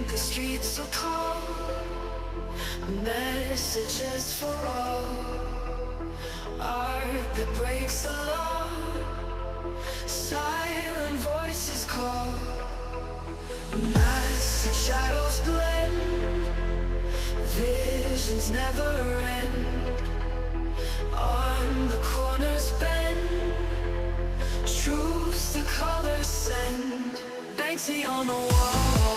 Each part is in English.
the streets so calm, messages for all. Art that breaks the law, silent voices call. Mask and shadows blend, visions never end. On the corners bend, truths the colors send. Banksy on the wall,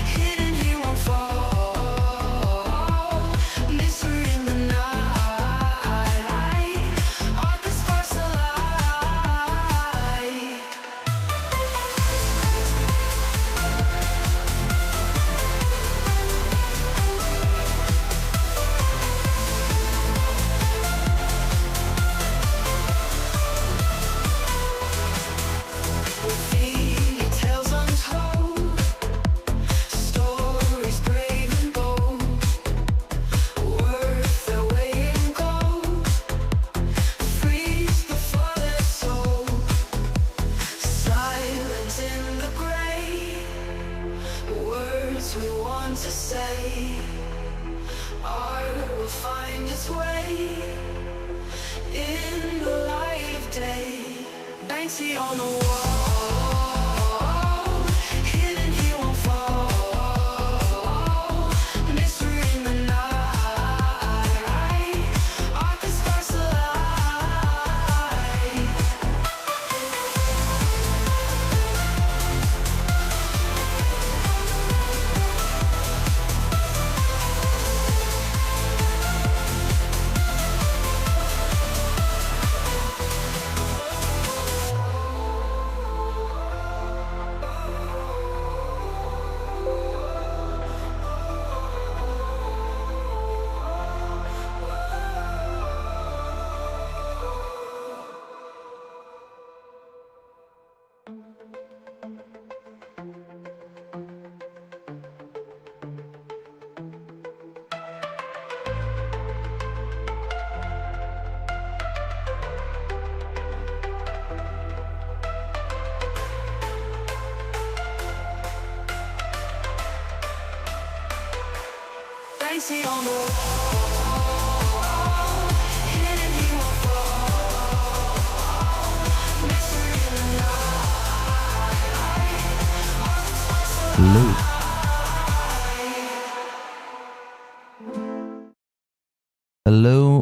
hidden he won't fall. Mystery in the night, art that sparks the light. Tales untold, stories brave and bold, worth their weight in gold, freeze before their soul. Silent in the gray, words we want to say. Art will find its way in the light of day. Banksy on the wall, hidden he won't fall. Mystery in the night, art that sparks the light. Banksy on the wall, hidden he won't fall. Mystery in the night, art that sparks the light.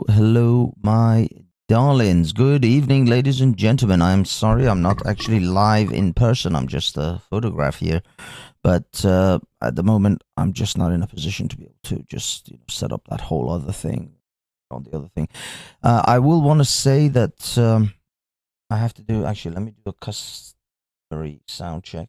Hello, my darlings. Good evening, ladies and gentlemen. I'm sorry I'm not actually live in person. I'm just a photograph here. But at the moment, I'm just not in a position to be able to just set up that whole other thing on the other thing. I will want to say that I have to do, actually, let me do a customary sound check.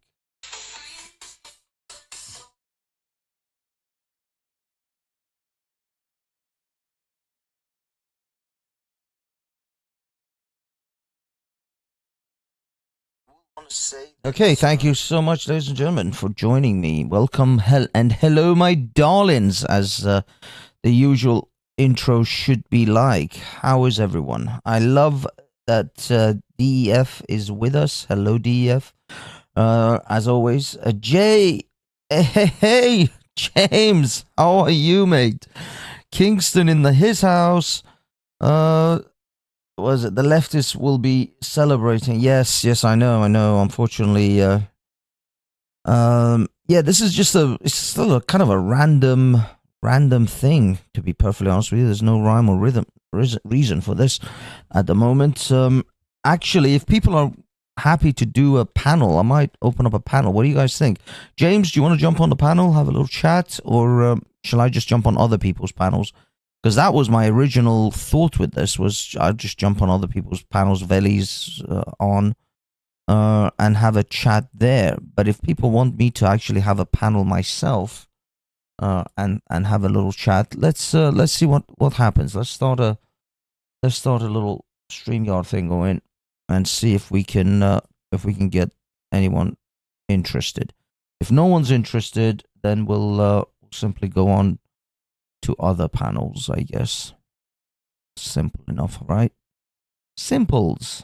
Okay, thank you so much, ladies and gentlemen, for joining me. Welcome and hello, my darlings, as the usual intro should be like. How is everyone? I love that DEF is with us. Hello, DEF. As always, Jay. Hey, James. How are you, mate? Kingston in his house. Was it the leftists will be celebrating? Yes, I know. Unfortunately, yeah, this is just it's still a kind of a random thing, to be perfectly honest with you. There's no rhyme or reason for this at the moment. Actually, if people are happy to do a panel, I might open up a panel. What do you guys think? James, do you want to jump on the panel, have a little chat, or shall I just jump on other people's panels? Because that was my original thought with this, was I'd just jump on other people's panels, Veli's on, and have a chat there. But if people want me to actually have a panel myself, and have a little chat, let's see what happens. Let's start a little StreamYard thing going and see if we can get anyone interested. If no one's interested, then we'll simply go on to other panels, I guess. Simple enough, right? Simples.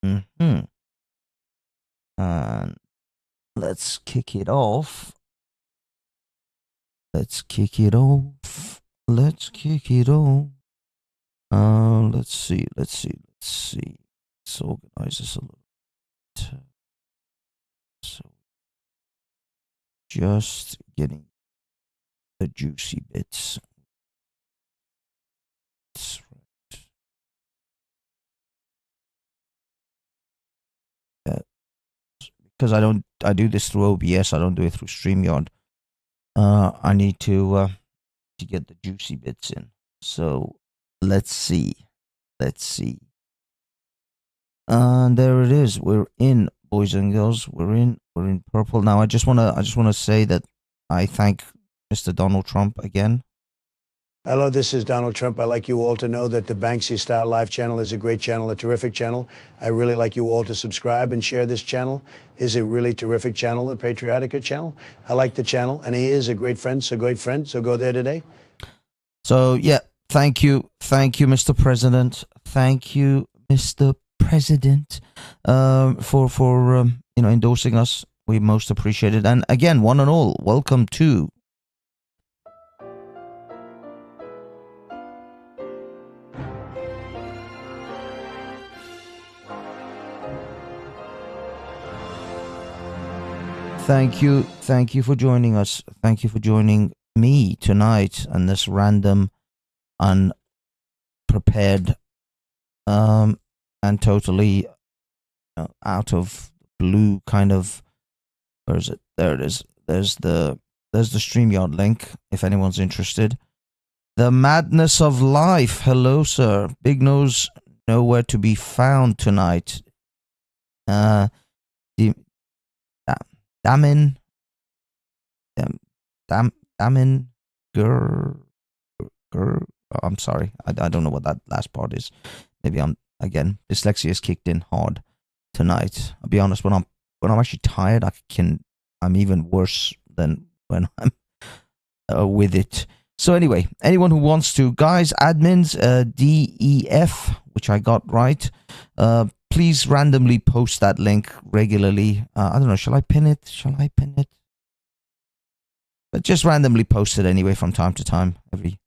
And let's kick it off. Let's kick it off. Let's kick it off. Let's see. Let's organize this a little bit. So, just getting the juicy bits. That's right. Yeah, because I do this through OBS. I don't do it through StreamYard. I need to get the juicy bits in. So let's see. And there it is. We're in, boys and girls. We're in purple. Now I just wanna say that I thank Mr. Donald Trump again. Hello, this is Donald Trump. I'd like you all to know that the Banksy Style Live channel is a great channel, a terrific channel. I really like you all to subscribe and share this channel. It's a really terrific channel, a patriotic channel. I like the channel, and he is a great friend, so go there today. So yeah, thank you, Mr. President. Thank you, Mr. President, for endorsing us. We most appreciate it. And again, one and all, welcome to Thank you for joining us. Thank you for joining me tonight on this random, unprepared, and totally out of blue kind of. Where is it? There it is. There's the StreamYard link if anyone's interested. The madness of life. Hello, sir. Big Nose nowhere to be found tonight. Damin, I'm sorry. I don't know what that last part is. Maybe again, dyslexia has kicked in hard tonight. I'll be honest, when I'm actually tired, I'm even worse than when I'm with it. So anyway, anyone who wants to, guys, admins, DEF, which I got right, please randomly post that link regularly. I don't know, shall I pin it? But just randomly post it anyway from time to time, every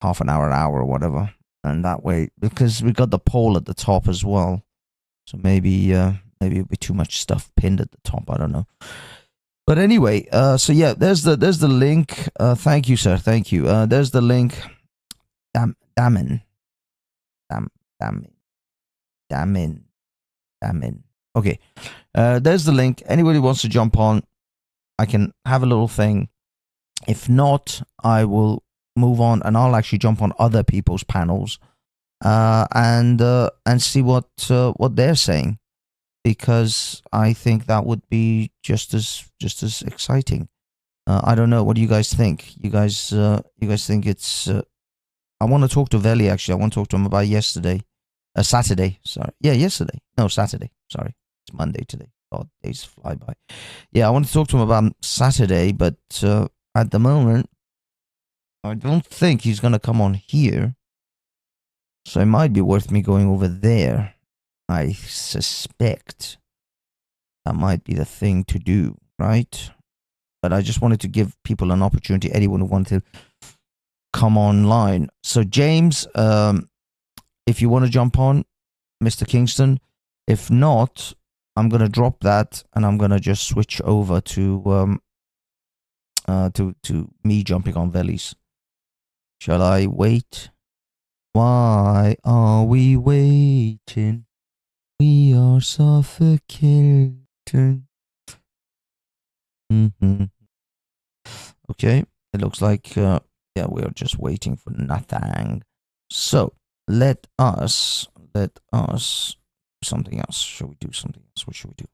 half an hour, or whatever. And that way, because we got the poll at the top as well. So maybe it'll be too much stuff pinned at the top. I don't know. But anyway, so yeah, there's the link. Thank you, sir. Thank you. There's the link. Damin. Okay. There's the link. Anybody wants to jump on, I can have a little thing. If not, I will move on and I'll actually jump on other people's panels, and see what they're saying, because I think that would be just as exciting. I don't know. What do you guys think? You guys think it's? I want to talk to Veli actually. I want to talk to him about Saturday. Sorry. Yeah, yesterday. No, Saturday. Sorry, it's Monday today. God, days fly by. Yeah, I want to talk to him about Saturday, but at the moment, I don't think he's gonna come on here. So it might be worth me going over there. I suspect that might be the thing to do, right? But I just wanted to give people an opportunity, anyone who wanted to come online. So James, if you want to jump on, Mr. Kingston. If not, I'm gonna drop that and I'm gonna just switch over to me jumping on Veli's. Shall I wait? Why are we waiting? We are suffocating. Okay, it looks like yeah, we are just waiting for nothing. So let us do something else. Shall we do something else? What should we do?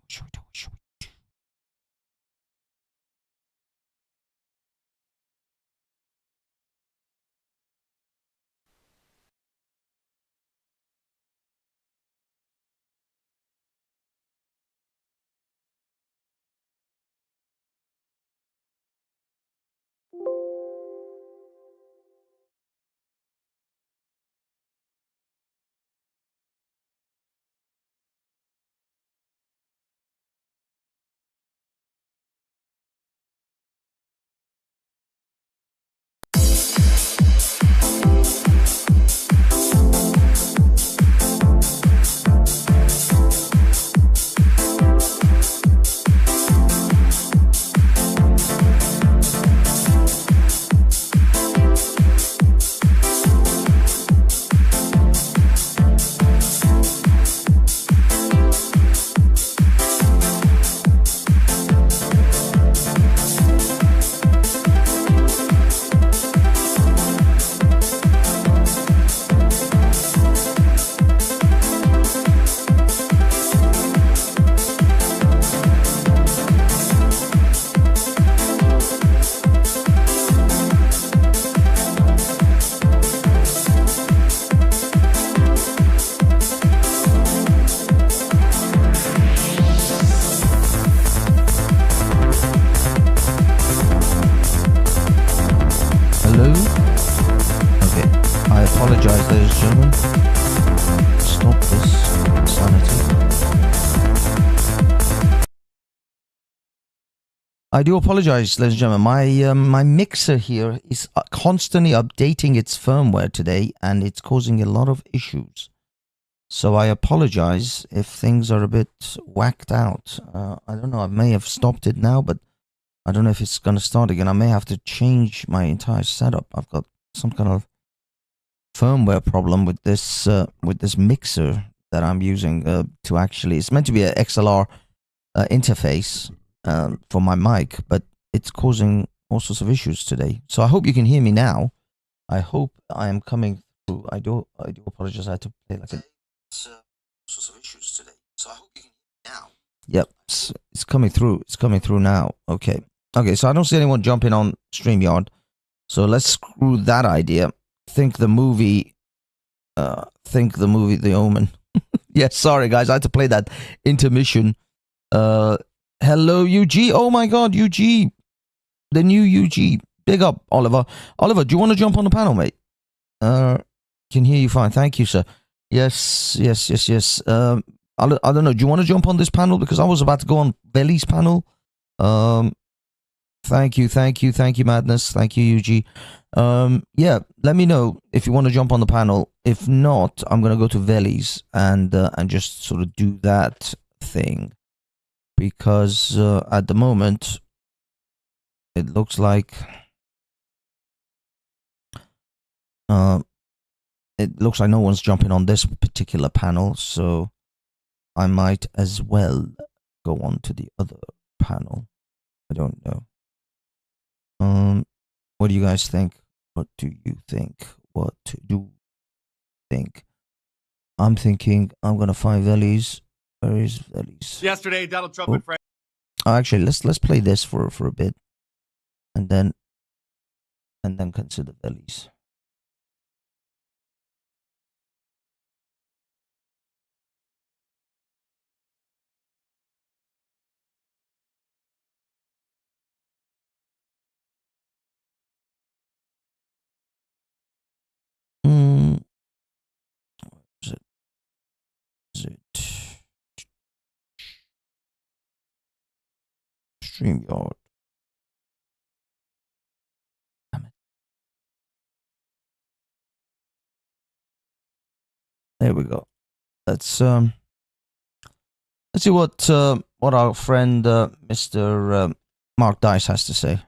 apologize, ladies and gentlemen. Stop this insanity. I do apologize, ladies and gentlemen. My mixer here is constantly updating its firmware today, and it's causing a lot of issues. So I apologize if things are a bit whacked out. I don't know. I may have stopped it now, but I don't know if it's going to start again. I may have to change my entire setup. I've got some kind of firmware problem with this mixer that I'm using to actually. It's meant to be an XLR interface for my mic, but it's causing all sorts of issues today. So I hope you can hear me now. I hope I am coming through. I do apologize. I had to play like a. Sorts of issues today. So I hope you can hear me now. Yep, it's coming through. It's coming through now. Okay. So I don't see anyone jumping on StreamYard. So let's screw that idea. Think the movie The Omen. Yes, sorry guys, I had to play that intermission. Hello UG. Oh my god, UG. The new UG. Big up, Oliver. Oliver, do you want to jump on the panel, mate? Can hear you fine. Thank you, sir. Yes. I don't know. Do you want to jump on this panel? Because I was about to go on Veli's panel. Thank you, Madness. Thank you, UG. Yeah, let me know if you want to jump on the panel. If not, I'm gonna go to Veli's and just sort of do that thing, because at the moment it looks like no one's jumping on this particular panel, so I might as well go on to the other panel. I don't know. What do you guys think? What do you think? What do you think? I'm thinking I'm gonna find Veli's. Where is Veli's? Yesterday, Donald Trump and friends. Actually, let's play this for a bit, and then consider Veli's. Is it StreamYard? Damn it. There we go. Let's see what our friend Mr. Mark Dice has to say.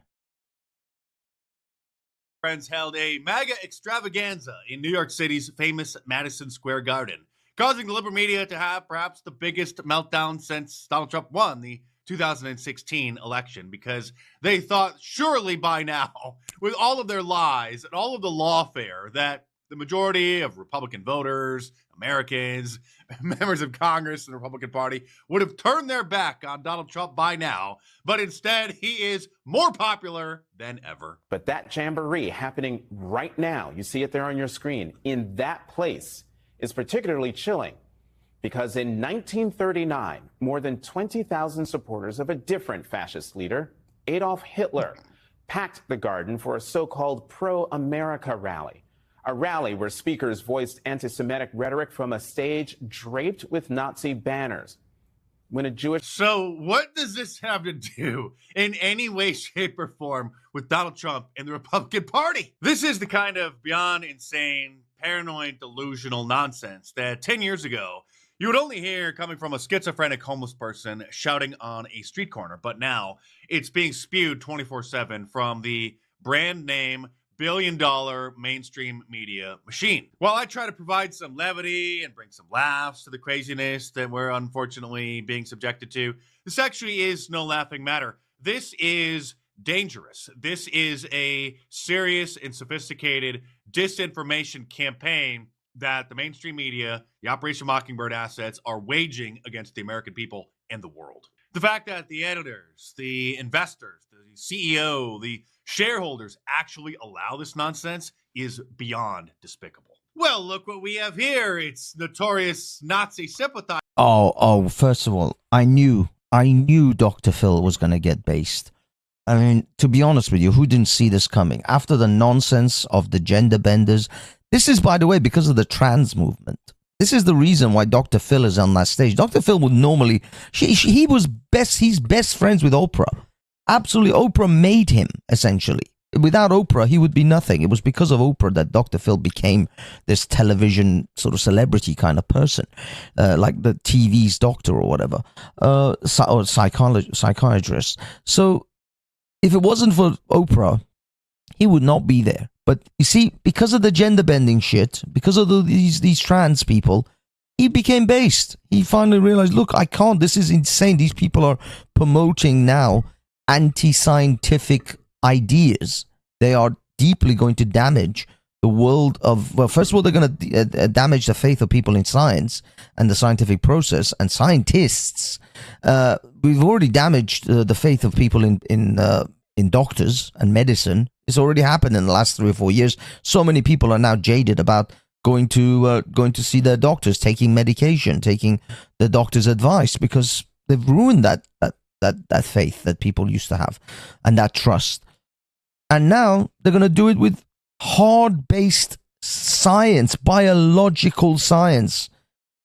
Friends held a MAGA extravaganza in New York City's famous Madison Square Garden, causing the liberal media to have perhaps the biggest meltdown since Donald Trump won the 2016 election, because they thought surely by now, with all of their lies and all of the lawfare, that the majority of Republican voters, Americans, members of Congress and the Republican Party would have turned their back on Donald Trump by now, but instead he is more popular than ever. But that jamboree happening right now, you see it there on your screen, in that place is particularly chilling, because in 1939, more than 20,000 supporters of a different fascist leader, Adolf Hitler, packed the garden for a so-called pro-America rally. A rally where speakers voiced anti-Semitic rhetoric from a stage draped with Nazi banners. When a Jewish... So what does this have to do in any way, shape, or form with Donald Trump and the Republican Party? This is the kind of beyond insane, paranoid, delusional nonsense that 10 years ago you would only hear coming from a schizophrenic homeless person shouting on a street corner. But now it's being spewed 24/7 from the brand name billion-dollar mainstream media machine. While I try to provide some levity and bring some laughs to the craziness that we're unfortunately being subjected to, this actually is no laughing matter. This is dangerous. This is a serious and sophisticated disinformation campaign that the mainstream media, the Operation Mockingbird assets, are waging against the American people and the world. The fact that the editors, the investors, the CEO, the shareholders actually allow this nonsense is beyond despicable. Well, look what we have here. It's notorious Nazi sympathizer. Oh, first of all, I knew Dr. Phil was going to get based. I mean, to be honest with you, who didn't see this coming? After the nonsense of the gender benders, This is, by the way, because of the trans movement. This is the reason why Dr. Phil is on that stage. Dr. Phil would normally, he's best friends with Oprah. Absolutely, Oprah made him, essentially. Without Oprah, he would be nothing. It was because of Oprah that Dr. Phil became this television sort of celebrity kind of person, like the TV's doctor or whatever, or psychiatrist. So if it wasn't for Oprah, he would not be there. But you see, because of the gender bending shit, because of these trans people, he became based. He finally realized, look, I can't. This is insane. These people are promoting now anti-scientific ideas. They are deeply going to damage the world of, well, first of all, they're going to damage the faith of people in science and the scientific process and scientists. We've already damaged the faith of people in doctors and medicine. It's already happened in the last 3 or 4 years. So many people are now jaded about going to see their doctors, taking medication, taking the doctor's advice, because they've ruined that faith that people used to have and that trust. And now they're going to do it with hard-based science, biological science,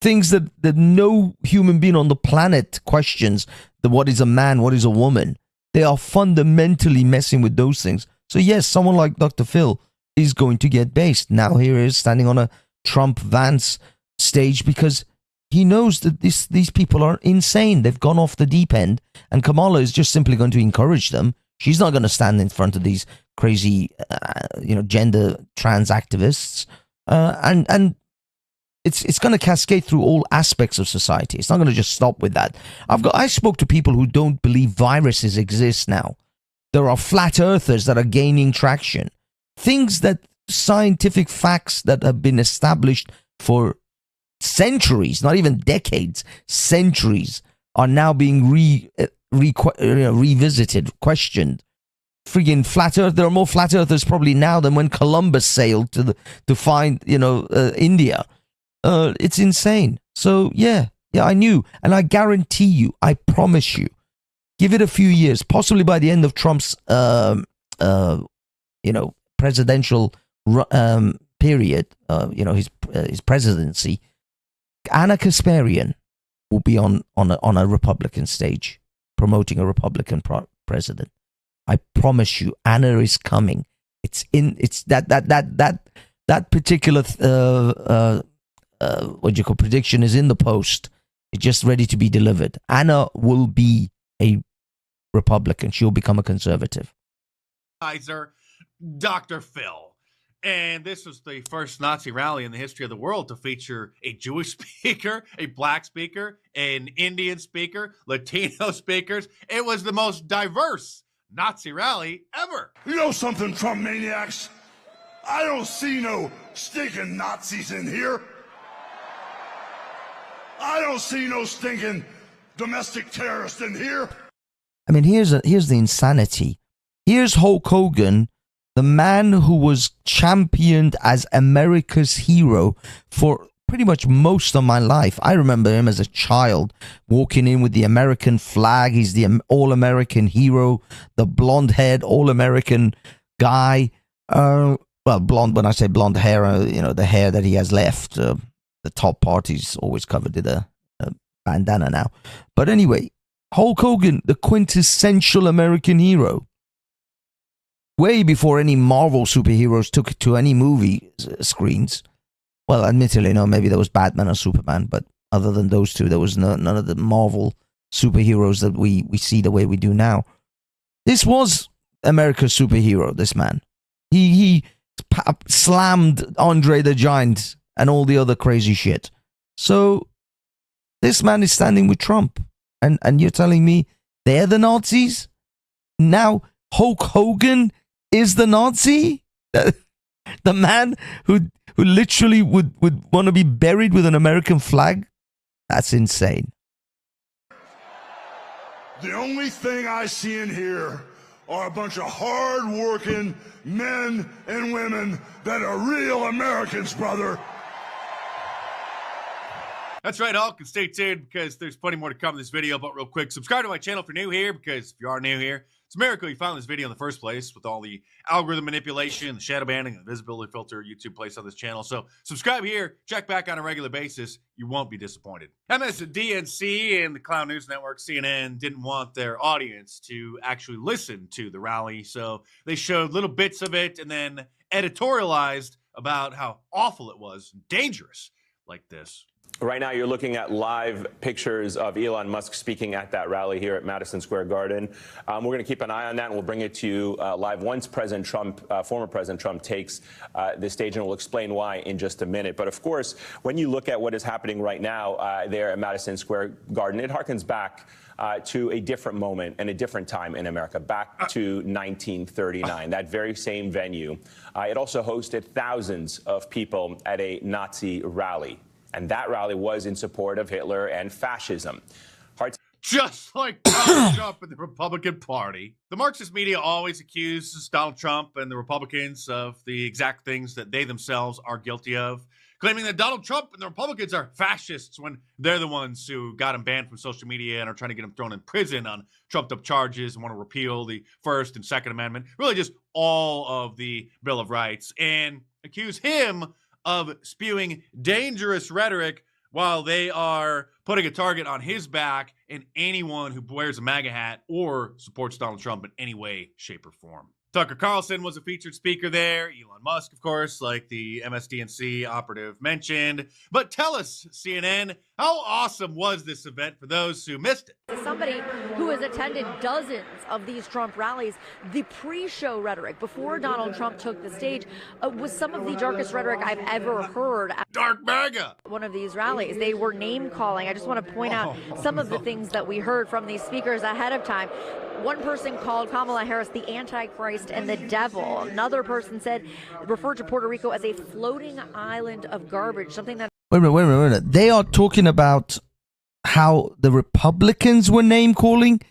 things that no human being on the planet questions. What is a man? What is a woman? They are fundamentally messing with those things. So yes, someone like Dr. Phil is going to get based. Now here he is standing on a Trump-Vance stage because he knows that these people are insane. They've gone off the deep end, and Kamala is just simply going to encourage them. She's not going to stand in front of these crazy, gender trans activists, and it's going to cascade through all aspects of society. It's not going to just stop with that. I spoke to people who don't believe viruses exist now. There are flat earthers that are gaining traction. Things that scientific facts that have been established for centuries, not even decades, centuries, are now being revisited, questioned. Friggin' flat earth. There are more flat earthers probably now than when Columbus sailed to find India. It's insane. So yeah, I knew, and I guarantee you, I promise you, give it a few years, possibly by the end of Trump's presidential period, his presidency, Anna Kasparian will be on a Republican stage promoting a Republican president. I promise you, Anna is coming. It's that particular prediction is in the post. It's just ready to be delivered. Anna will be a Republican. She'll become a conservative. Dr. Phil. And this was the first Nazi rally in the history of the world to feature a Jewish speaker, a black speaker, an Indian speaker, Latino speakers. It was the most diverse Nazi rally ever. You know something, Trump maniacs? I don't see no stinking Nazis in here. I don't see no stinking domestic terrorists in here. I mean, here's the insanity. Here's Hulk Hogan, the man who was championed as America's hero for pretty much most of my life. I remember him as a child walking in with the American flag. He's the all-American hero, the blonde-haired all-American guy. Well, blonde, when I say blonde hair, the hair that he has left. The top part is always covered with a bandana now. But anyway, Hulk Hogan, the quintessential American hero. Way before any Marvel superheroes took it to any movie screens. Well, admittedly, no, maybe there was Batman or Superman, but other than those two, there was none of the Marvel superheroes that we see the way we do now. This was America's superhero, this man. He slammed Andre the Giant and all the other crazy shit. So, this man is standing with Trump. And you're telling me they're the Nazis? Now, Hulk Hogan is the Nazi? The man who literally would want to be buried with an American flag? That's insane. The only thing I see in here are a bunch of hard-working men and women that are real Americans, brother. That's right, Hulk, and stay tuned because there's plenty more to come in this video. But real quick, subscribe to my channel if you're new here, because if you are new here, it's a miracle you found this video in the first place with all the algorithm manipulation, the shadow banning, and the visibility filter YouTube placed on this channel. So subscribe here, check back on a regular basis. You won't be disappointed. MSDNC and the Clown News Network, CNN, didn't want their audience to actually listen to the rally, so they showed little bits of it and then editorialized about how awful it was, dangerous like this. Right now, you're looking at live pictures of Elon Musk speaking at that rally here at Madison Square Garden. We're going to keep an eye on that, and we'll bring it to you live once President Trump, former President Trump, takes the stage, and we'll explain why in just a minute. But of course, when you look at what is happening right now there at Madison Square Garden, it harkens back to a different moment and a different time in America, back to 1939, that very same venue. It also hosted thousands of people at a Nazi rally. And that rally was in support of Hitler and fascism. Just like Donald Trump and the Republican Party. The Marxist media always accuses Donald Trump and the Republicans of the exact things that they themselves are guilty of, claiming that Donald Trump and the Republicans are fascists when they're the ones who got him banned from social media and are trying to get him thrown in prison on trumped-up charges and want to repeal the First and Second Amendment, really just all of the Bill of Rights, and accuse him of spewing dangerous rhetoric while they are putting a target on his back and anyone who wears a MAGA hat or supports Donald Trump in any way, shape, or form. Tucker Carlson was a featured speaker there. Elon Musk, of course, like the MSDNC operative mentioned. But tell us, CNN, how awesome was this event for those who missed it? As somebody who has attended dozens of these Trump rallies, the pre-show rhetoric before Donald Trump took the stage was some of the darkest rhetoric I've ever heard. Dark MAGA! One of these rallies, they were name-calling. I just want to point out some of the things that we heard from these speakers ahead of time. One person called Kamala Harris the Antichrist and the devil. Another person referred to Puerto Rico as a floating island of garbage, something that... Wait a minute. They are talking about how the Republicans were name calling.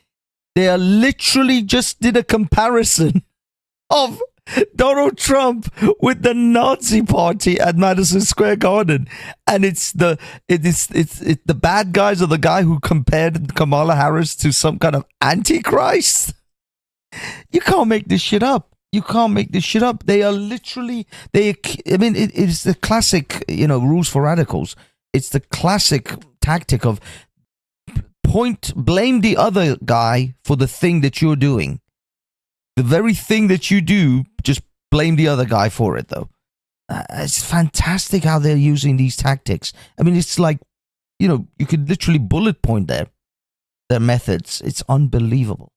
They are literally just did a comparison of Donald Trump with the Nazi party at Madison Square Garden, and it's the bad guys are the guy who compared Kamala Harris to some kind of antichrist. You can't make this shit up. You can't make this shit up. They are literally it's the classic, rules for radicals. It's the classic tactic of blame the other guy for the thing that you're doing. The very thing that you do, just blame the other guy for it, though. It's fantastic how they're using these tactics. I mean, it's like, you could literally bullet point their methods. It's unbelievable.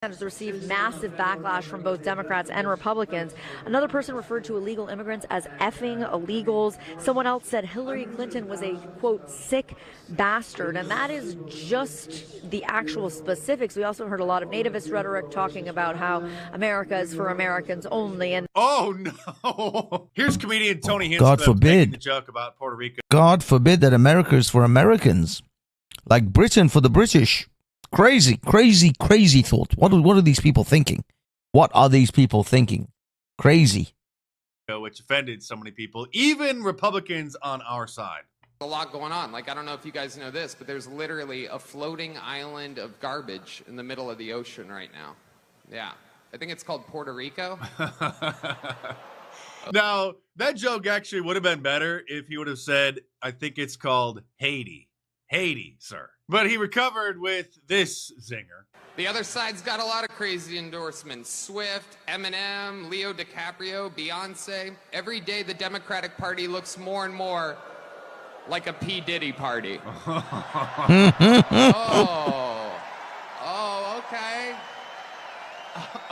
Has received massive backlash from both Democrats and Republicans. Another person referred to illegal immigrants as effing illegals. Someone else said Hillary Clinton was a, quote, sick bastard. And that is just the actual specifics. We also heard a lot of nativist rhetoric talking about how America is for Americans only. And oh, no. Here's comedian Tony Hinchcliffe God forbid. making the joke about Puerto Rico. God forbid that America is for Americans. Like Britain for the British. Crazy thought. What are these people thinking? What are these people thinking? Crazy. Which offended so many people, even Republicans on our side. A lot going on. Like, I don't know if you guys know this, but there's literally a floating island of garbage in the middle of the ocean right now. Yeah. I think it's called Puerto Rico. Now, that joke actually would have been better if he would have said, I think it's called Haiti. Haiti, sir. But he recovered with this zinger. The other side's got a lot of crazy endorsements. Swift, Eminem, Leo DiCaprio, Beyonce. Every day the Democratic Party looks more and more like a P. Diddy party. Okay.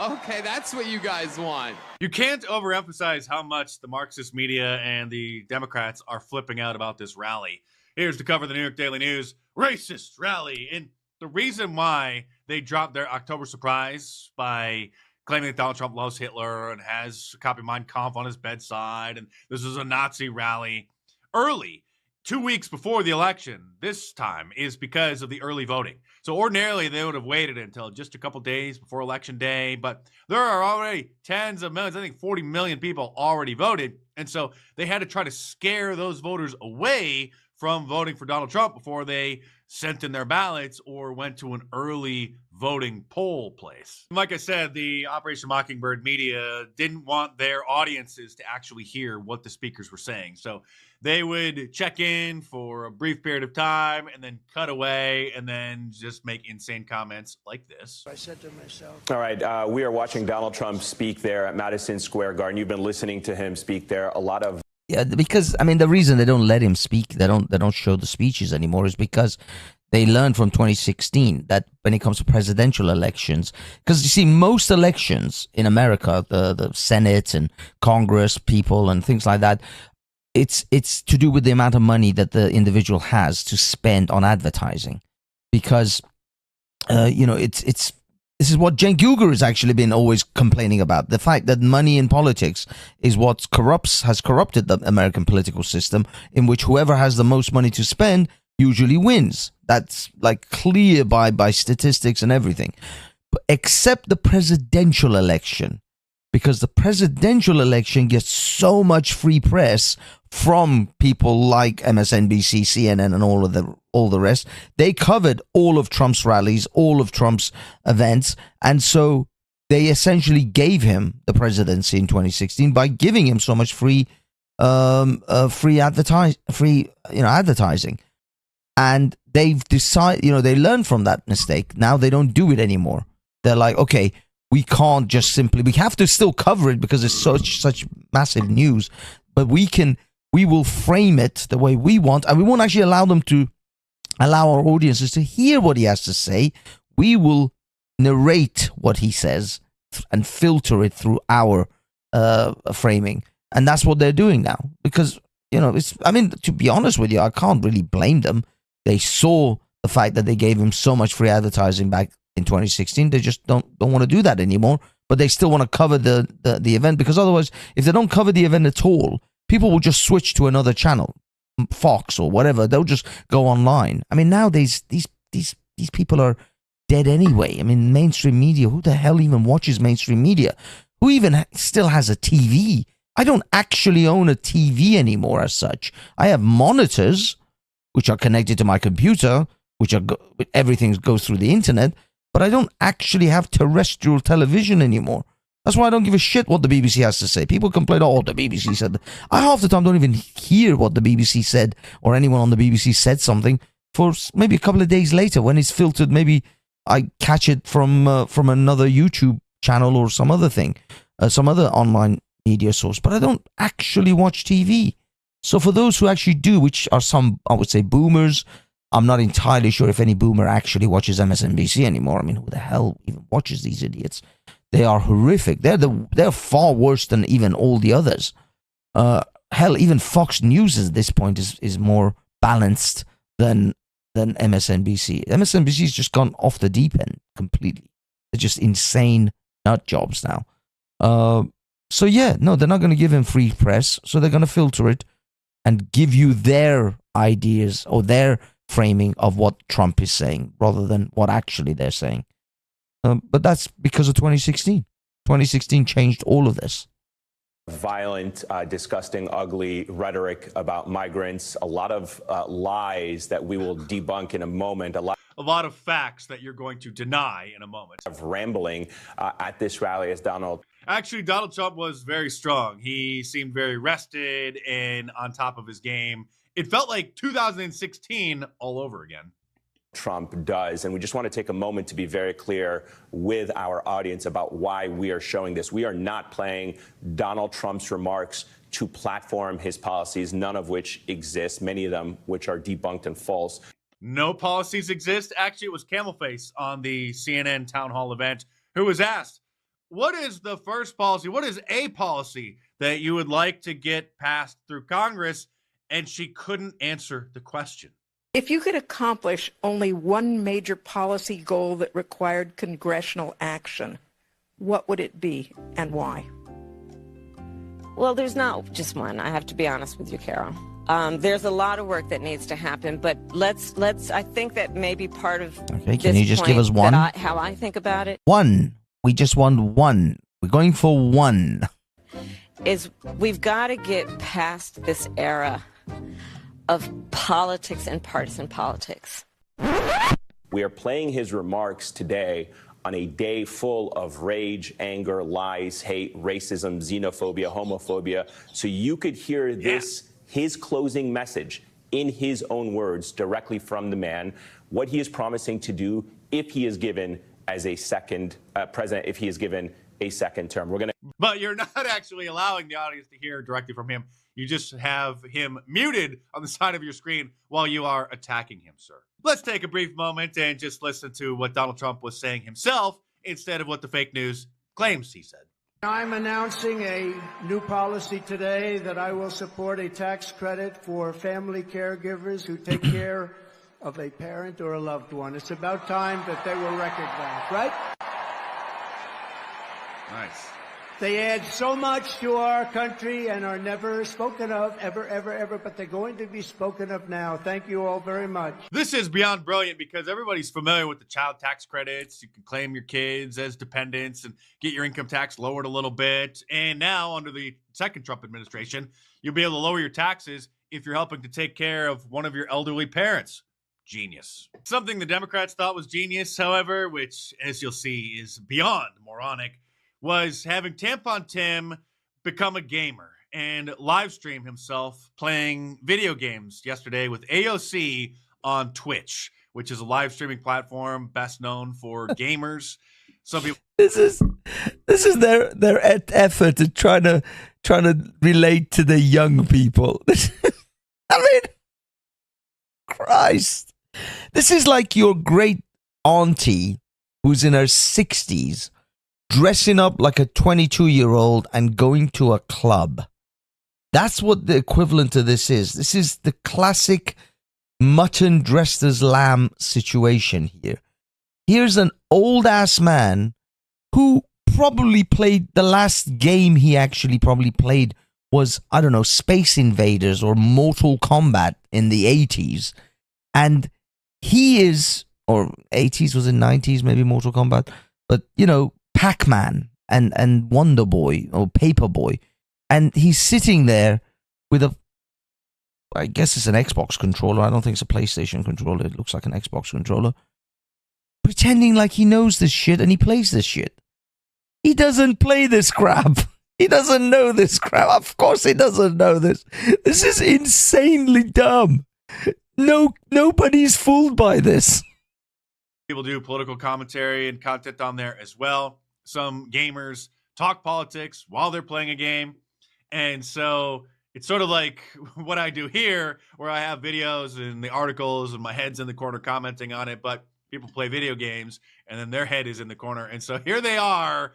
Okay, that's what you guys want. You can't overemphasize how much the Marxist media and the Democrats are flipping out about this rally. Here's to cover the New York Daily News racist rally. And the reason why they dropped their October surprise by claiming that Donald Trump loves Hitler and has a copy of Mein Kampf on his bedside and this is a Nazi rally early 2 weeks before the election this time is because of the early voting. So ordinarily they would have waited until just a couple days before election day, but there are already tens of millions, I think 40 million people already voted. And so they had to try to scare those voters away from voting for Donald Trump before they sent in their ballots or went to an early voting poll place. Like I said, the Operation Mockingbird media didn't want their audiences to actually hear what the speakers were saying. So they would check in for a brief period of time and then cut away and then just make insane comments like this. I said to myself, All right, we are watching Donald Trump speak there at Madison Square Garden. You've been listening to him speak there. A lot of Yeah, because I mean the reason they don't let him speak, they don't show the speeches anymore, is because they learned from 2016 that when it comes to presidential elections, because you see most elections in America, the Senate and Congress people and things like that, it's to do with the amount of money that the individual has to spend on advertising, because this is what Cenk Uygur has actually been always complaining about. The fact that money in politics is what has corrupted the American political system, in which whoever has the most money to spend usually wins. That's like clear by statistics and everything. But except the presidential election, because the presidential election gets so much free press from people like MSNBC, CNN, and all the rest. They covered all of Trump's rallies, all of Trump's events, and so they essentially gave him the presidency in 2016 by giving him so much free advertising. And they've decided, they learned from that mistake. Now they don't do it anymore. They're like, okay, we can't just we have to still cover it because it's such massive news, but we will frame it the way we want, and we won't actually allow our audiences to hear what he has to say. We will narrate what he says and filter it through our framing. And that's what they're doing now. Because, to be honest with you, I can't really blame them. They saw the fact that they gave him so much free advertising back in 2016. They just don't want to do that anymore. But they still want to cover the event, because otherwise, if they don't cover the event at all, people will just switch to another channel, Fox or whatever. They'll just go online. I mean, nowadays these people are dead anyway. I mean, mainstream media. Who the hell even watches mainstream media? Who even still has a TV? I don't actually own a TV anymore as such. I have monitors, which are connected to my computer, everything goes through the internet, but I don't actually have terrestrial television anymore. That's why I don't give a shit what the BBC has to say. People complain, oh, the BBC said that. I half the time don't even hear what the BBC said, or anyone on the BBC said something, for maybe a couple of days later when it's filtered. Maybe I catch it from another YouTube channel or some other thing, some other online media source, but I don't actually watch TV. So for those who actually do, which are some, I would say, boomers, I'm not entirely sure if any boomer actually watches MSNBC anymore. I mean, who the hell even watches these idiots? They are horrific. They're far worse than even all the others. Hell, even Fox News at this point is more balanced than MSNBC. MSNBC's just gone off the deep end completely. They're just insane nut jobs now. So yeah, no, they're not going to give him free press. So they're going to filter it and give you their ideas or their framing of what Trump is saying rather than what actually they're saying. But that's because of 2016. 2016 changed all of this. Violent, disgusting, ugly rhetoric about migrants, a lot of lies that we will debunk in a moment, a lot of facts that you're going to deny in a moment. Of rambling at this rally as Donald Trump was very strong. He seemed very rested and on top of his game. It felt like 2016 all over again. Trump does. And we just want to take a moment to be very clear with our audience about why we are showing this. We are not playing Donald Trump's remarks to platform his policies, none of which exist, many of them which are debunked and false. No policies exist. Actually, it was Camelface on the CNN town hall event who was asked, what is the first policy? What is a policy that you would like to get passed through Congress? And she couldn't answer the question. If you could accomplish only one major policy goal that required congressional action, what would it be and why? Well, there's not just one. I have to be honest with you, Carol. There's a lot of work that needs to happen, but let's. I think that maybe part of Okay, can you just give us one? How I think about it. One. We just want one. We're going for one. Is we've got to get past this era of politics and partisan politics. We are playing his remarks today on a day full of rage, anger, lies, hate, racism, xenophobia, homophobia. So you could hear this, his closing message in his own words directly from the man, what he is promising to do if he is given as a second president, if he is given a second term. But you're not actually allowing the audience to hear directly from him. You just have him muted on the side of your screen while you are attacking him, sir. Let's take a brief moment and just listen to what Donald Trump was saying himself instead of what the fake news claims he said. I'm announcing a new policy today that I will support a tax credit for family caregivers who take care of a parent or a loved one. It's about time that they were recognized, right? Nice. They add so much to our country and are never spoken of, ever, but they're going to be spoken of now. Thank you all very much. This is beyond brilliant because everybody's familiar with the child tax credits. You can claim your kids as dependents and get your income tax lowered a little bit. And now, under the second Trump administration, you'll be able to lower your taxes if you're helping to take care of one of your elderly parents. Genius. Something the Democrats thought was genius, however, which, as you'll see, is beyond moronic, was having Tampon Tim become a gamer and live stream himself playing video games yesterday with AOC on Twitch, which is a live streaming platform best known for gamers. Some people. This is their effort to trying to relate to the young people. I mean, Christ, this is like your great auntie who's in her 60s. Dressing up like a 22-year-old and going to a club. That's what the equivalent of this is. This is the classic mutton dressed as lamb situation here. Here's an old-ass man who probably played, the last game he actually probably played was, I don't know, Space Invaders or Mortal Kombat in the 80s. And he is, or 80s, was it 90s, maybe Mortal Kombat? But, you know, Pac-Man and Wonder Boy or Paper Boy, and he's sitting there with a, I guess it's an Xbox controller. I don't think it's a PlayStation controller. It looks like an Xbox controller, pretending like he knows this shit and he plays this shit. He doesn't play this crap. He doesn't know this crap. Of course he doesn't know this. This is insanely dumb. Nobody's fooled by this. People do political commentary and content on there as well. Some gamers talk politics while they're playing a game. And so it's sort of like what I do here, where I have videos and the articles and my head's in the corner commenting on it, but people play video games and then their head is in the corner. And so here they are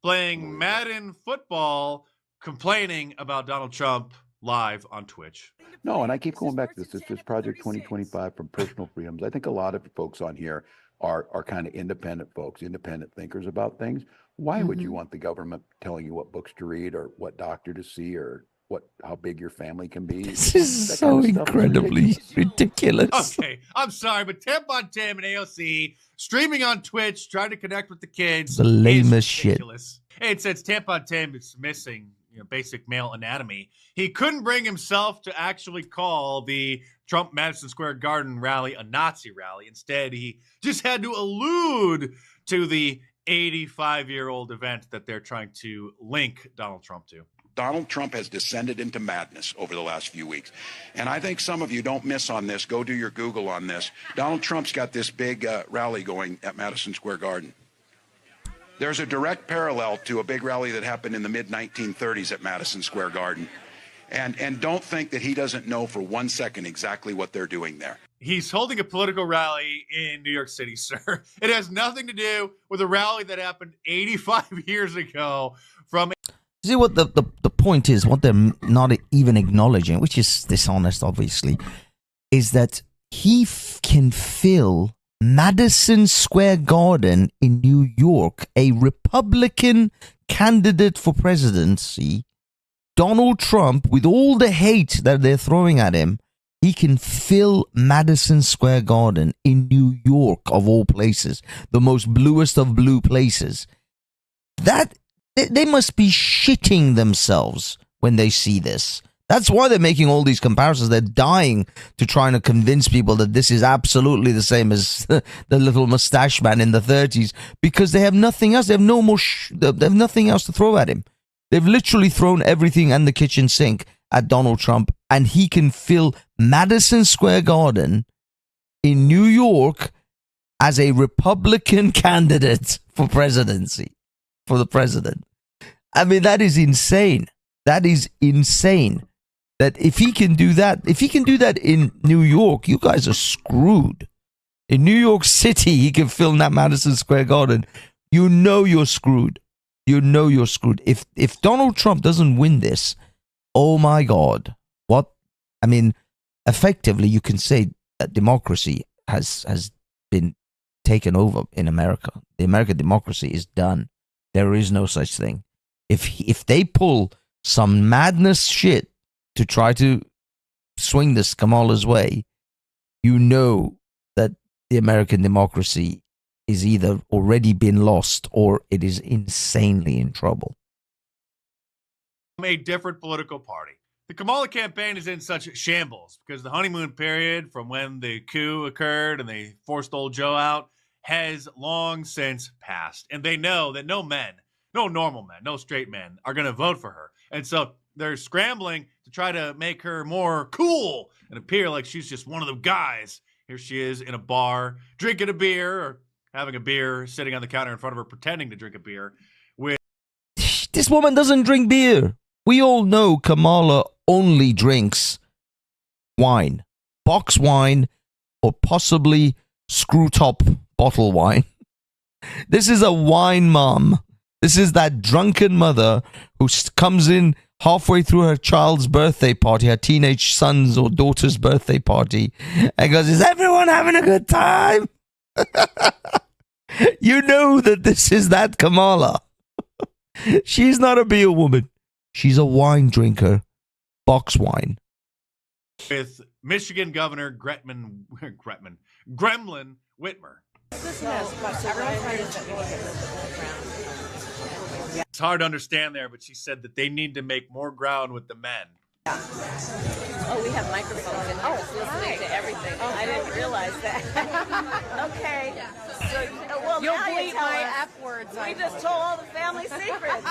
playing Madden football, complaining about Donald Trump live on Twitch. No, and I keep going back to this. It's this Project 2025 from Personal Freedoms. I think a lot of folks on here are kind of independent folks, independent thinkers about things. Why would you want the government telling you what books to read or what doctor to see or how big your family can be? This is so incredibly ridiculous. Okay, I'm sorry, but Tampon Tim and AOC streaming on Twitch, trying to connect with the kids. The lamest shit. It says Tampon Tim is missing basic male anatomy. He couldn't bring himself to actually call the Trump Madison Square Garden rally a Nazi rally. Instead, he just had to allude to the 85-year-old event that they're trying to link Donald Trump to. Donald Trump has descended into madness over the last few weeks. And I think some of you don't miss on this. Go do your Google on this. Donald Trump's got this big rally going at Madison Square Garden. There's a direct parallel to a big rally that happened in the mid-1930s at Madison Square Garden. And don't think that he doesn't know for 1 second exactly what they're doing there. He's holding a political rally in New York City, sir. It has nothing to do with a rally that happened 85 years ago from... See what the point is, what they're not even acknowledging, which is dishonest, obviously, is that he can fill Madison Square Garden in New York, a Republican candidate for presidency, Donald Trump, with all the hate that they're throwing at him, he can fill Madison Square Garden in New York, of all places, the most bluest of blue places. That they must be shitting themselves when they see this. That's why they're making all these comparisons. They're dying to try to convince people that this is absolutely the same as the little mustache man in the 30s, because they have nothing else. They have no more. They have nothing else to throw at him. They've literally thrown everything and the kitchen sink at Donald Trump, and he can fill Madison Square Garden in New York as a Republican candidate for presidency, for the president. I mean, that is insane. That is insane. That if he can do that in New York, you guys are screwed. In New York City, he can fill that Madison Square Garden. You know you're screwed. You know you're screwed. If Donald Trump doesn't win this, oh my God. What? I mean, effectively, you can say that democracy has been taken over in America. The American democracy is done. There is no such thing. If they pull some madness shit to try to swing this Kamala's way, you know that the American democracy is either already been lost or it is insanely in trouble. A different political party. The Kamala campaign is in such shambles because the honeymoon period from when the coup occurred and they forced old Joe out has long since passed. And they know that no men, no normal men, no straight men are going to vote for her. And so they're scrambling to try to make her more cool and appear like she's just one of the guys. Here she is in a bar, drinking a beer or having a beer, sitting on the counter in front of her, pretending to drink a beer. This woman doesn't drink beer. We all know Kamala only drinks wine, box wine, or possibly screw top bottle wine. This is a wine mom. This is that drunken mother who comes in halfway through her child's birthday party, her teenage son's or daughter's birthday party, and goes, "Is everyone having a good time?" You know that this is that Kamala. She's not a beer woman. She's a wine drinker. Box wine. With Michigan Governor Gremlin Whitmer. It's hard to understand there, but she said that they need to make more ground with the men. Oh, we have microphones in here listening to everything. Oh, I didn't realize that. Okay. So, well, You'll now you bleep tell my us. F words. We just told all the family secrets.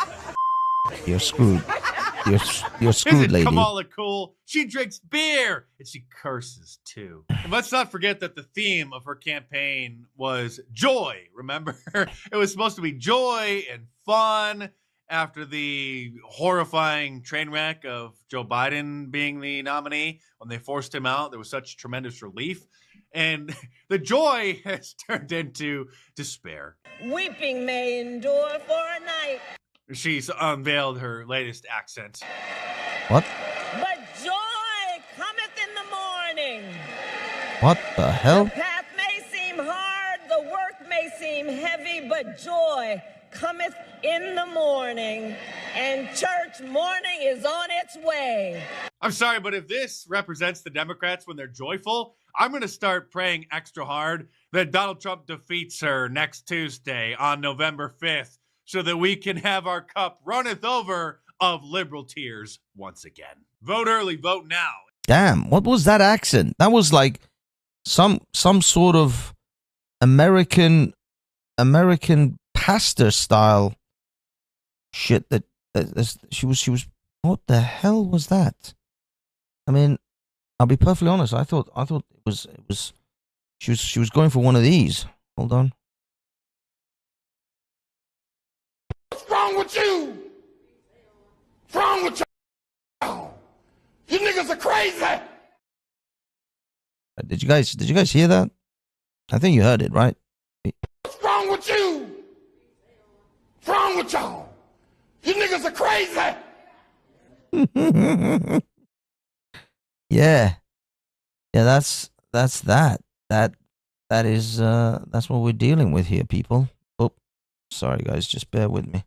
You're screwed. You're screwed, Isn't lady. Kamala cool? She drinks beer and she curses too. And let's not forget that the theme of her campaign was joy. Remember? It was supposed to be joy and fun after the horrifying train wreck of Joe Biden being the nominee. When they forced him out, there was such tremendous relief. And the joy has turned into despair. Weeping may endure for a night, She's unveiled her latest accent. What? but joy cometh in the morning. What the hell? The path may seem hard, the work may seem heavy, but joy cometh in the morning, and church morning is on its way. I'm sorry, but if this represents the Democrats when they're joyful, I'm going to start praying extra hard that Donald Trump defeats her next Tuesday on November 5th so that we can have our cup runneth over of liberal tears once again. Vote early, vote now. Damn, what was that accent? That was like some sort of American pastor style shit that she was. What the hell was that? I mean, I'll be perfectly honest. I thought it was she was going for one of these. Hold on. What's wrong with you? What's wrong with you? You niggas are crazy. Did you guys hear that? I think you heard it, right? What's wrong with you? What's wrong with y'all? You niggas are crazy. Yeah, that's that. That is that's what we're dealing with here, people. Oh, sorry guys, just bear with me.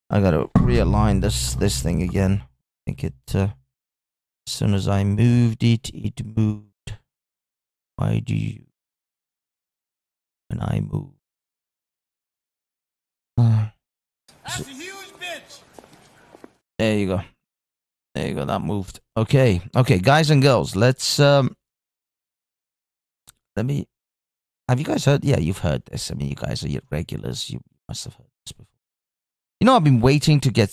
I gotta realign this thing again. think it. As soon as I moved it, it moved. Why do you? When I move. That's a huge bitch. There you go. There you go. That moved. Okay. Okay, guys and girls, let's let me. Have you guys heard? Yeah, you've heard this. I mean, you guys are your regulars. You must have heard this before. You know, I've been waiting to get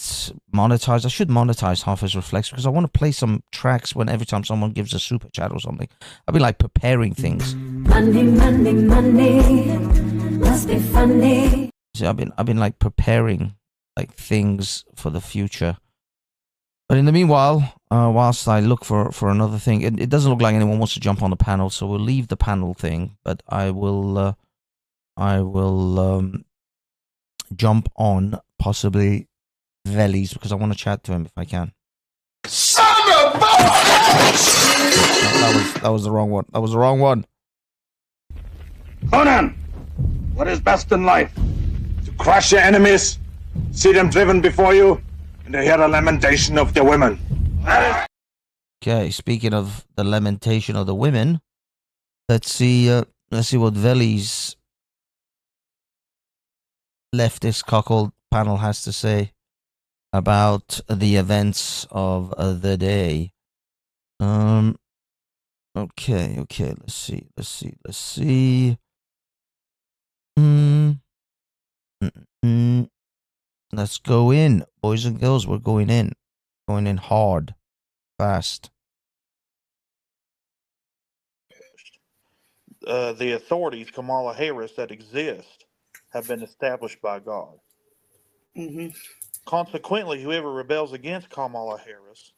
monetized. I should monetize Half His Reflex because I want to play some tracks when every time someone gives a super chat or something. I've been like preparing things. Money, money, money, must be funny. See, I've been like preparing like things for the future. But in the meanwhile, whilst I look for another thing, it doesn't look like anyone wants to jump on the panel, so we'll leave the panel thing. But I will jump on possibly Veli's because I want to chat to him if I can. Son of a That was the wrong one. That was the wrong one. Conan, what is best in life? To crush your enemies, see them driven before you, and to hear the lamentation of the women. Okay, speaking of the lamentation of the women, let's see what Veli's leftist cuckold panel has to say about the events of the day. Okay, let's see. Let's go in, boys and girls. We're going in hard, fast. The authorities, Kamala Harris, that exist have been established by God. Mm-hmm. Consequently, whoever rebels against Kamala Harris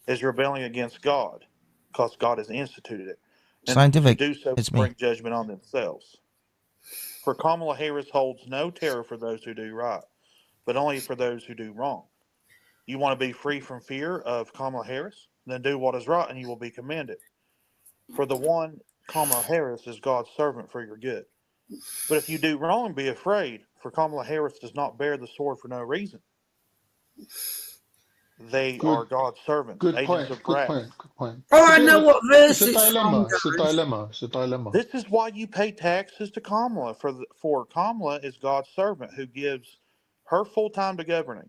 is rebelling against God because God has instituted it. And Scientific, to do so it's bring me. judgment on themselves. For Kamala Harris holds no terror for those who do right, but only for those who do wrong. You want to be free from fear of Kamala Harris? Then do what is right and you will be commended. For the one, Kamala Harris is God's servant for your good. But if you do wrong, be afraid, for Kamala Harris does not bear the sword for no reason. They are God's servants, Good agents point. of Good wrath. point. Good point. Oh, I know what verse It's a it's from, dilemma. It's a guys. dilemma. It's a dilemma. This is why you pay taxes to Kamala, for Kamala is God's servant who gives her full time to governing.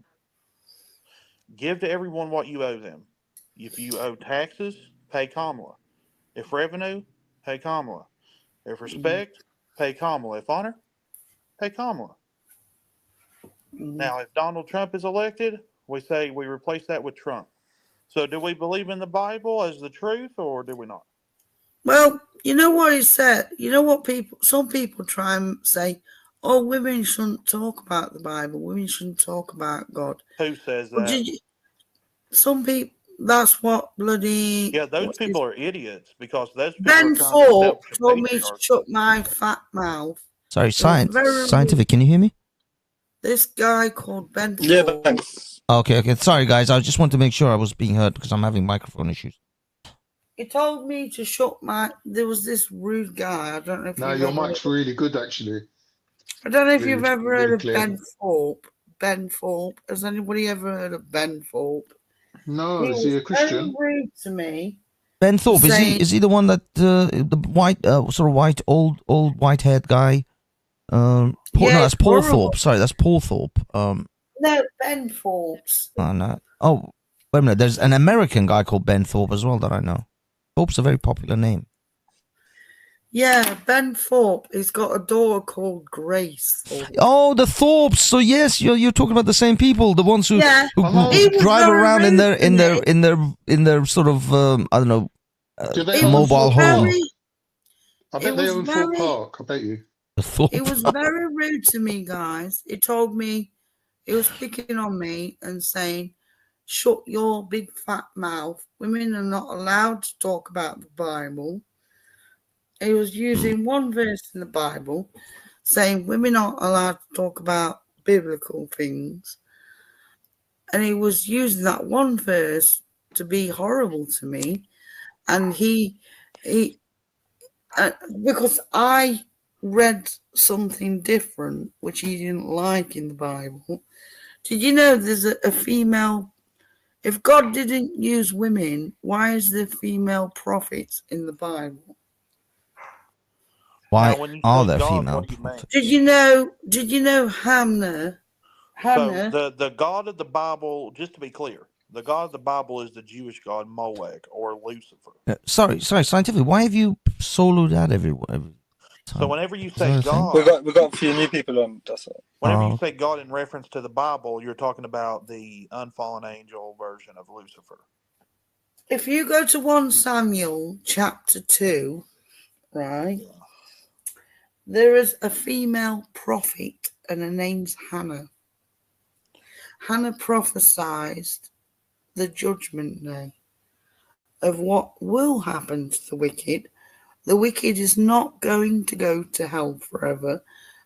Give to everyone what you owe them. If you owe taxes, pay Kamala. If revenue, pay Kamala. If respect, pay Kamala. If honor, pay Kamala. Now, if Donald Trump is elected, we say we replace that with Trump. So do we believe in the Bible as the truth or do we not? Well, you know what he said? You know what some people try and say, oh, women shouldn't talk about the Bible. Women shouldn't talk about God. Who says Well, that? some people, that's what bloody... Yeah, those people are idiots because those people Ben are trying Thorpe to told me to patriarchy. shut my fat mouth. Sorry, It was very scientific. Can you hear me? This guy called Ben Thorpe. thanks. Okay. Sorry, guys. I just want to make sure I was being heard because I'm having microphone issues. He told me to shut my... There was this rude guy. I don't know if No, you've your ever... mic's really good, actually. I don't know if Really, you've ever heard really of clear. Ben Thorpe. Ben Thorpe. Has anybody ever heard of Ben Thorpe? No, He is he was a Christian? very rude to me. Ben Thorpe, saying, is he the one that the white sort of white old white haired guy? No, that's Paul horrible. Thorpe. Sorry, that's Paul Thorpe. No, Ben Thorpe's. Oh, no. Oh, wait a minute. There's an American guy called Ben Thorpe as well that I know. Thorpe's a very popular name. Yeah, Ben Thorpe. He's got a daughter called Grace Thorpe. Oh, the Thorpes. So yes, you're talking about the same people, the ones who, Yeah. who He was drive very around rude in their sort of I don't know Do they own mobile Thorpe home. Park? I bet It they was own Thorpe very- Park. I bet you. The Thorpe. He was very rude to me, guys. He told me, he was picking on me and saying, shut your big fat mouth. Women are not allowed to talk about the Bible. He was using one verse in the Bible saying women aren't allowed to talk about biblical things. And he was using that one verse to be horrible to me. And he because I read something different, which he didn't like in the Bible. Did you know there's a female If God didn't use women, why is there female prophets in the Bible? Why when you are say there God, female what do you mean? prophets? Did you know Hannah? So the God of the Bible, just to be clear, the God of the Bible is the Jewish god Molech or Lucifer. Sorry, scientifically, why have you soloed that every time? So whenever you Is say that a thing? God, We got a few new people on. That's it. whenever you Oh, say God in reference to the Bible, you're talking about the unfallen angel version of Lucifer. If you go to 1 Samuel chapter 2, right, there is a female prophet and her name's Hannah. Hannah prophesied the judgment day of what will happen to the wicked. The wicked is not going to go to hell forever.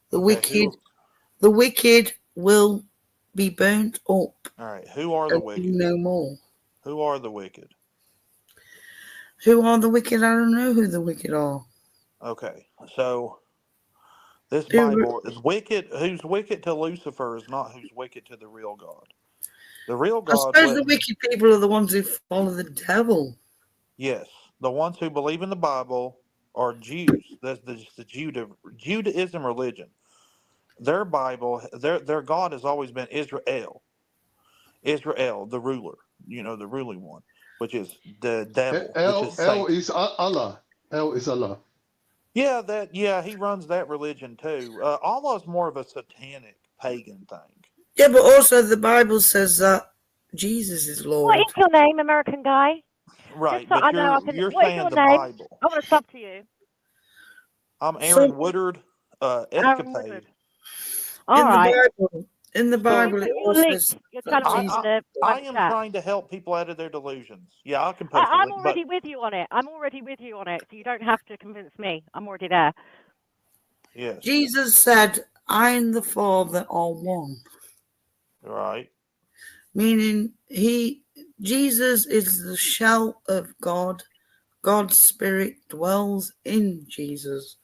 The wicked will be burnt up. All right, who are the and wicked? No more. Who are the wicked? Who are the wicked? I don't know who the wicked are. Okay, so this Bible is wicked. Who's wicked to Lucifer is not who's wicked to the real God. The real I God. suppose the wicked people are the ones who follow the devil. Yes, the ones who believe in the Bible are Jews. That's the Judaism religion. Their Bible, their God has always been Israel, the ruler. You know, the ruling one, which is the devil, which is El Satan. is Allah. El is Allah. Yeah, he runs that religion too. Allah is more of a satanic pagan thing. Yeah, but also the Bible says that Jesus is Lord. What is your name, American guy? Right, Just so but I know I can. you're What is saying your the name? Bible. I want to sub to you. I'm Aaron Woodard, Escapade. All right. In the Bible, it You're also linked. says You're that telling me Jesus. in the I private am chat. trying to help people out of their delusions. Yeah, I can post a I'm link, already with you on it. I'm already with you on it, so you don't have to convince me. I'm already there. Yes. Jesus said, I and the Father are one. Right. Meaning Jesus is the shell of God. God's spirit dwells in Jesus.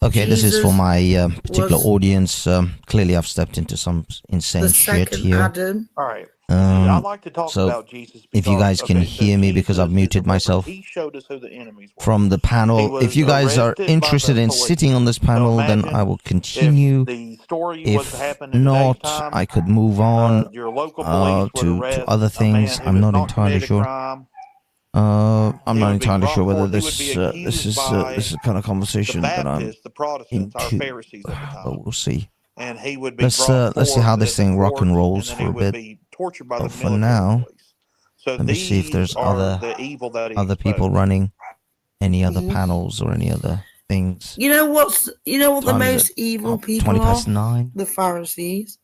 okay. This is for Jesus my particular was audience. Clearly, I've stepped into some insane the shit second here. Adam. All right. I'd like to talk So about Jesus if you guys can hear me because I've muted myself He showed us who the enemies were. from the panel, if you guys are interested in sitting on this panel, then I will continue. The story If was happened in not, today's time, I could move on your local police would to arrest other a man things. who I'm has not not entirely committed a sure. crime. I'm He not would be entirely brought sure whether forth. He would be this is accused this is the kind of the conversation that I'm Baptists, the Protestants, our into. Pharisees at the time. But we'll see. And he would be Let's brought see how forth this as thing rock and court, rolls and then for he a would bit. be tortured by But the for military now, police. So let me see if these there's are the evil that he other people exposed. running, any other panels or any other things. You know what the Time is most it? evil people 20 are? past 9. The Pharisees.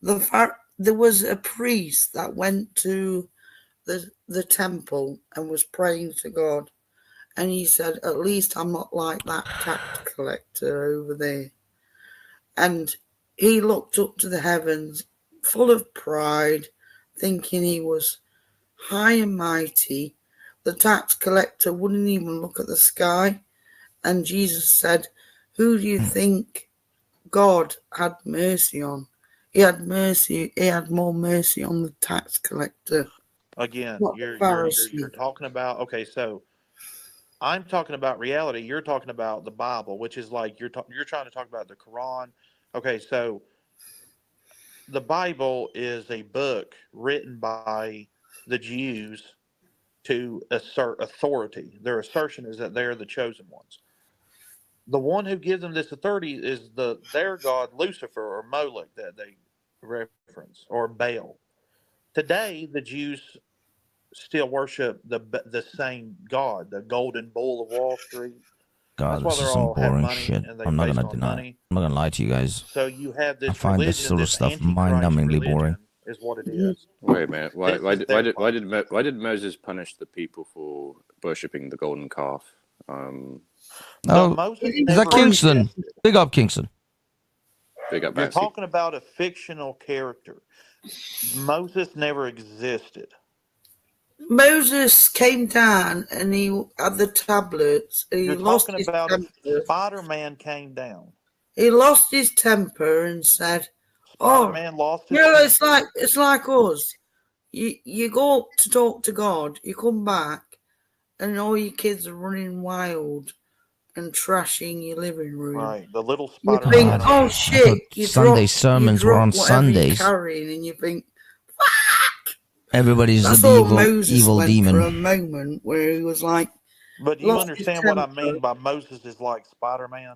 There was a priest that went to the temple and was praying to God, and he said, "At least I'm not like that tax collector over there." And he looked up to the heavens, full of pride, thinking he was high and mighty. The tax collector wouldn't even look at the sky. And Jesus said, "Who do you think God had mercy on?" He had mercy. He had more mercy on the tax collector. Again, Not you're the Pharisee. talking about, okay, so I'm talking about reality. You're talking about the Bible, which is like you're trying to talk about the Quran. Okay, so the Bible is a book written by the Jews to assert authority. Their assertion is that they're the chosen ones. The one who gives them this authority is their god Lucifer or Molech that they reference, or Baal. Today, the Jews still worship the same God, the golden bull of Wall Street. God, That's why this they're is some all have boring money shit. and they I'm not based gonna on deny. money. I'm not gonna lie to you guys. So you have this I find this religion, sort of this stuff antichrist mind-numbingly religion boring. is what it is. Wait a minute. This is their Bible. Why did Moses punish the people for worshipping the golden calf? Moses is that never Kingston? existed. Big up, Kingston. Big up, You're Batsy. talking about a fictional character. Moses never existed. Moses came down and he had the tablets and he You're lost talking his about temper. if Spider-Man came down. He lost his temper and said, Spider-Man lost his you know, temper. it's like us. You go up to talk to God, you come back, and all your kids are running wild and trashing your living room. Right, the little You spider. think, Man. oh I shit, thought you Sunday drop, sermons you were drop on whatever Sundays. you're carrying, and you think, Everybody's that's the all evil, Moses evil went for a demon. moment where he was like, But do you lost his understand what I temper. mean by Moses is like Spider-Man?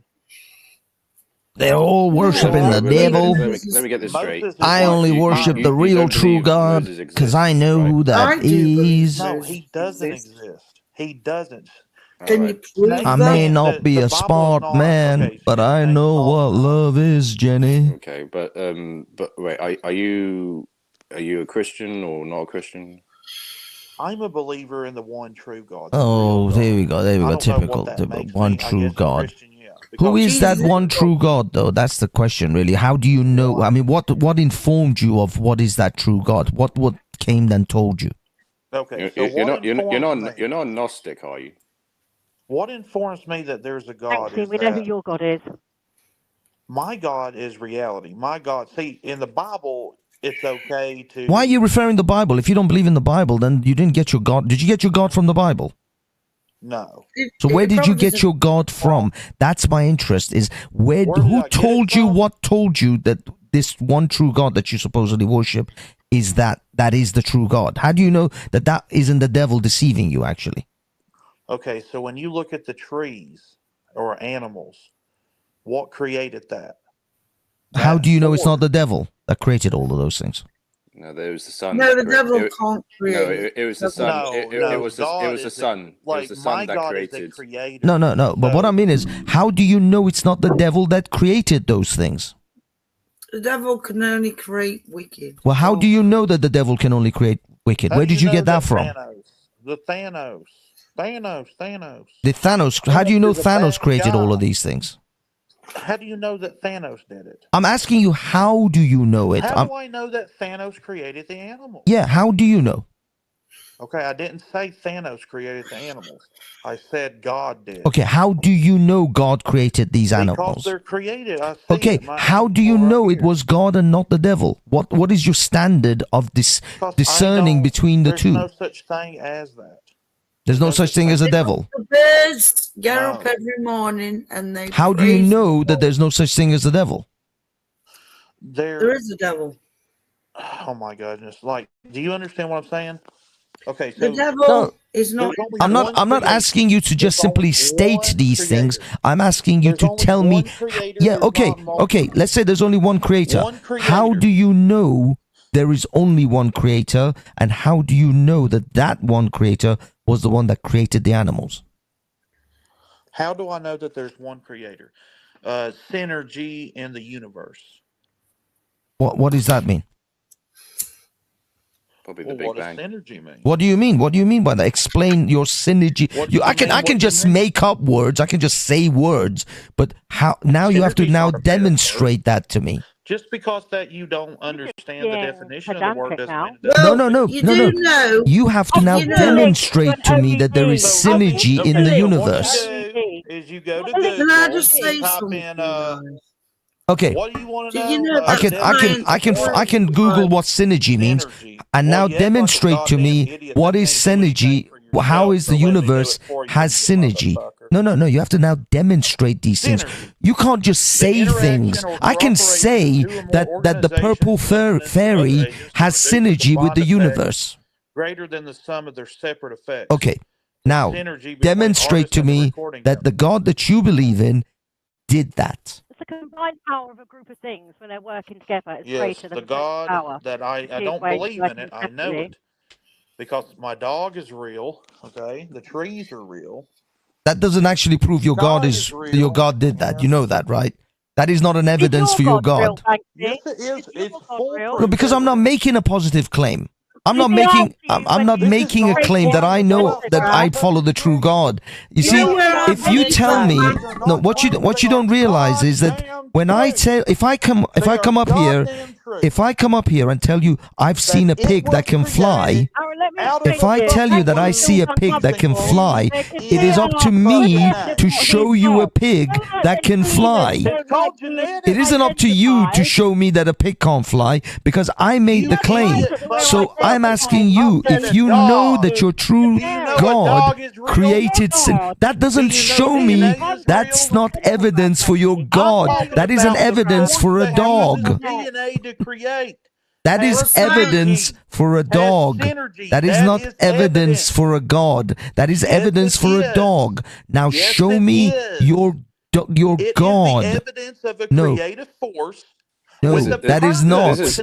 They're all worshiping the devil. Let me get this straight. Moses is I like only you- worship you- the you real don't true believe God Moses because I exists, know right? who that I do believe is. No, Moses he doesn't exists. exist. He doesn't. Can you prove I that? may not the be a Bible is smart not man, okay. So but you're I saying know Paul- what love is, Jenny. Okay, but wait, are you a Christian or not a Christian? I'm a believer in the one true God. Oh, there we go. There we I go. don't know what Typical. that makes One me. I true guess a God. Christian, yeah. Who Because is that Jesus- one true God, though? That's the question, really. How do you know? I mean, what informed you of what is that true God? What came and told you? Okay, so what informs me? You're not a Gnostic, are you? What informs me that there's a God Actually, is we know who that your God is. my God is reality. My God, see, in the Bible, it's okay to. Why are you referring the Bible? If you don't believe in the Bible, then you didn't get your God. Did you get your God from the Bible? No. So where did you get your God from? That's my interest. Is who told you? What told you that this one true God that you supposedly worship is that is the true God? How do you know that isn't the devil deceiving you? Actually, Okay, so when you look at the trees or animals, what created that? how do you know it's not the devil that created all of those things? No, there was the sun. No, that the devil it- can't create. No, it was the sun. No, It was the God sun. is It was the sun my that God is the created. creator. No. But what I mean is, how do you know it's not the devil that created those things? The devil can only create wicked. Well, how do you know that the devil can only create wicked? Where did you get that from? Thanos. The Thanos. How do you know Thanos created all of these things? How do you know that Thanos did it? I'm asking you, how do you know it? How do I know that Thanos created the animals? Yeah, how do you know? Okay, I didn't say Thanos created the animals. I said God did. Okay, how do you know God created these Because animals? they're created. I see Okay, it. how do you know it was God and not the devil? What is your standard of this discerning between the two? There's no such thing as that. There's no such thing as a devil. The birds get up every morning and they How do you praise know that there's no such thing as a devil? there is a devil. Oh my goodness! Like, do you understand what I'm saying? Okay, so The devil is not. I'm not asking you to just simply state these things. I'm asking you to tell me. Yeah, okay. Let's say there's only one creator. How do you know there is only one creator, and how do you know that one creator was the one that created the animals? How do I know that there's one creator? Synergy in the universe. What does that mean? Probably the Well, Big what Bang. does synergy mean? What do you mean? What do you mean by that? Explain your synergy. I can just make up words. I can just say words. But how? Now you have to now demonstrate that to me. Just because that you don't understand the definition of the word doesn't mean No. You have to now demonstrate to me that there is synergy in the universe. Is you go to Can Google, I just say type something? in Okay. what do you want to Do know? you know I can Google what synergy means and now demonstrate to me what is synergy. How is the universe has synergy? No. You have to now demonstrate these things. You can't just say things. I can say that the purple fairy has synergy with the universe. Greater than the sum of their separate effects. Okay. Now demonstrate to me that the God that you believe in did that. It's the combined power of a group of things when they're working together. It's Yes, greater than the the God power. that I don't believe in it. I know it. Because my dog is real, okay? The trees are real. That doesn't actually prove your God your God did that. You know that, right? That is not an evidence for your God. Yes, it is. It's foolproof. No, because I'm not making a positive claim. I'm not making a claim that I know that I follow the true God. You see, if you tell me what you don't realize is that when I tell if I come up here true. if I come up here and tell you I've seen a pig that can fly, if I tell you that I see a pig that can fly, it is up to me to show you a pig that can fly. It isn't up to you to show me that a pig can't fly because I made the claim. So I'm asking you, if you know that your true God created sin, that doesn't show me, that's not evidence for your God. That is an evidence for a dog. DNA to create. That is evidence for a dog. That is not evidence for a God. That is evidence for a dog. Now show me your God. Evidence of a No. creative force. No, that is not. This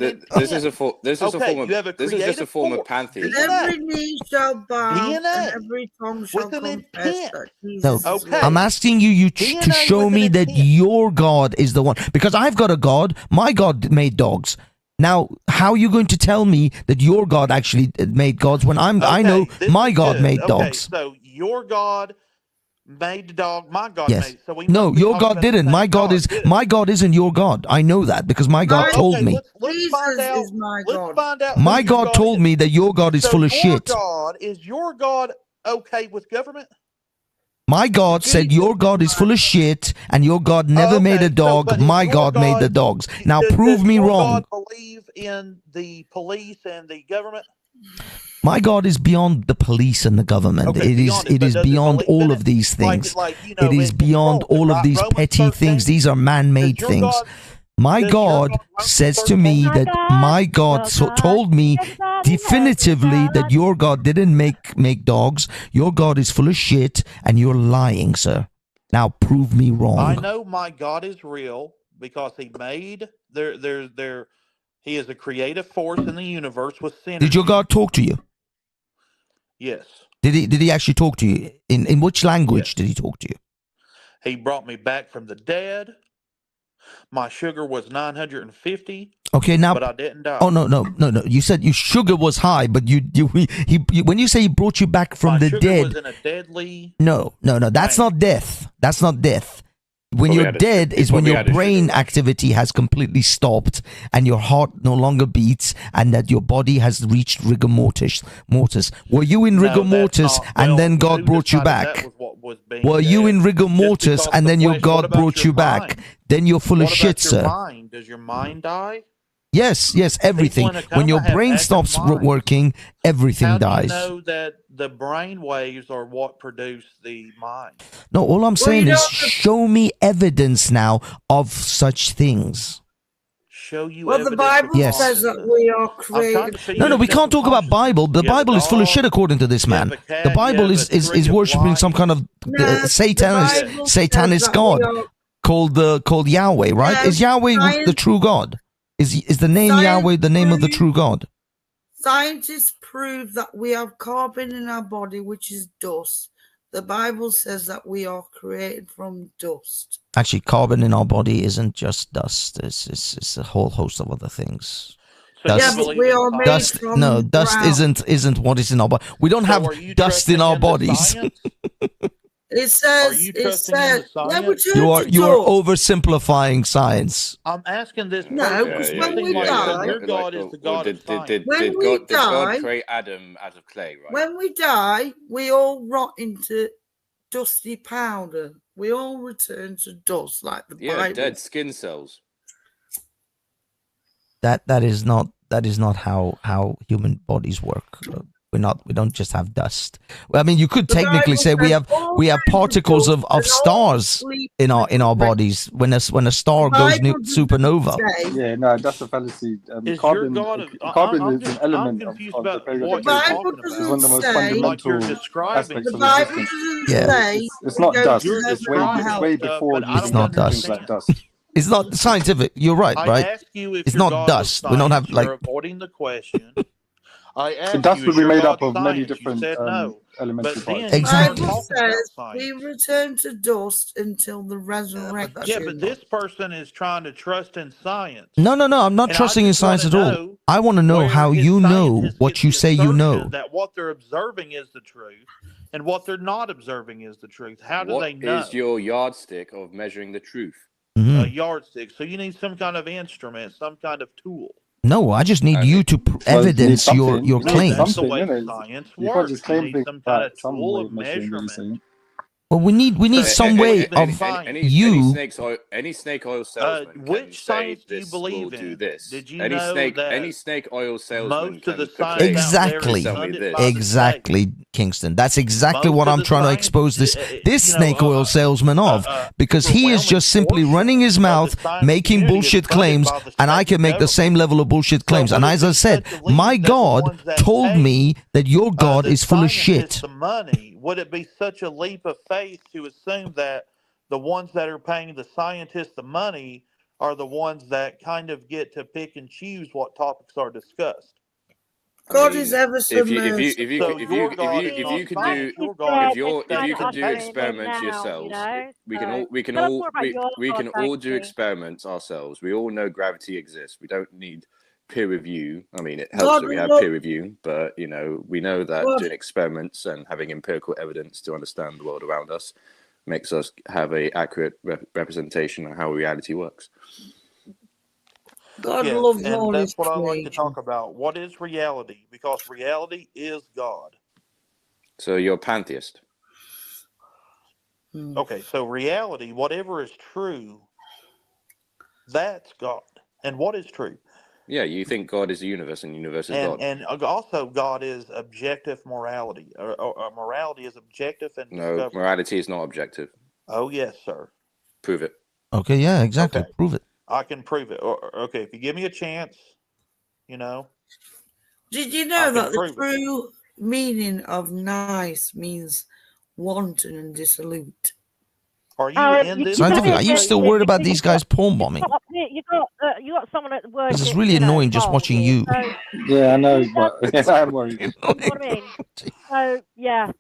is a form of pantheism. And every knee shall bow and every tongue shall confess that No, Jesus is I'm Lord. asking you to show me that your God is the one. Because I've got a God. My God made dogs. Now, how are you going to tell me that your God actually made gods when I know my God made dogs? So your God made the dog. My God Yes. made. So we No, must be your talking God about the didn't. same My God isn't your God. I know that because my God told me. Let's find out. Is my Let's God. find out. My who your God told me that your God is So full of your shit. God, is your God okay with government? My God said your God is full of shit and your God never made a dog. My God made the dogs. Now prove me Does wrong. God believe in the police and the government? My God is beyond the police and the government. It is beyond all of these things. It is beyond all of these petty things. These are man-made things. My God says to me that my God told me definitively that your God didn't make dogs. Your God is full of shit and you're lying, sir. Now prove me wrong. I know my God is real because he made he is a creative force in the universe with sin. Did your God talk to you? Yes. Did he actually talk to you? In which language did he talk to you? He brought me back from the dead. My sugar was 950. Okay, now. But I didn't die. Oh no. You said your sugar was high, but you when you say he brought you back from the sugar dead. was in a deadly. No. That's not death. That's not death. When Probably you're had a dead sugar- is when probably your had a brain sugar rush. activity has completely stopped and your heart no longer beats and that your body has reached rigor mortis. Were you in rigor mortis and then God brought you back? Were you in rigor mortis and then your God brought you back? Then you're full of shit, What about your sir. mind? Does your mind die? Yes, everything. in a When your coma have brain active stops minds. working, everything How dies. do you know that the brain waves are what produce the mind? No, all I'm saying you is know- show me evidence now of such things. Show you Well, the evidence Bible of Yes. says that we are created. No, we can't talk about Bible. The Bible is full of shit according to this man. The Bible is worshiping some kind of satanist says that god we are- called Yahweh, right? Yeah, Is Yahweh science- the true God? Is the name Science Yahweh the name of the true God? Scientists prove that we have carbon in our body, which is dust. The Bible says that we are created from dust. Actually, carbon in our body isn't just dust. It's a whole host of other things. Yeah, but we are made Dust, from no, dust ground. isn't what is in our body. We don't have dust in our bodies. It says, Are you it trusting in says, the yeah, science? return You are to you are dust. oversimplifying science. I'm asking this. No, person, because it when seems we like die- your God is the God of science. When we Did God die- create Adam out of clay, right? When we die, we all rot into dusty powder. We all return to dust, like the Yeah, Bible. dead skin cells. That is not how human bodies work. We don't just have dust. Well, I mean, you could The technically Bible say we says have particles of stars in our bodies when a star goes supernova. Yeah, no, that's a fallacy. Is Carbon, your God? carbon I'm is an element I'm of confused the about periodic what The you're table. Bible talking It's about. one of the most say- Like you're fundamental describing. aspects The of Bible existence. doesn't Yeah. say It's not we go dust. to You're heaven It's way, or describing hell. way stuff, before but I you It's don't not dust. things like understand. dust. It's not scientific. You're right, I right? asked you if It's your not God dust. was We don't have science. You're like avoiding the question. I asked Dust you, would is be your made God up of many science? You different said no. elementary But then parts. The you started Exactly. Bible talking about says science. we return to dust until the resurrection. Yeah, but this person is trying to trust in science. no. I'm not And I trusting in just wanna science at all. know I want to know where how his you know scientists what get you the say you know. assertion that what they're observing is the truth and what they're not observing is the truth. How do they What know? is your yardstick of measuring the truth? Mhm. yardstick. So you need some kind of instrument, some kind of tool. No, I just need you to evidence your No, claims. that's the way science You can't works. just You claim need things some kind like of some tool way of of measuring what you're saying. measurement. Well, we need some way of Any snake oil salesman can Which say science do you this believe will do in? this. Did you Any know snake that oil salesman most of the can science proclaim, out there is exactly, sell me funded this. by the state? exactly, Kingston. That's exactly Most what of I'm the trying to science, expose this snake oil salesman of, because he is just simply running his mouth, making community is bullshit funded claims, by the and I state can make the same level of bullshit claims. And as I said, my God told me that your God is full of shit. The money, would it be such a leap of faith to assume that the ones that are paying the scientists the money are the ones that kind of get to pick and choose what topics are discussed? God is ever so merciful. If you can do experiments yourselves, we can all do experiments ourselves. We all know gravity exists. We don't need peer review. I mean, it helps that we have peer review, but we know that doing experiments and having empirical evidence to understand the world around us makes us have a accurate representation of how reality works. God Yes, loves and all that's his what I like to creation. talk about. What is reality? Because reality is God. So you're a pantheist. Okay, so reality, whatever is true, that's God. And what is true? Yeah, you think God is the universe and the universe is God. And also God is objective morality. Morality is objective and No, discovery. morality is not objective. Oh, yes, sir. Prove it. Okay, yeah, exactly. Okay. Prove it. I can prove it. Okay, if you give me a chance, Did you know that the true meaning of nice means wanton and dissolute? Are you in this? Scientific? Are you still worried about these guys porn bombing? You got someone at work. Because it's really annoying just watching you. Yeah, I know, but I'm worried. You know what I mean? So yeah.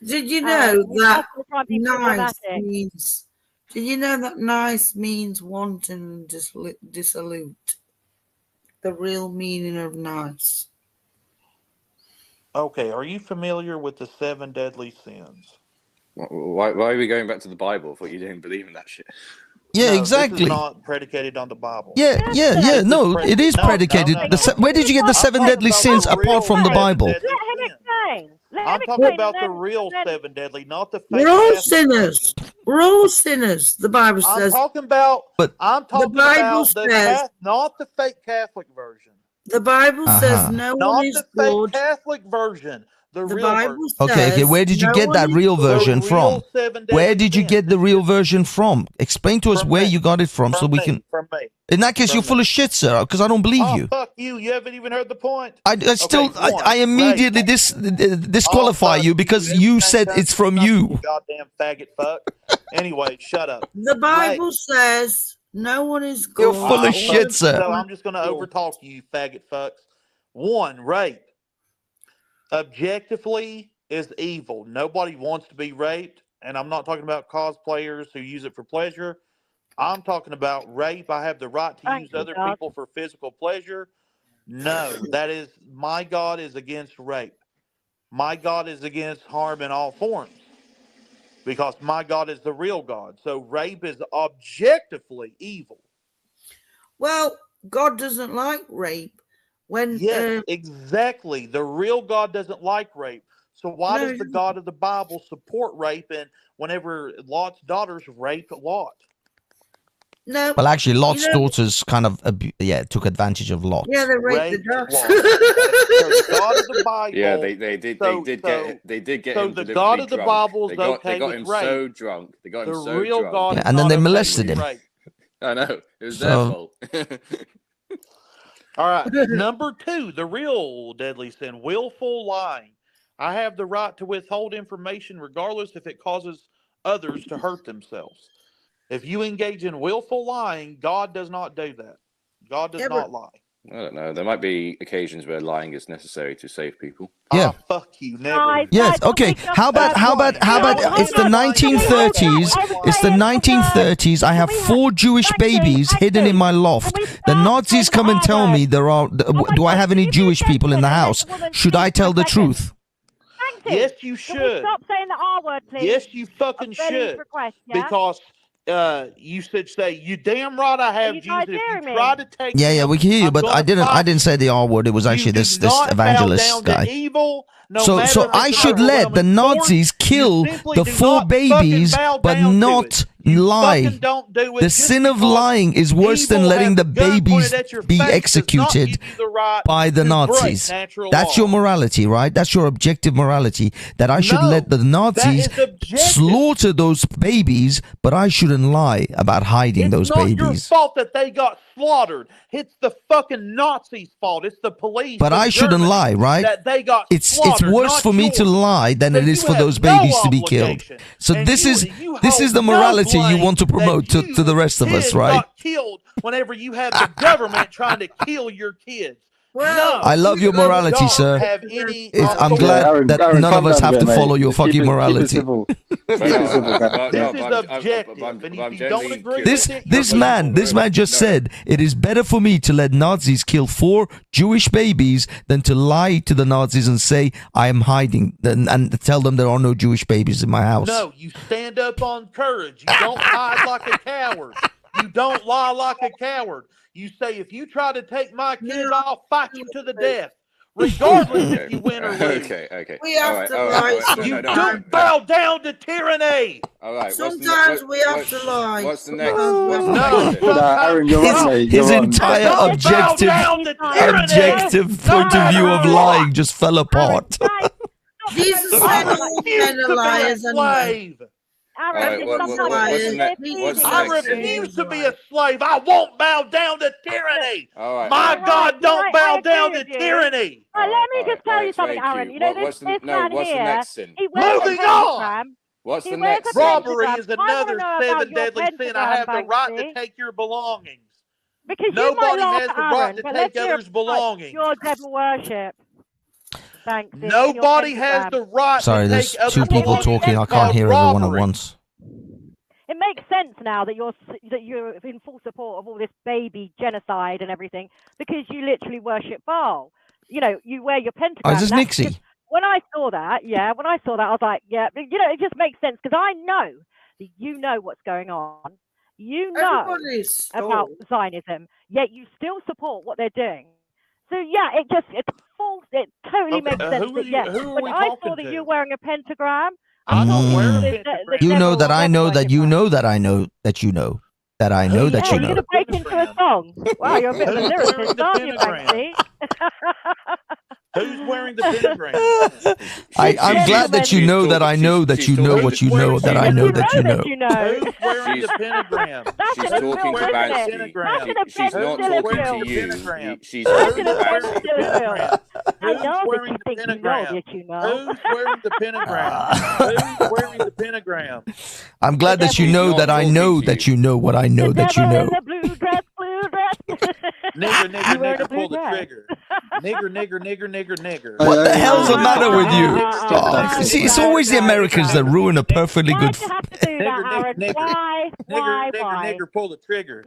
Did you know that nice dramatic. means? Did you know that nice means wanton and dissolute? The real meaning of nice. Okay, are you familiar with the 7 deadly sins? Why are we going back to the Bible? I thought you didn't believe in that shit. Yeah, No, exactly. This is not predicated on the Bible. Yeah. No, it is predicated. Where did you get the 7 deadly sins apart from the Bible? Let him explain. I'm talking about the real 7 deadly, not the fake. We're all sinners. We're all sinners. The Bible I'm says. talking about. But I'm talking the Bible about says, not the fake Catholic version. The Bible says no one is not the fake good. Catholic version. The real Bible version. Okay. Where did you no get that one real is good. version The from? real 7 Where deadly did you get the real version from? Explain to us where you got it from, so we can. From me. In that case, you're full of shit, sir. Because I don't believe you. Fuck you! You haven't even heard the point. I immediately disqualify you because you said it's from you. Goddamn faggot fuck. Anyway, shut up. The Bible says no one is good. You're full of shit, sir. So I'm just going to overtalk you, faggot fucks. 1, rape. Objectively is evil. Nobody wants to be raped, and I'm not talking about cosplayers who use it for pleasure. I'm talking about rape. I have the right to use other people for physical pleasure. No, that is, my God is against rape. My God is against harm in all forms because my God is the real God. So rape is objectively evil. Well, God doesn't like rape. Yes, exactly. The real God doesn't like rape. So why does the God of the Bible support rape? And whenever Lot's daughters rape Lot? No. Well, actually, Lot's daughters kind of, took advantage of Lot. Yeah, they raped the daughters. So the God of the Bible. Yeah, they did get so him the God of the Bible is they got him so drunk. They got him so real drunk. God Yeah, and then they molested him. I know. It was their fault. All right. Number 2, the real deadly sin, willful lying. I have the right to withhold information regardless if it causes others to hurt themselves. If you engage in willful lying, God does not do that. God does not lie. I don't know. There might be occasions where lying is necessary to save people. Yeah. Fuck you, never. Yes. Okay. How about? It's the 1930s. It's the 1930s. I have 4 Jewish babies hidden in my loft. The Nazis come and tell me do I have any Jewish people in the house? Should I tell the truth? Yes, you should. Stop saying the R word, please. Yes, you fucking should. Request, yeah? Because you should say, "You damn right I have, Jesus. If you try to take Yeah, we can hear you, but I didn't say the R word. It was actually this evangelist guy. Evil, no so matter if I it's should let the Nazis kill the 4 babies, but not lie. The sin of lying is worse than letting the babies be executed by the Nazis. That's your morality, right? That's your objective morality, that I should let the Nazis slaughter those babies, but I shouldn't lie about hiding those babies. It's not your fault that they got slaughtered. It's the fucking Nazis' fault. It's the police. But I shouldn't lie, right? That they got it's slaughtered, worse for me to lie than it is for those babies to be killed. So this is the morality you want to promote to the rest of us, right? Got killed whenever you have the government trying to kill your kids. I love your morality, sir. I'm glad that none of us have to follow your fucking morality. This man just said it is better for me to let Nazis kill 4 Jewish babies than to lie to the Nazis and say I am hiding and tell them there are no Jewish babies in my house. No, you stand up on courage. You don't hide like a coward. You don't lie like a coward. You say, if you try to take my kids, I'll fight you to the death, regardless if you win or lose. Okay. We have to lie. You don't bow down to tyranny. All right. Sometimes we have to lie. What's the next? Aaron, you're wrong, mate. His entire objective point of view of lying just fell apart. Jesus said all men are liars and Right, what's the I refuse to be a slave. I won't bow down to tyranny. My God, don't bow down to tyranny. Let me just tell you something, Aaron. You know, this man here, he moving on. What's the next? Robbery is another 7 deadly sin. I have the right to take your belongings. Because nobody has the right Aaron, to take others' belongings. Your devil worship. Thanks. Nobody has the right. Sorry, there's 2 people talking. I can't hear everyone at once. It makes sense now that you're in full support of all this baby genocide and everything, because you literally worship Baal. You know, you wear your pentagram. Oh, is this Nixie? When I saw that, I was like, yeah, you know, it just makes sense, because I know that you know what's going on. You know about Zionism, yet you still support what they're doing. So yeah, it totally makes sense. When I saw that you're wearing a pentagram, You know that I know that you know that I know that you know that I know that you know. You're gonna break into a song. Wow, you're a bit of a lyricist, aren't you, Banksy? Who's wearing the pentagram? I'm glad that you know that I know that you know what you know that I know that you know. Who's wearing the pentagram? She's talking to Banksy. She's not talking to you. She's talking to Banksy. I know that you think you know that you know. Who's wearing the pentagram? Who's wearing the pentagram? I'm glad that you know that I know that you know what I know that you know. Blue dress. Nigger, pull the trigger. Nigger. What the hell's the matter with you? See, it's always the Americans that ruin a perfectly good. Nigger, pull the trigger.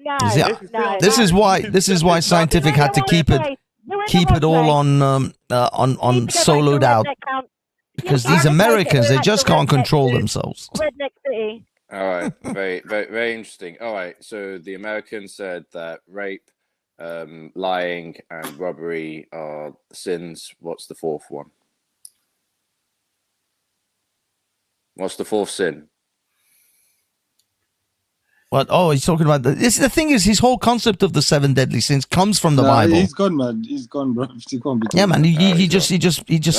This is why Scientific had to keep it all on soloed out, because these Americans, they just can't control themselves. All right, very, very, very interesting. All right, so the Americans said that rape, lying, and robbery are sins. What's the 4th one? What's the 4th sin? What? Oh, he's talking about the thing is, his whole concept of the 7 deadly sins comes from the Bible. He's gone, man. He's gone, bro. He can't be. Yeah, man. He just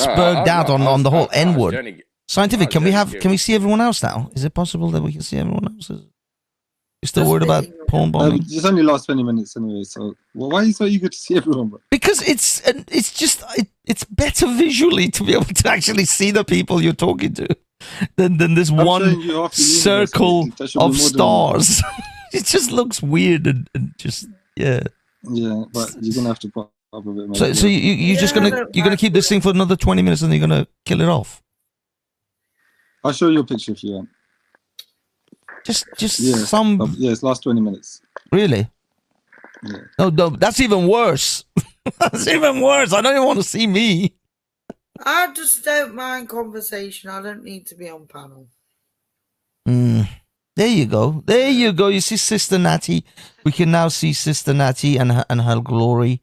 spurred out on the whole N word. Scientific, can we see everyone else now? Is it possible that we can see everyone else? You're still worried about porn bombing? It's only last 20 minutes anyway, so why are you so eager to see everyone, bro? Because it's better visually to be able to actually see the people you're talking to than this one circle of stars. It just looks weird and just Yeah, but you're gonna have to pop up a bit more. So you're just gonna keep this thing for another 20 minutes and then you're gonna kill it off? I'll show you a picture if you want. It's last 20 minutes. Really? Yeah. No, that's even worse. That's even worse. I don't even want to see me. I just don't mind conversation. I don't need to be on panel. There you go. There you go. You see Sister Natty. We can now see Sister Natty and her glory.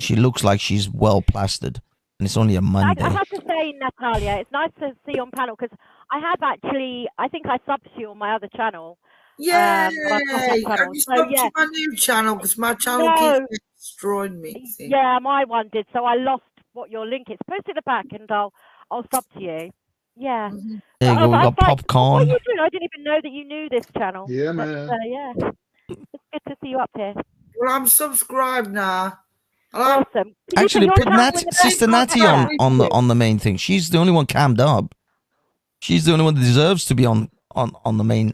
She looks like she's well plastered, and it's only a Monday. I have to say, Natalia, it's nice to see you on panel because I have actually, I think I subbed you on my other channel. Yeah, channel. you So, spoke yeah. to my new channel because my channel No. keeps destroying me. See? Yeah, my one did. So I lost what your link is. Post it at the back, and I'll sub to you. Yeah. There you go. We got What are popcorn. you doing? I didn't even know that you knew this channel. Yeah, But, man. yeah. It's good to see you up here. Well, I'm subscribed now. Awesome. Actually, put Sister Natty on the main thing. She's the only one cammed up. She's the only one that deserves to be on the main.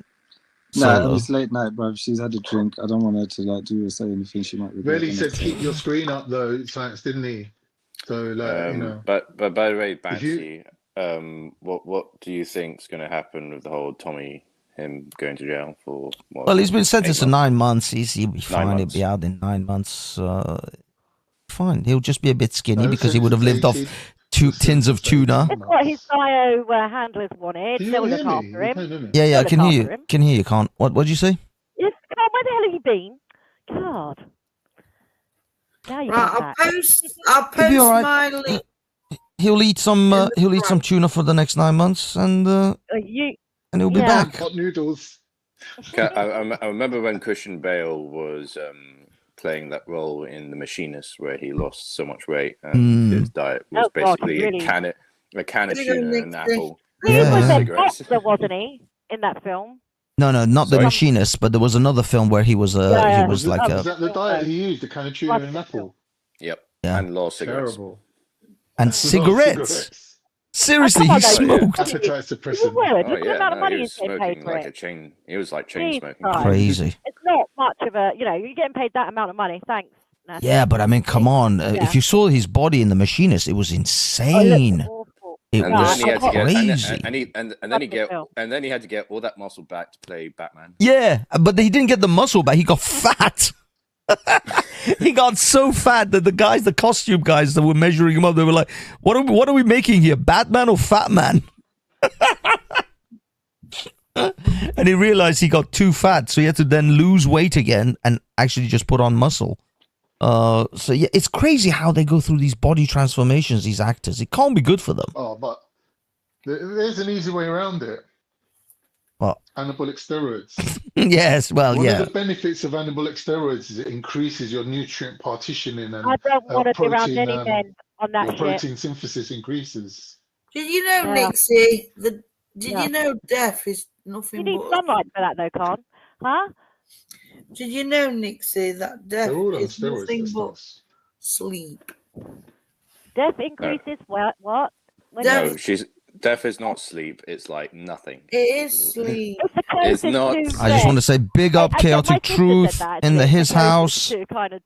No, solo. it's late night, bruv. She's had a drink. I don't want her to like do or say anything she might regret. Really said keep your screen up though, Science, didn't he? So like, you know. But by the way, Banshee, what do you think's going to happen with the whole Tommy, him going to jail for? What, Well, he's been sentenced to 9 months. He'll be 9 fine. He'll months. be out in 9 months. Fine. He'll just be a bit skinny because he would have lived off 2 tins of tuna. It's what his bio handlers wanted. They'll look after him. Yeah, I can They'll hear look you. after him. Can hear you. Can't. What did you say? Yes, come on, where the hell have you been? God. Now you Right, I'll post He'll be all right. my link. He'll eat some tuna for the next 9 months, and he'll be back. Hot noodles. Okay, I remember when Christian Bale was playing that role in The Machinist, where he lost so much weight and his diet was basically a can of tuna and an apple. He was a cigarettes. boxer, wasn't he, in that film? No, not the Machinist, but there was another film where he was he was like Was that the diet he used? The kind of tuna and an apple. Yep. Yeah. And lost cigarettes. Terrible. and cigarettes. Seriously, Oh, he come on, though. smoked. Appetite suppressant. Well, Oh, look at the yeah, amount of no, he money was he's getting paid smoking for like it. a chain. He was like chain Jesus smoking. Christ. Crazy. It's not much of a, you're getting paid that amount of money. Thanks. Natty. Yeah, but I mean, come on. Yeah. If you saw his body in The Machinist, it was insane. It And was then he had to get, crazy. and then he had to get all that muscle back to play Batman. Yeah, but he didn't get the muscle back. He got fat. He got so fat that the costume guys that were measuring him up, they were like, "What are we making here? Batman or Fat Man?" And he realized he got too fat, so he had to then lose weight again and actually just put on muscle. So yeah, it's crazy how they go through these body transformations. These actors, it can't be good for them. Oh, but there's an easy way around it. What? Anabolic steroids. Yes, well, One yeah. of the benefits of anabolic steroids is it increases your nutrient partitioning and I don't want to be around protein, any men on that your shit. protein synthesis increases. Did you know, Yeah. Nixie? Did Yeah. you know death is You nothing need but? sunlight for that, though, Khan. Huh? Did you know, Nixie, that death They're all on is steroids, nothing the but stuff. sleep? Death increases what? When No, death is not sleep. It's like nothing. It is sleep. It's not. I just want to say big up Chaotic Truth in his house. To kind of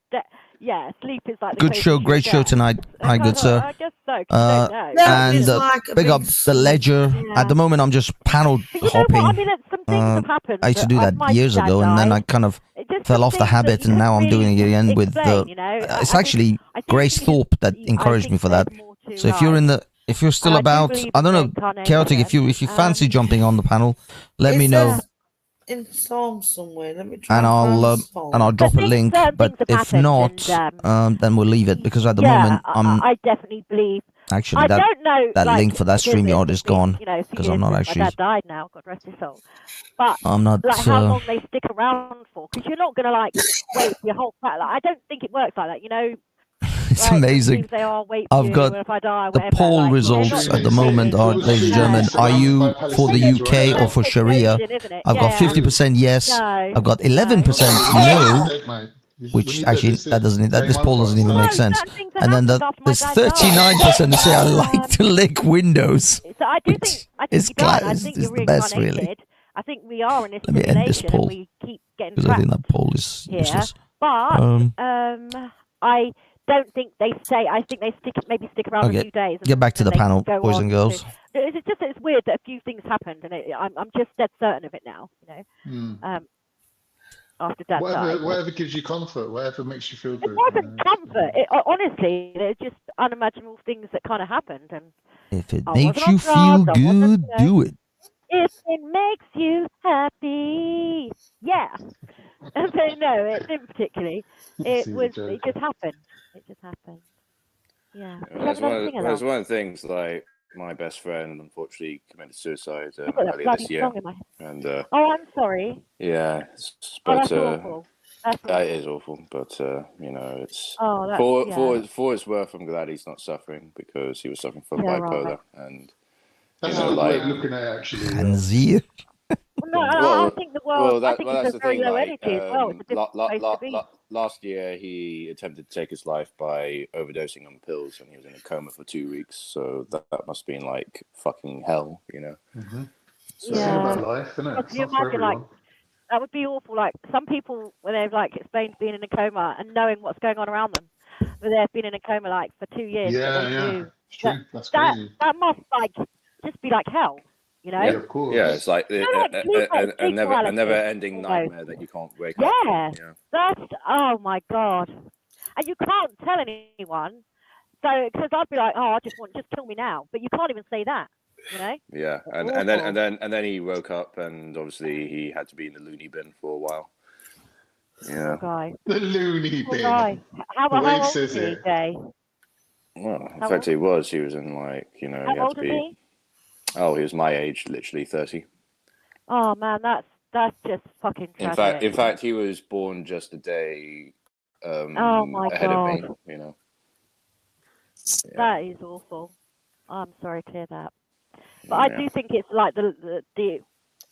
yeah, sleep is like the Good closest show, to great show death. tonight. Hi, good sir. I guess so. 'Cause you don't know. And it's like a big up big the Ledger. Yeah. At the moment, I'm just panel But you know what? I hopping. mean, some things have happened. I used to do that my years dad ago, and then I died. kind of It just fell some off the things that habit, you and now I'm couldn't doing it really again with explain, you know? it's I actually think Grace Thorpe that encouraged me for that. So if you're if you're still And I do about, believe I don't in know, reincarnation. Chaotic, if you fancy jumping on the panel, let It me know, says in Psalm somewhere. Let me try and I'll drop a link. But if not, then we'll leave it because at the moment I definitely believe. actually I that don't know, that like, link for that there's StreamYard is gone you know, a few because I'm years not since actually. My dad died now, God rest his soul. But I'm not. like how long they stick around for? Because you're not gonna like wait for your whole fat. Like I don't think it works like that. You know. It's Like, amazing. it seems they are, wait for I've you, got if I die, the whatever, poll like, results they're at the not moment are, ladies and gentlemen, are you for the UK or for Sharia? I've got 50% yes. I've got 11% no, which actually this poll doesn't even make sense. And then there's 39% that say I like to lick windows. So I do think It's you don't. I it's think the you're best, really. reincarnated. I think we are in this Let me end this simulation poll, and we keep getting because I think trapped that poll is here. useless. But I don't think they stay. I think they maybe stick around Okay, a few days. get back to and the they panel, go boys on and girls. It's just that it's weird that a few things happened, and I'm just dead certain of it now. You know, after Dad died. Whatever gives you comfort, whatever makes you feel good. It wasn't comfort. Honestly, it's just unimaginable things that kind of happened, and If it I makes wasn't on you feel drugs, I wasn't, good, do it. if it makes you happy. Yeah. And so, no, it didn't particularly. It just happened. It just happened. Yeah. That's one of the things, like, my best friend unfortunately committed suicide earlier this year. And, oh, I'm sorry. Yeah, but that's awful. It is awful, but you know, it's for its worth. I'm glad he's not suffering, because he was suffering from bipolar, and that's you know, a good like way of looking at it, actually. Hanzier. No, I think the world. I think that's it's the a very thing. low Like, energy as well. It's a different place to be. last year, he attempted to take his life by overdosing on pills, and he was in a coma for 2 weeks. So that must have been like fucking hell, you know. Mm-hmm. So, yeah. About life, isn't it? Can you imagine, like, that would be awful. Like, some people, when they've like explained being in a coma and knowing what's going on around them, but they've been in a coma like for 2 years. Yeah. It's true. That's crazy. That must like just be like hell. You know? Yeah, of course. Yeah, it's like a never-ending almost. nightmare that you can't wake up Yeah, from. that's, oh my God. And you can't tell anyone. So, because I'd be like, oh, just kill me now. But you can't even say that, you know? Yeah, and then he woke up, and obviously he had to be in the loony bin for a while. Yeah. Guy. The loony bin. Guy. How old is he, Jay? Well, in fact, he was in, like, you know, How old is he? Oh, he was my age, literally 30. Oh man, that's just fucking tragic. In fact, he was born just a day oh my ahead God. of me. You know, that is awful. I'm sorry to hear that. But I do think it's like the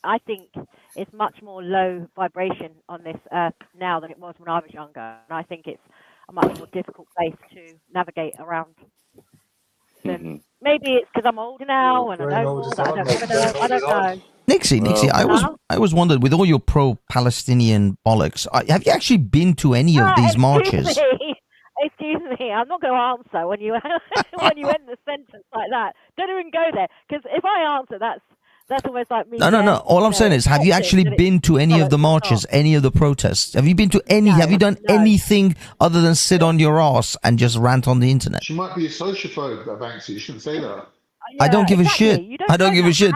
I think it's much more low vibration on this earth now than it was when I was younger, and I think it's a much more difficult place to navigate around. Maybe it's because I'm older now and I know more that I don't know. Nixie, I was wondering, with all your pro-Palestinian bollocks, have you actually been to any of these marches? Excuse me, I'm not going to answer when you when you end the sentence like that. Don't even go there, because if I answer, that's almost like me. No. All I'm saying is, have you actually been to any of the marches, any of the protests? Have you been to any? Have you done anything other than sit on your ass and just rant on the internet? She might be a sociophobe, Banksy. You shouldn't say that. I don't give a shit. I don't give a shit.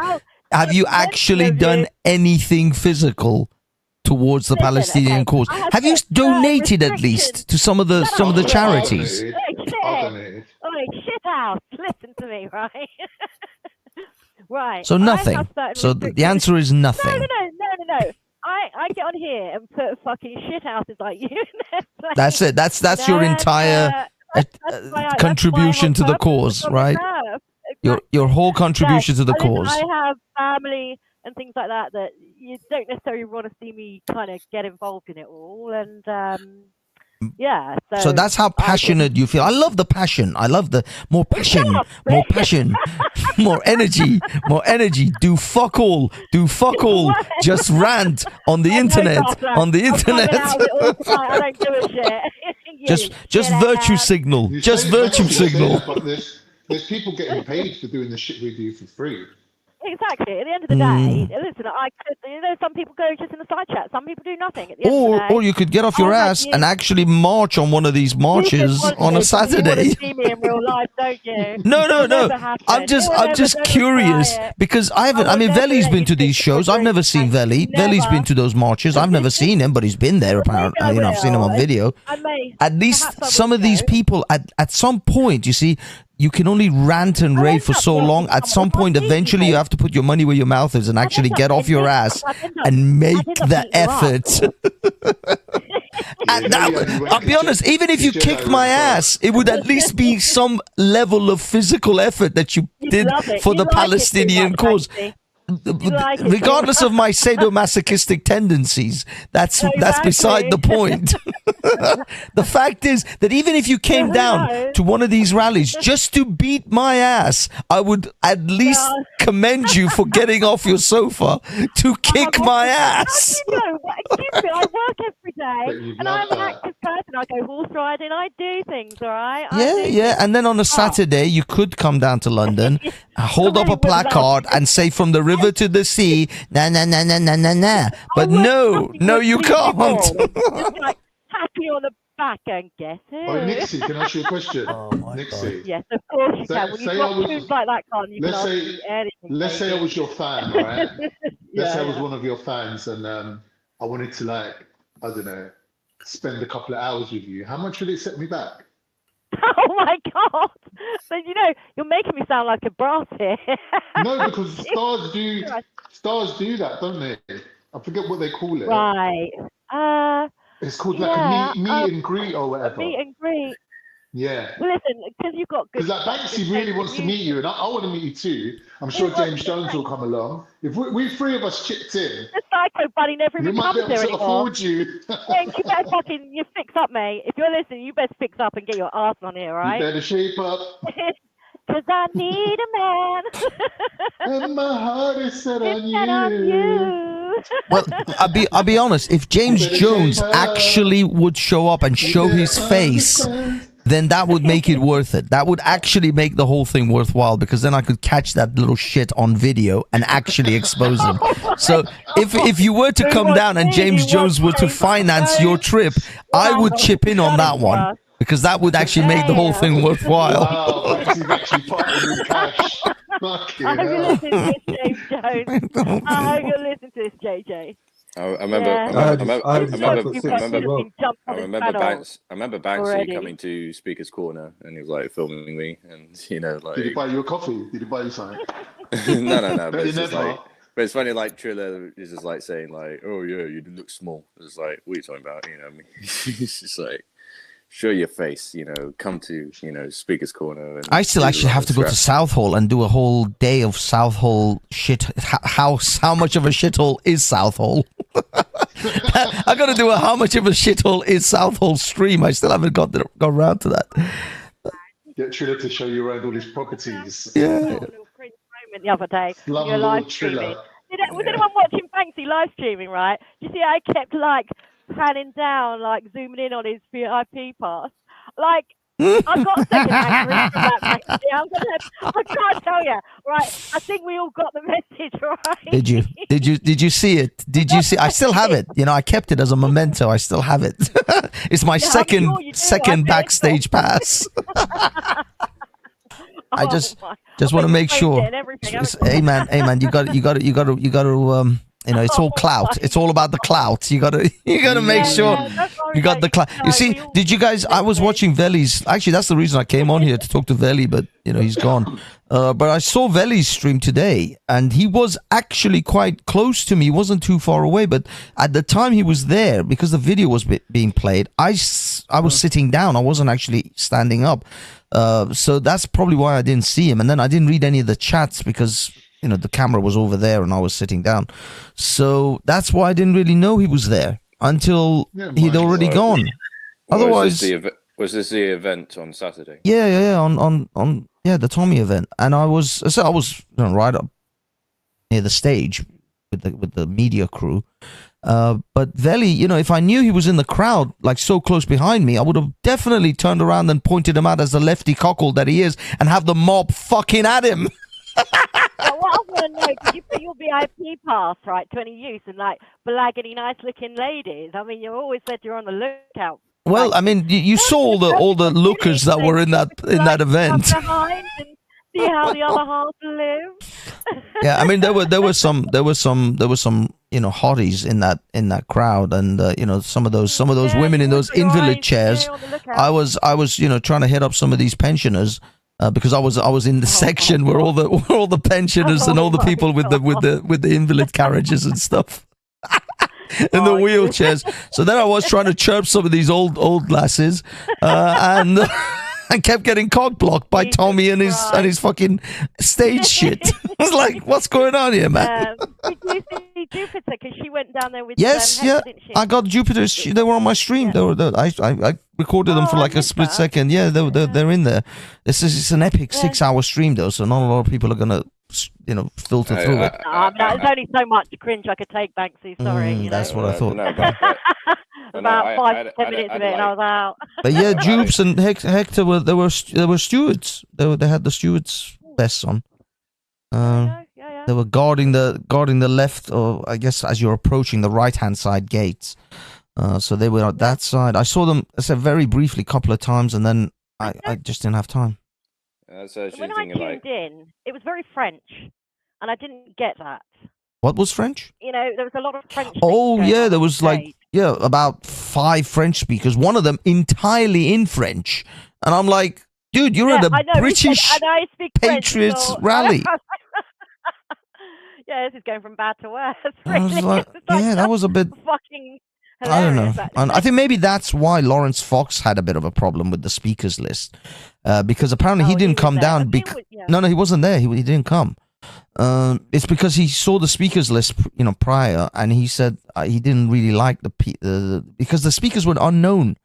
Have you actually done anything physical towards the Palestinian cause? Have you donated at least to some of the charities? Oh, shit house. Listen to me, right? Right. So nothing. So the answer is nothing. No. I get on here and put fucking shit houses like you. That's it. That's your entire contribution to the cause, right? Your whole contribution to the cause. I have family and things like that you don't necessarily want to see me kind of get involved in it all, and yeah. So that's how passionate you feel. I love the passion. I love the more passion, more energy, more energy. Do fuck all. Just rant on the internet. On the internet. I don't give a shit. just virtue signal. Just virtue signal. But there's people getting paid for doing the shit we do for free. Exactly. At the end of the day, listen, some people go just in the side chat. Some people do nothing. At the end of the day. Or you could get off your ass and actually march on one of these marches on a Saturday. You see me in real life, don't you? No. I'm just curious, because I haven't. I mean, Veli's been to these shows. I've never seen Veli. Veli's been to those marches. I've never seen him, but he's been there. Apparently, I've seen him on video. At least some of these people, at some point, you see. You can only rant and rave for so long. At some point, eventually, you have to put your money where your mouth is and actually get off your ass and make the effort. And I'll be honest, even if you kicked my ass, it would at least be some level of physical effort that you did for the Palestinian cause. Regardless of my sadomasochistic tendencies, that's beside the point. The fact is that even if you came down to one of these rallies just to beat my ass, I would at least commend you for getting off your sofa to kick my ass. Excuse me, I work every day and I'm an active person. I go horse riding, I do things, all right? Yeah. And then on a Saturday, you could come down to London, hold up a placard and say, from the river to the sea, nah. But no, you can't. Just like tap you on the back and guess who? Oh, Nixie, can I ask you a question? Nixie. Yes, of course you can. When you drop tunes like that, Con, you can ask me anything. Let's say I was your fan, all right? Let's say I was yeah. one of your fans, and I wanted to, like, I don't know, spend a couple of hours with you. How much would it set me back? Oh my God! But you know, you're making me sound like a brass here. No, because stars do that, don't they? I forget what they call it. Right. It's called like a meet and greet or whatever. Meet and greet. Yeah. Well, listen, because you've got good. Because like Banksy really wants to meet you, and I want to meet you too. I'm sure James Jones will come along. If we three of us chipped in, the psycho bunny never we even might comes be able here to anymore. afford you. James, you better you fix up, mate. If you're listening, you better fix up and get your ass on here, right? You better shape up. Because I need a man. And my heart is set on you. Well, I'll be honest. If James Jones actually would show up and show his face, then that would make it worth it. That would actually make the whole thing worthwhile, because then I could catch that little shit on video and actually expose him. So if you were to come down and James Jones were to finance your trip, I would chip in on that one, because that would actually make the whole thing worthwhile. Wow, Banksy's actually parting in cash. I hope you listen to this, James Jones. I hope you listen to this, JJ. I remember Banksy already. coming to Speaker's Corner, and he was like filming me, and you know, like. Did he buy you a coffee? Did he buy you something? No. But He it's just never. like, but it's funny, like Triller is just like saying like, "Oh yeah, you look small." It's like, what are you talking about? You know, I mean, it's just like, show your face. You know, come to Speaker's Corner. And I still actually have to go to Southall and do a whole day of Southall shit. How much of a shithole is Southall? I got to do a how much of a shithole is Southall stream. I still haven't got around to that. Get Triller to show you around all his properties. Yeah. A little cringe moment the other day. Slumlord You're live Triller. streaming. Was anyone watching Banksy live streaming, right? You see, I kept like panning down, like zooming in on his VIP pass. Like, I've got a second hand from that Banksy. I can't tell you. Right, I think we all got the message, right? Did you see it? Did you see? I still have it. You know, I kept it as a memento. I still have it. It's my second backstage pass. I just want to make sure. Hey man, you got to. You know, it's all clout. It's all about the clout. You gotta make sure you got the clout. You see, did you guys? I was watching Veli's. Actually, that's the reason I came on here, to talk to Veli, but you know he's gone. But I saw Veli's stream today, and he was actually quite close to me. He wasn't too far away, but at the time he was there, because the video was being played, I was sitting down. I wasn't actually standing up. So that's probably why I didn't see him. And then I didn't read any of the chats, because you know the camera was over there and I was sitting down. So that's why I didn't really know he was there until he'd already gone. Otherwise, was this the event on Saturday? Yeah, on the Tommy event, and I was right up near the stage with the media crew. But Veli, you know, if I knew he was in the crowd, like so close behind me, I would have definitely turned around and pointed him out as the lefty cockle that he is, and have the mob fucking at him. Well, what I want to know, did you put your VIP pass, right, to any use and like blagging nice looking ladies? I mean, you always said you're on the lookout. Well, I mean, you saw all the lookers that were in that event. Behind and see how the other half lives. Yeah, I mean, there were some you know hotties in that crowd, and you know some of those women in those invalid chairs. I was you know trying to hit up some of these pensioners. Because I was in the section where all the pensioners and all the people with the invalid carriages and stuff, in the wheelchairs. So then I was trying to chirp some of these old lasses, and I kept getting cock blocked by Tommy and his fucking stage shit. I was like, what's going on here, man? Did you see Jupiter? Because she went down there with Yes, Hector, didn't she? I got Jupiter. They were on my stream. I recorded them for like a split second. Yeah, they're in there. It's an epic 6-hour stream though, so not a lot of people are gonna filter through it. There's only so much cringe I could take, Banksy. Sorry. That's what I thought. About 5 to 10 minutes of it, and I was out. But yeah, Jupes and Hector were stewards. They had the stewards' vests on. They were guarding the left, or I guess as you're approaching the right hand side gates. So they were on that side. I saw them, I said, very briefly, a couple of times, and then I just didn't have time. So When I tuned in, it was very French, and I didn't get that. What was French? You know, there was a lot of French. Oh yeah, there was like about 5 French speakers. One of them entirely in French, and I'm like, dude, you're at a British Patriots rally. Yeah, this is going from bad to worse. I was like, yeah, that was a bit fucking. I don't know. And I think maybe that's why Lawrence Fox had a bit of a problem with the speakers list, because apparently he didn't come down. No, he wasn't there. He didn't come. It's because he saw the speakers list, prior, and he said he didn't really like because the speakers were unknown.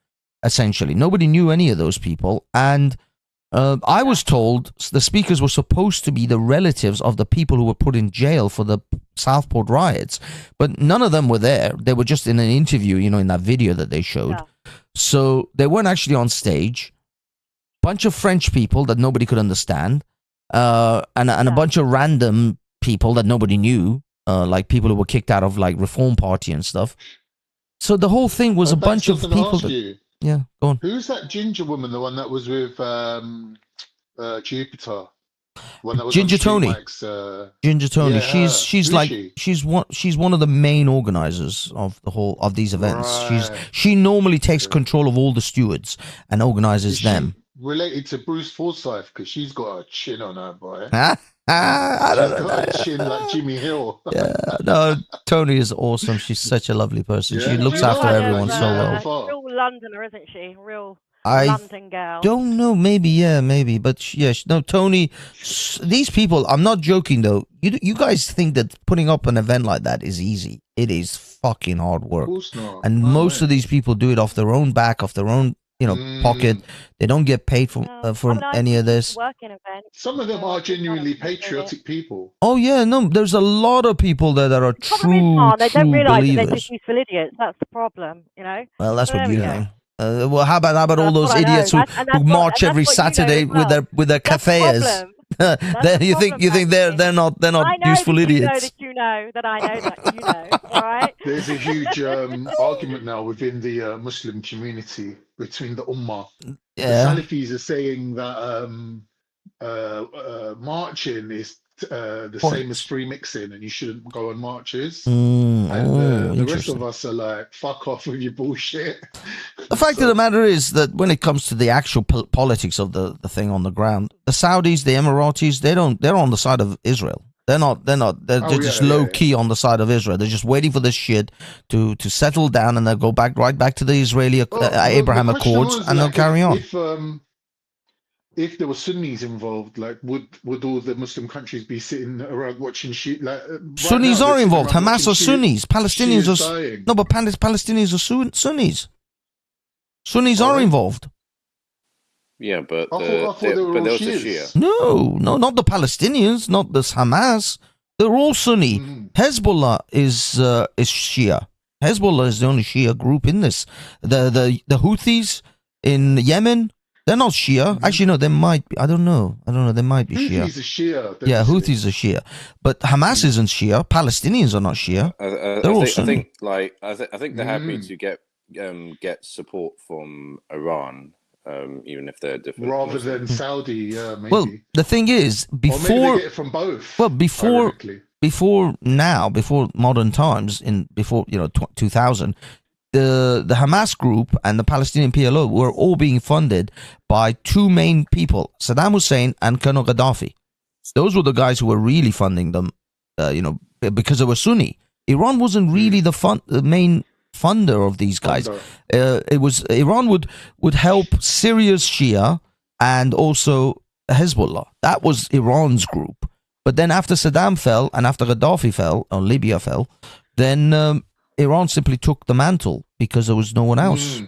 Essentially, nobody knew any of those people, and I was told the speakers were supposed to be the relatives of the people who were put in jail for the Southport riots, but none of them were there. They were just in an interview, in that video that they showed. So they weren't actually on stage. Bunch of French people that nobody could understand, and a bunch of random people that nobody knew, like people who were kicked out of like Reform Party and stuff. So the whole thing was a bunch of people that... Yeah, go on. Who's that ginger woman? The one that was with Jupiter. One that was Ginger Tony. Ginger Tony. Yeah, she's like she's one of the main organizers of these events. Right. She normally takes control of all the stewards and organizes them. Related to Bruce Forsyth because she's got a chin on her, boy. I don't know. She's got a chin like Jimmy Hill. Yeah, no, Tony is awesome. She's such a lovely person. She looks after everyone so well. Real Londoner, isn't she? Real I London girl. don't know. Maybe. But no, Tony. These people. I'm not joking though. You guys think that putting up an event like that is easy? It is fucking hard work. Of course not. And most of these people do it off their own back, off their own pocket. They don't get paid from any of this. Some of them are genuinely patriotic people. Oh yeah, no. There's a lot of people that are true They don't realise that they're believers. just useful idiots. That's the problem, Well, that's So what there you we go. think. Well, how about all those what I know. idiots who And that's march what- every that's what you know Saturday as with their cafes? problem. You think they're not I know useful that idiots? You know that I know that you know. All right. There's a huge argument now within the Muslim community between the Ummah. Yeah. The Salafis are saying that marching is the same as free mixing and you shouldn't go on marches. And the rest of us are like, fuck off with your bullshit. The fact of the matter is that when it comes to the actual politics of the thing on the ground, the Saudis, the Emiratis, they're on the side of Israel. They're just low key on the side of Israel. They're just waiting for this shit to settle down, and they'll go right back to the Israeli Abraham Accords, and they'll carry on. If there were Sunnis involved, like would all the Muslim countries be sitting around watching shit? Like Sunnis are involved. Hamas are Sunnis. Palestinians are dying. no, but Palestinians are Sunnis. Sunnis are involved. Yeah, but I thought they were all there was a Shias. Shia. No, not the Palestinians, not this Hamas. They're all Sunni. Hezbollah is Shia. Hezbollah is the only Shia group in this. The Houthis in Yemen, they're not Shia. Actually, no, they might be. I don't know. They might be Shia. Houthis are Shia. Yeah, Houthis are Shia. But Hamas isn't Shia. Palestinians are not Shia. They're all Sunni. I think they're happy to get support from Iran. Even if they're different, rather than Saudi, maybe. Well, the thing is, or maybe they before get it from both. well, before modern times, before 2000, the Hamas group and the Palestinian PLO were all being funded by two main people, Saddam Hussein and Colonel Gaddafi. Those were the guys who were really funding them, because they were Sunni. Iran wasn't really the main funder of these guys. It was Iran would help Syria's Shia and also Hezbollah. That was Iran's group. But then after Saddam fell and after Gaddafi fell, or Libya fell, then Iran simply took the mantle because there was no one else.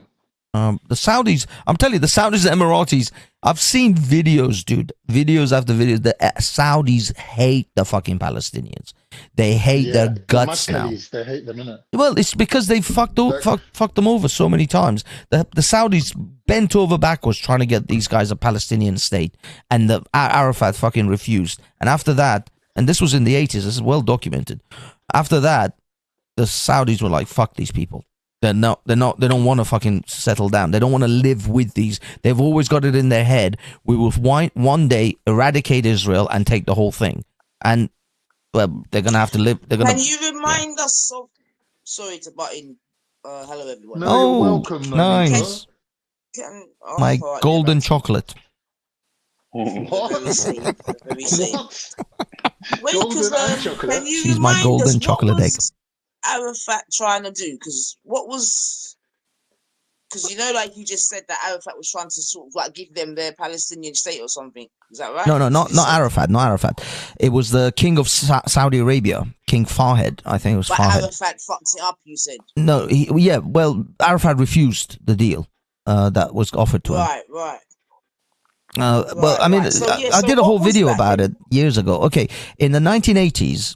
The Saudis, I'm telling you, the Saudis and Emiratis, I've seen videos, dude. Videos after videos. The Saudis hate the fucking Palestinians. They hate their guts now. They hate them, innit? Well, it's because they fucked them over so many times. The Saudis bent over backwards trying to get these guys a Palestinian state, and the Arafat fucking refused. And after that, and this was in the 80s, this is well documented. After that, the Saudis were like, fuck these people. They don't want to fucking settle down. They don't want to live with these. They've always got it in their head. We will one day eradicate Israel and take the whole thing. And well, they're gonna have to live. Can you remind us of? Sorry to butt in. Hello everyone. No, you're welcome, nice. My all right, golden chocolate. Very safe. Very safe. Wait, Golden and can chocolate. you She's my remind golden us chocolate egg. Arafat trying to do? Because you know, like you just said that Arafat was trying to sort of like give them their Palestinian state or something. Is that right? No, not Arafat. Not Arafat. It was the king of Saudi Arabia, King Fahd. I think it was But Fahd. Arafat fucked it up. You said. No, well, Arafat refused the deal that was offered to him. Right. But I mean, I did a whole video about it years ago. Okay, in the 1980s,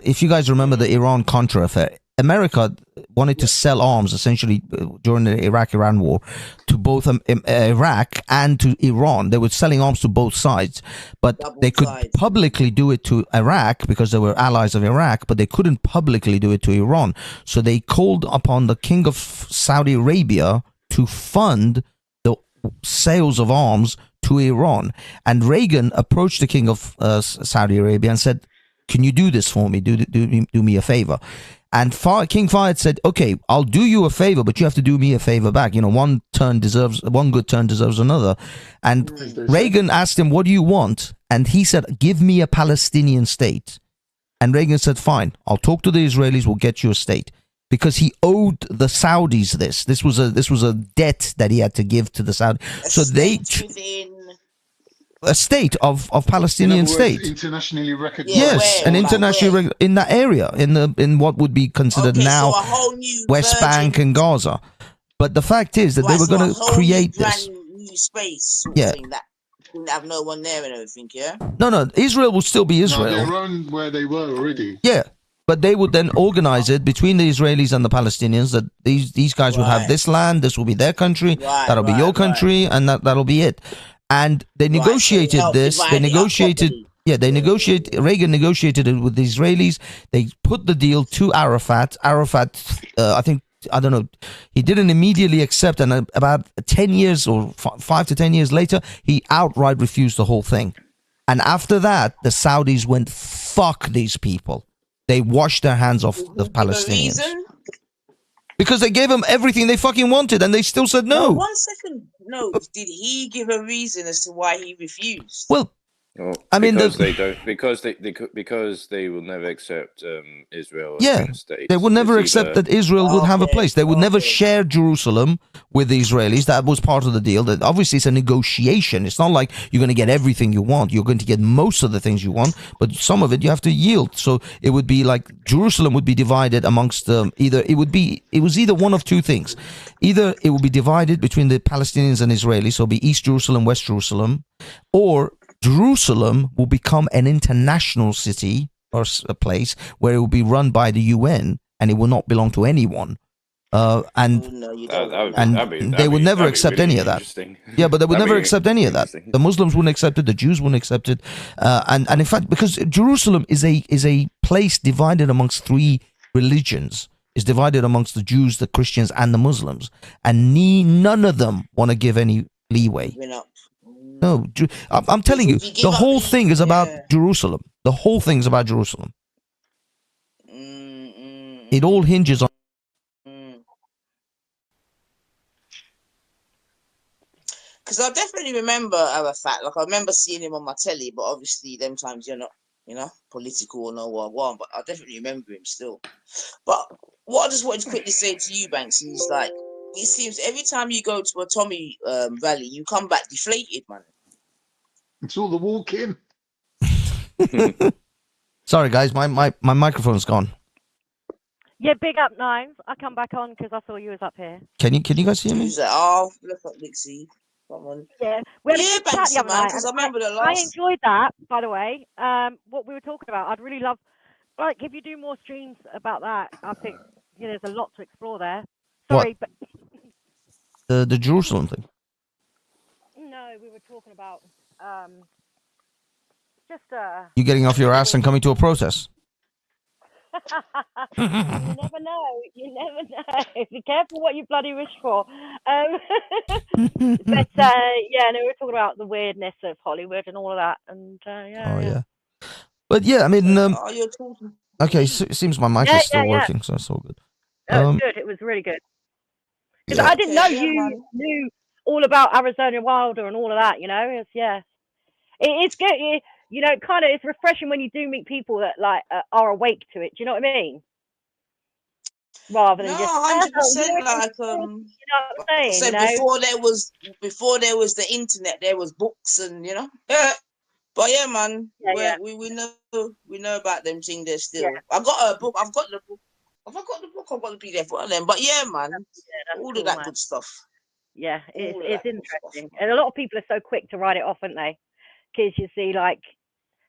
if you guys remember the Iran-Contra affair, America wanted to sell arms essentially during the Iraq-Iran war to both Iraq and to Iran. They were selling arms to both sides, but they could publicly do it to Iraq because they were allies of Iraq, but they couldn't publicly do it to Iran. So they called upon the king of Saudi Arabia to fund the sales of arms to Iran. And Reagan approached the king of Saudi Arabia and said, "Can you do this for me? Do me a favor." And King Fahd said, "Okay, I'll do you a favor, but you have to do me a favor back. You know, one good turn deserves another." And Reagan asked him, "What do you want?" And he said, "Give me a Palestinian state." And Reagan said, "Fine, I'll talk to the Israelis. We'll get you a state." Because he owed the Saudis this. This was a debt that he had to give to the Saudis. So a state of Palestinian state. Internationally recognized. Yes, an internationally in that area, in what would be considered now West Bank and Gaza. But the fact is that they were going to create this. New space. Yeah. That didn't have no one there and everything. Yeah. No, Israel will still be Israel. No, they're on where they were already. Yeah. But they would then organize it between the Israelis and the Palestinians that these guys would have this land, this will be their country, that'll be your country, and that'll be it. And they negotiated this. They negotiated. Yeah, Reagan negotiated it with the Israelis. They put the deal to Arafat. Arafat, I don't know, he didn't immediately accept, and about 10 years or 5 to 10 years later, he outright refused the whole thing. And after that, the Saudis went, "Fuck these people." They washed their hands off the Palestinians. Because they gave them everything they fucking wanted, and they still said no. 1 second. No, did he give a reason as to why he refused? Well, I mean, because they will never accept Israel as a state. They would never accept that Israel would have a place. They would never share Jerusalem with the Israelis. That was part of the deal. That obviously it's a negotiation. It's not like you're going to get everything you want. You're going to get most of the things you want, but some of it you have to yield. So it would be like Jerusalem would be divided amongst it was either one of two things. Either it would be divided between the Palestinians and Israelis, so it'll be East Jerusalem, West Jerusalem, or Jerusalem will become an international city or a place where it will be run by the UN and it will not belong to anyone. And they would never accept any of that. Yeah, but they would never accept any of that. The Muslims wouldn't accept it. The Jews wouldn't accept it. And in fact, because Jerusalem is a place divided amongst three religions. It's divided amongst the Jews, the Christians, and the Muslims. And none of them want to give any leeway. No, I'm telling you, the whole thing is about Jerusalem. The whole thing is about Jerusalem. It all hinges on. Because I definitely remember Arafat. Like, I remember seeing him on my telly, but obviously, them times you're not, political or no one. But I definitely remember him still. But what I just wanted to quickly say to you, Banks, is like, it seems every time you go to a Tommy rally, you come back deflated, man. It's all the walk-in. Sorry, guys, my microphone's gone. Yeah, big up, Nines. I come back on because I saw you was up here. Can you guys hear me? Who's that? Oh, look up, Nixie. Come on. Yeah, we had a good chat the other night. I remember the last. I enjoyed that, by the way. What we were talking about, I'd really love, like, if you do more streams about that. I think there's a lot to explore there. Sorry, what? but the Jerusalem thing. No, we were talking about You getting off your ass and coming to a protest? You never know. You never know. Be careful what you bloody wish for. But yeah, no, we're talking about the weirdness of Hollywood and all of that, and yeah. But yeah, I mean, you're talking. okay, so it seems my mic is still working, so it's all good. That was good. It was really good. Because I didn't know you knew all about Arizona Wilder and all of that. You know, it's good. You know, kind of, it's refreshing when you do meet people that like are awake to it. Do you know what I mean? Rather than just 100%. Like you know what I'm saying? so you know? before there was the internet, there was books, and you know. But yeah, man, we know about them things. There still. I got a book. I've got the book. I've got the book. I've got the PDF. One of them. But yeah, man, all of that good stuff. Yeah, it's interesting, and a lot of people are so quick to write it off, aren't they? Because you see, like,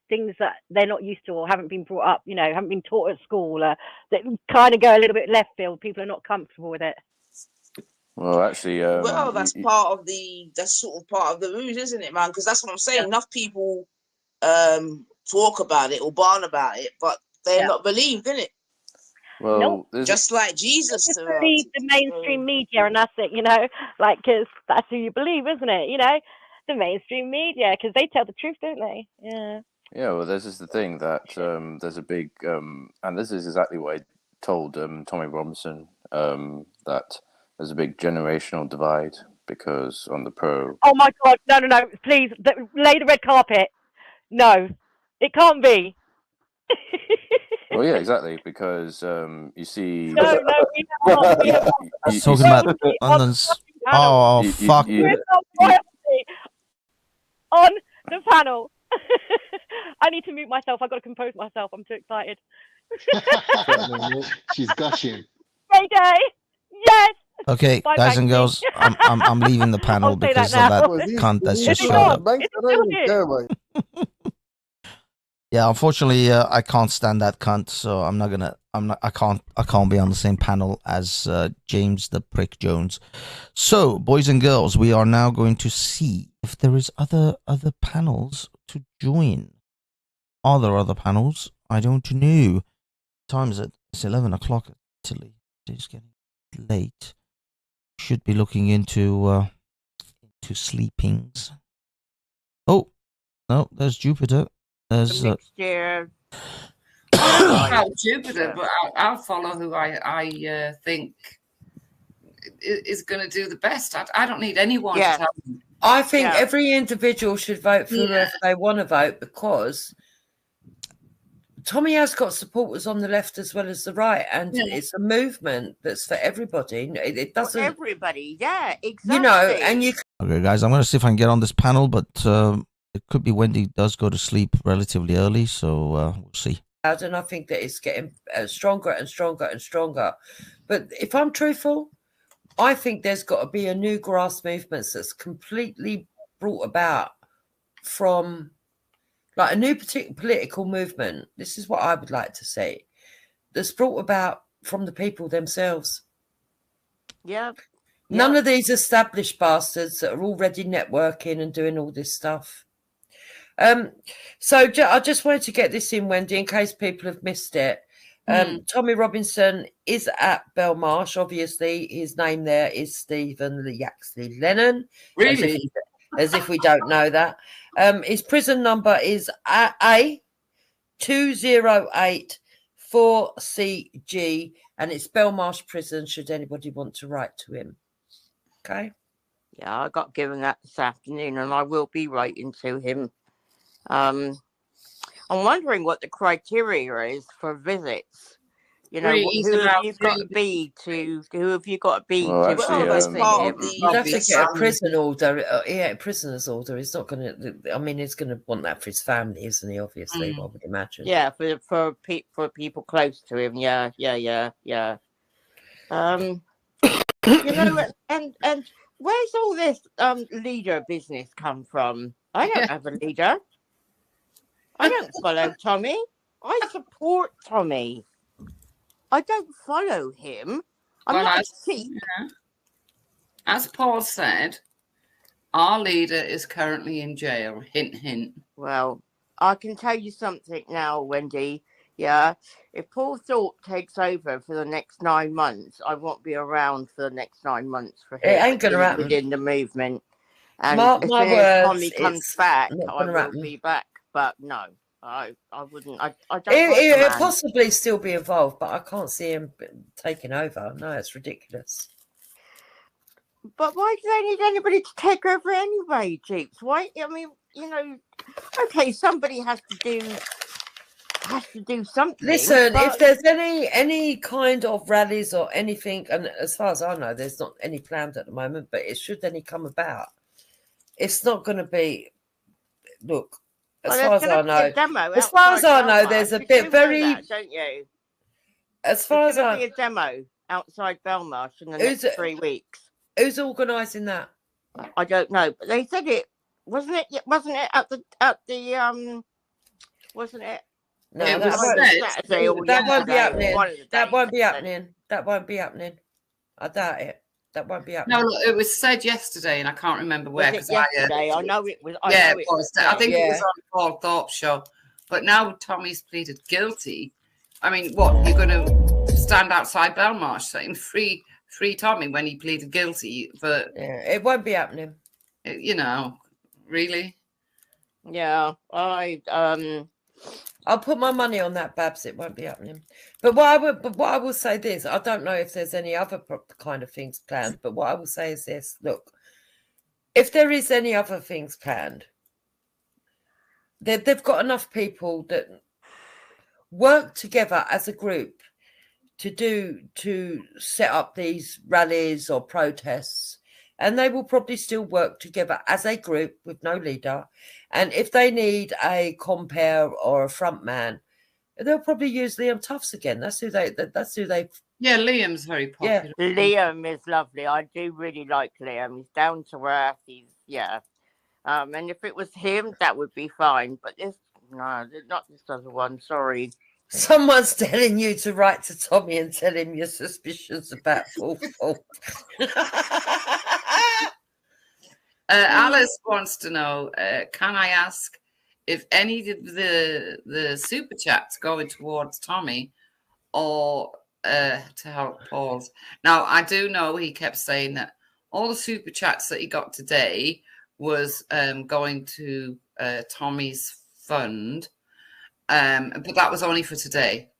things that they're not used to or haven't been brought up, you know, haven't been taught at school, that kind of go a little bit left field. People are not comfortable with it. Well, actually, that's that's sort of part of the ruse, isn't it, man? Because that's what I'm saying. Enough people talk about it or barn about it, but they're not believed, innit? Well, just like Jesus. Just believe the mainstream media, and that's it, you know, like, because that's who you believe, isn't it? You know, the mainstream media, because they tell the truth, don't they? Yeah. Yeah, well, this is the thing that there's a big, and this is exactly what I told Tommy Robinson, that there's a big generational divide because on the pro. Oh my God, no, please, lay the red carpet. No, it can't be. Well, yeah, exactly, because you see. No, we have not. Talking about London's. Oh, fuck. On the panel. I need to mute myself. I've got to compose myself. I'm too excited. She's gushing. Day. Yes. Okay, Bye, guys and Banksy. girls, I'm leaving the panel because of that cunt that's just showed up. Yeah, unfortunately, I can't stand that cunt, so I can't be on the same panel as James the Prick Jones. So, boys and girls, we are now going to see if there is other panels to join. Are there other panels? I don't know. What time is it? It's 11 o'clock in Italy. It's getting late. Should be looking into sleepings. Oh, no, there's Jupiter. There's mixture. I don't know about Jupiter, but I'll follow who I think is going to do the best. I don't need anyone to tell me. I think every individual should vote for whoever they want to vote, because Tommy has got supporters on the left as well as the right, and it's a movement that's for everybody. It doesn't for everybody, exactly. You know, and you. Okay, guys, I'm going to see if I can get on this panel, but it could be Wendy does go to sleep relatively early, so we'll see. And I think that it's getting stronger and stronger and stronger. But if I'm truthful, I think there's got to be a new grass movement that's completely brought about from, like, a new political movement. This is what I would like to see. That's brought about from the people themselves. Yeah. None of these established bastards that are already networking and doing all this stuff. So I just wanted to get this in, Wendy, in case people have missed it. Tommy Robinson is at Belmarsh. Obviously, his name there is Stephen Yaxley Lennon. Really? As if we don't know that. His prison number is A2084CG, and it's Belmarsh Prison, should anybody want to write to him. Okay? Yeah, I got given that this afternoon, and I will be writing to him. I'm wondering what the criteria is for visits. You know, who have you got to be to? Who have you got to be to? You'd have to get a prison order. A prisoner's order. He's not going to. I mean, he's going to want that for his family, isn't he? Obviously, I would imagine. Yeah, for people close to him. Yeah. You know, and where's all this leader business come from? I don't have a leader. I don't follow Tommy. I support Tommy. I don't follow him. I'm not a sheep. As Paul said, our leader is currently in jail. Hint, hint. Well, I can tell you something now, Wendy. Yeah. If Paul Thorpe takes over for the next 9 months, I won't be around for the next 9 months for him. It ain't gonna happen. Within the movement. And Mark as my soon as words, Tommy comes it's back, not I gonna will happen. be back. But no, I wouldn't. I don't like the He'll man. possibly still be involved, but I can't see him taking over. No, it's ridiculous. But why do they need anybody to take over anyway, Jeeps? Why? I mean, you know, okay, somebody has to do something. Listen, but if there's any kind of rallies or anything, and as far as I know, there's not any planned at the moment, but it should any come about, it's not going to be. Look, as far as I know, there's a bit very. That, don't you? As far as I be a demo outside Belmarsh in the next 3 weeks. Who's organising that? I don't know, but they said it wasn't it at the wasn't it? No, it that won't be happening. That won't be happening. That won't be happening. I doubt it. That won't be happening. No, look, it was said yesterday, and I can't remember where. Was it yesterday? I know it was. It was. I think it was on Paul Thorpe's show. But now Tommy's pleaded guilty. I mean, what, you're going to stand outside Belmarsh saying free Tommy when he pleaded guilty for? Yeah, it won't be happening. You know, really? Yeah, I'll put my money on that, Babs. It won't be happening. But what I will say this: I don't know if there's any other kind of things planned. But what I will say is this: look, if there is any other things planned, they've got enough people that work together as a group to set up these rallies or protests, and they will probably still work together as a group with no leader. And if they need a compere or a front man, they'll probably use Liam Tufts again. That's who they. Yeah, Liam's very popular. Yeah. Liam is lovely. I do really like Liam. He's down to earth. And if it was him, that would be fine. But not this other one. Sorry. Someone's telling you to write to Tommy and tell him your suspicions about Paul Thorpe. Alice wants to know, can I ask if any of the super chats going towards Tommy or to help Paul's? Now, I do know he kept saying that all the super chats that he got today was going to Tommy's fund, but that was only for today.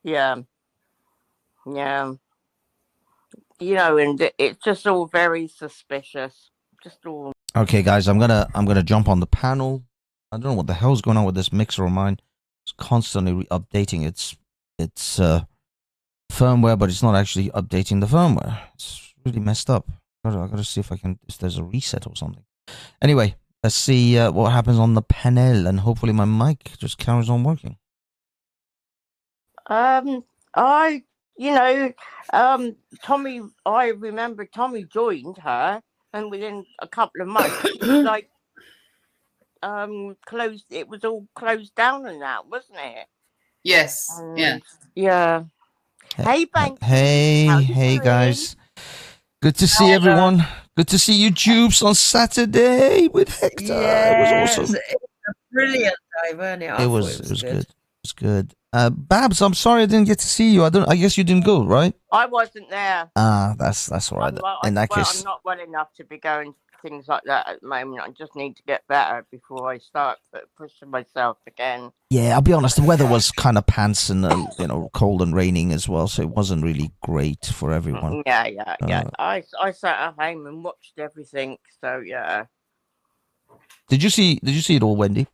Yeah. You know, and it's just all very suspicious. Just all. Okay, guys, I'm gonna jump on the panel. I don't know what the hell's going on with this mixer of mine. It's constantly updating its firmware, but it's not actually updating the firmware. It's really messed up. I gotta see if there's a reset or something. Anyway, let's see what happens on the panel, and hopefully my mic just carries on working. Tommy. I remember Tommy joined her. And within a couple of months, it was like closed. It was all closed down and that, wasn't it? Yes. Yeah. Hey, Bank. Hey, guys. Good to see everyone. Good to see you, Jubes, on Saturday with Hector. Yes, it was awesome. It was a brilliant day, wasn't it? It was good. It was good. Babs, I'm sorry I didn't get to see you. I guess you didn't go, right? I wasn't there. That's all right. In that case, I'm not well enough to be going to things like that at the moment. I just need to get better before I start pushing myself again. Yeah, I'll be honest. The weather was kind of pants and cold and raining as well, so it wasn't really great for everyone. Yeah. I sat at home and watched everything. So yeah. Did you see it all, Wendy?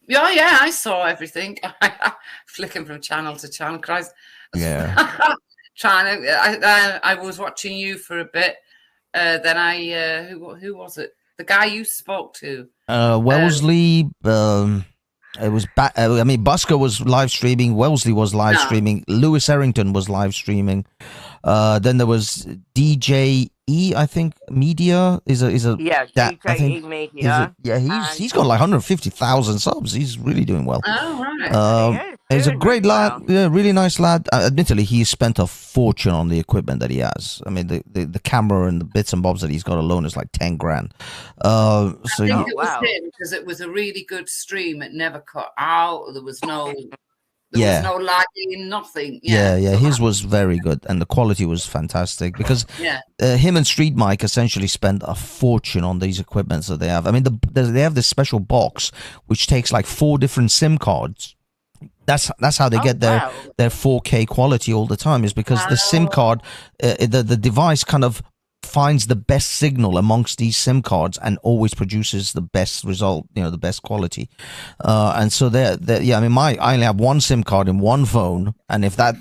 Yeah, I saw everything. Flicking from channel to channel. Yeah. I was watching you for a bit. Then who was it? The guy you spoke to. Wellesley. It was Busker was live streaming. Wellesley was live streaming. Lewis Errington was live streaming. Then there was DJ E, I think Media is a DJ Media. He's got like 150,000 subs. He's really doing well. Oh right. He's a great lad, yeah, really nice lad. Admittedly, he spent a fortune on the equipment that he has. I mean, the camera and the bits and bobs that he's got alone is like 10 grand. I think it was him because it was a really good stream. It never cut out. There was no lagging, nothing. Yeah, his was very good, and the quality was fantastic because him and Street Mike essentially spent a fortune on these equipments that they have. I mean, they have this special box which takes like 4 different SIM cards. That's how they get their 4K quality all the time, is because the SIM card, the device kind of finds the best signal amongst these SIM cards and always produces the best result, the best quality. And so I mean, I only have one SIM card in one phone, and if that,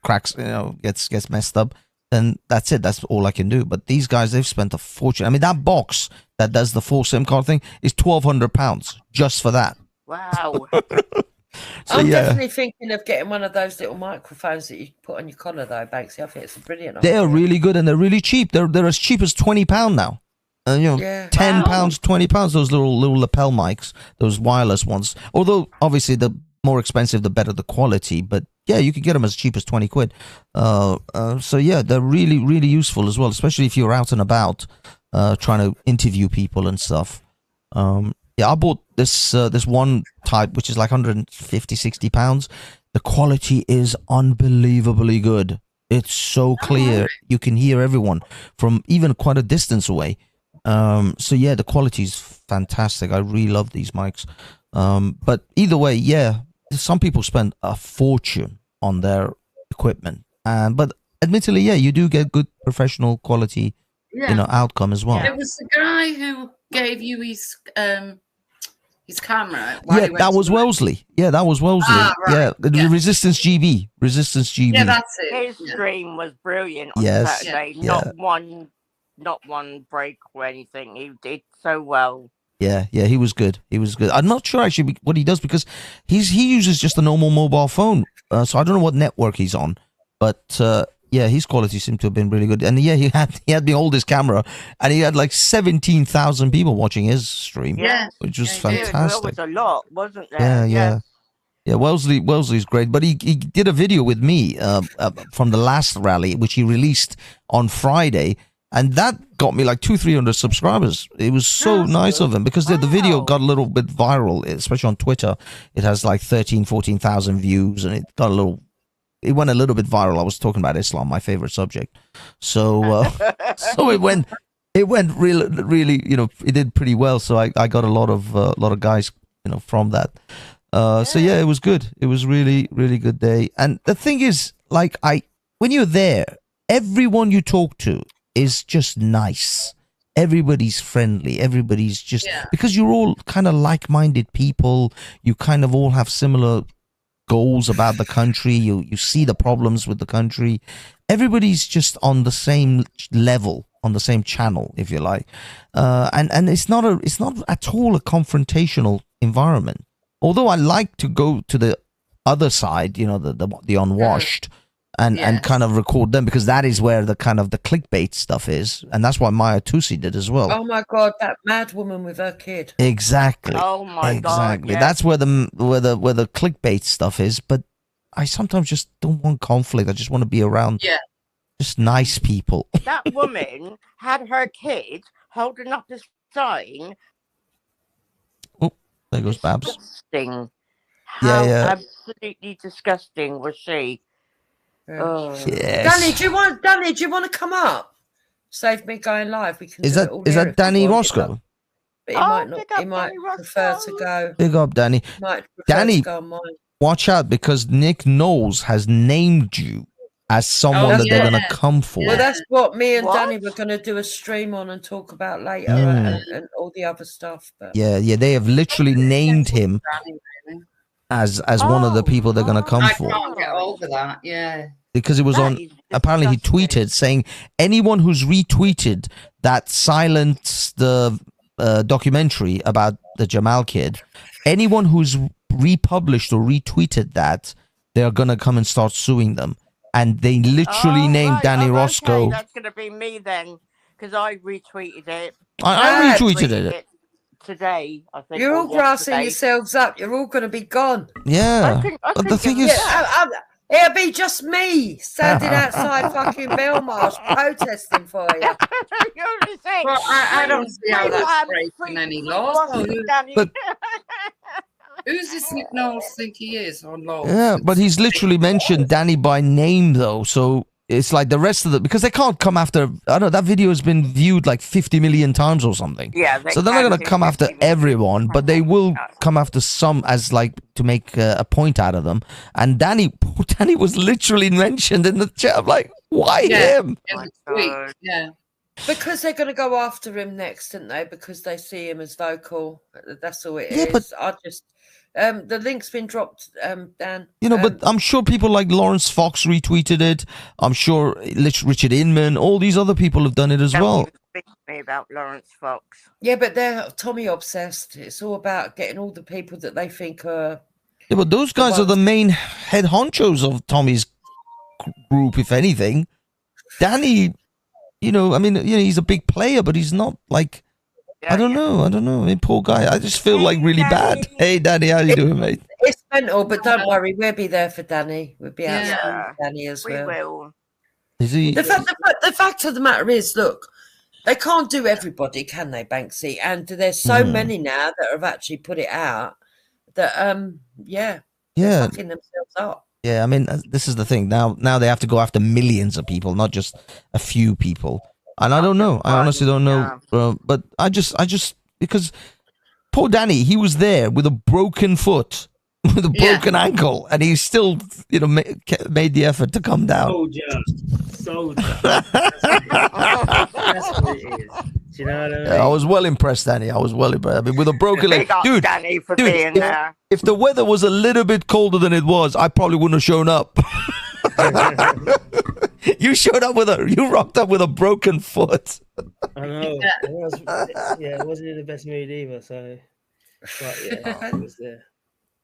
cracks, gets messed up, then that's it. That's all I can do. But these guys, they've spent a fortune. I mean, that box that does the 4 SIM card thing is £1,200 just for that. Wow. I'm definitely thinking of getting one of those little microphones that you put on your collar, though, Banksy. I think it's a brilliant idea. They're really good, and they're really cheap. They're as cheap as £20 now. £10, £20. Those little lapel mics, those wireless ones. Although obviously the more expensive, the better the quality. But yeah, you can get them as cheap as £20. So yeah, they're really, really useful as well, especially if you're out and about trying to interview people and stuff. I bought this one type, which is like 150, 60 pounds. The quality is unbelievably good. It's so clear. You can hear everyone from even quite a distance away. So yeah, the quality is fantastic. I really love these mics. But either way, yeah, some people spend a fortune on their equipment. But admittedly, yeah, you do get good professional quality, outcome as well. It was the guy who gave you his camera. That was Wellesley. Yeah, that was Wellesley. Right. Yeah, Resistance GB. Resistance GB. Yeah, that's it. His stream was brilliant on Yes. Saturday. Yeah. Not one break or anything. He did so well. Yeah, he was good. I'm not sure actually what he does, because he uses just a normal mobile phone. So I don't know what network he's on, but yeah, his quality seemed to have been really good. And yeah, he had the oldest camera, and he had like 17,000 people watching his stream. Yeah, which was There fantastic. was a lot, wasn't there? Yeah. Wellesley's great, but he did a video with me from the last rally, which he released on Friday, and that got me like 200-300 subscribers. It was so nice of him, because the video got a little bit viral, especially on Twitter. It has like 13,000-14,000 views, and it went a little bit viral. I was talking about Islam, my favorite subject. So so it went really, it did pretty well. So I got a lot of guys, from that. So yeah, it was good. It was really, really good day. And the thing is, like, when you're there, everyone you talk to is just nice. Everybody's friendly. Everybody's just, because you're all kind of like-minded people. You kind of all have similar goals about the country. You see the problems with the country. Everybody's just on the same level, on the same channel, if you like. And it's not at all a confrontational environment. Although I like to go to the other side, the unwashed, and kind of record them, because that is where the kind of the clickbait stuff is, and that's what Maya Tusi did as well. Oh my God, that mad woman with her kid. Exactly. Oh my God. Exactly. That's where the clickbait stuff is. But I sometimes just don't want conflict. I just want to be around just nice people. That woman had her kid holding up a sign. Oh, there goes Babs. Disgusting. How absolutely disgusting was she? Yes. Danny, do you want to come up? Save me going live. We can. Is that Danny Roscoe? But he might prefer to go. Big up, Danny. Danny, watch out, because Nick Knowles has named you as someone that they're going to come for. Well, that's what me and Danny were going to do a stream on and talk about later, and all the other stuff. But yeah, they have literally named him as one of the people they're going to come for. I can't get over that. Yeah. Because it was apparently he tweeted saying, anyone who's retweeted that Silence the documentary about the Jamal kid, anyone who's republished or retweeted that, they're going to come and start suing them. And they literally named Danny Roscoe. That's going to be me then, because I retweeted it. I retweeted it. today, I think. You're or all grassing yesterday. yourselves up. You're all going to be gone. Yeah. I But the think thing you're is, It'll be just me standing outside fucking Belmarsh protesting for you. You're the same. Well, I don't see how that's free breaking any laws. Boston, Who- Danny. But- Who's this Nick Knowles think he is on laws? yeah, but he's literally mentioned Danny by name though, so it's like the rest of the, because they can't come after. I don't know, that video has been viewed like 50 million times or something. Yeah, So they're not going to come after everyone, but they will come after some as like to make a point out of them. And Danny was literally mentioned in the chat. I'm like, why him? In the tweet, yeah. Because they're going to go after him next, aren't they? Because they see him as vocal. That's all it is. Yeah, but I just the link's been dropped, Dan. you know, but I'm sure people like Lawrence Fox retweeted it. I'm sure Richard Inman, all these other people have done it as well. Speak to me about Lawrence Fox. Yeah, but they're Tommy obsessed. It's all about getting all the people that they think are. Yeah, but those guys are the main head honchos of Tommy's group, if anything. Danny, you know, I mean, you know, he's a big player, but he's not like, I don't know. I mean, poor guy. I just feel like really bad. Hey, Danny, how you doing, mate? It's mental, but don't worry, we'll be there for Danny. We'll be out Yeah. for Danny as well. We will. Is he? The fact of the matter is, look, they can't do everybody, can they, Banksy? And there's so many now that have actually put it out that, they're fucking themselves up. Yeah, I mean, this is the thing. Now they have to go after millions of people, not just a few people. And I don't know. I honestly don't know. But I just because poor Danny, he was there with a broken foot, with a broken ankle, and he still, you know, made the effort to come down. Soldier. That's what it is. Do you know what I mean? Yeah, I was well impressed, Danny. I was well impressed. I mean, with a broken leg, Big up dude. Danny for being there. If the weather was a little bit colder than it was, I probably wouldn't have shown up. You showed up you rocked up with a broken foot. I know. It wasn't in the best mood either. So, but yeah, I was there.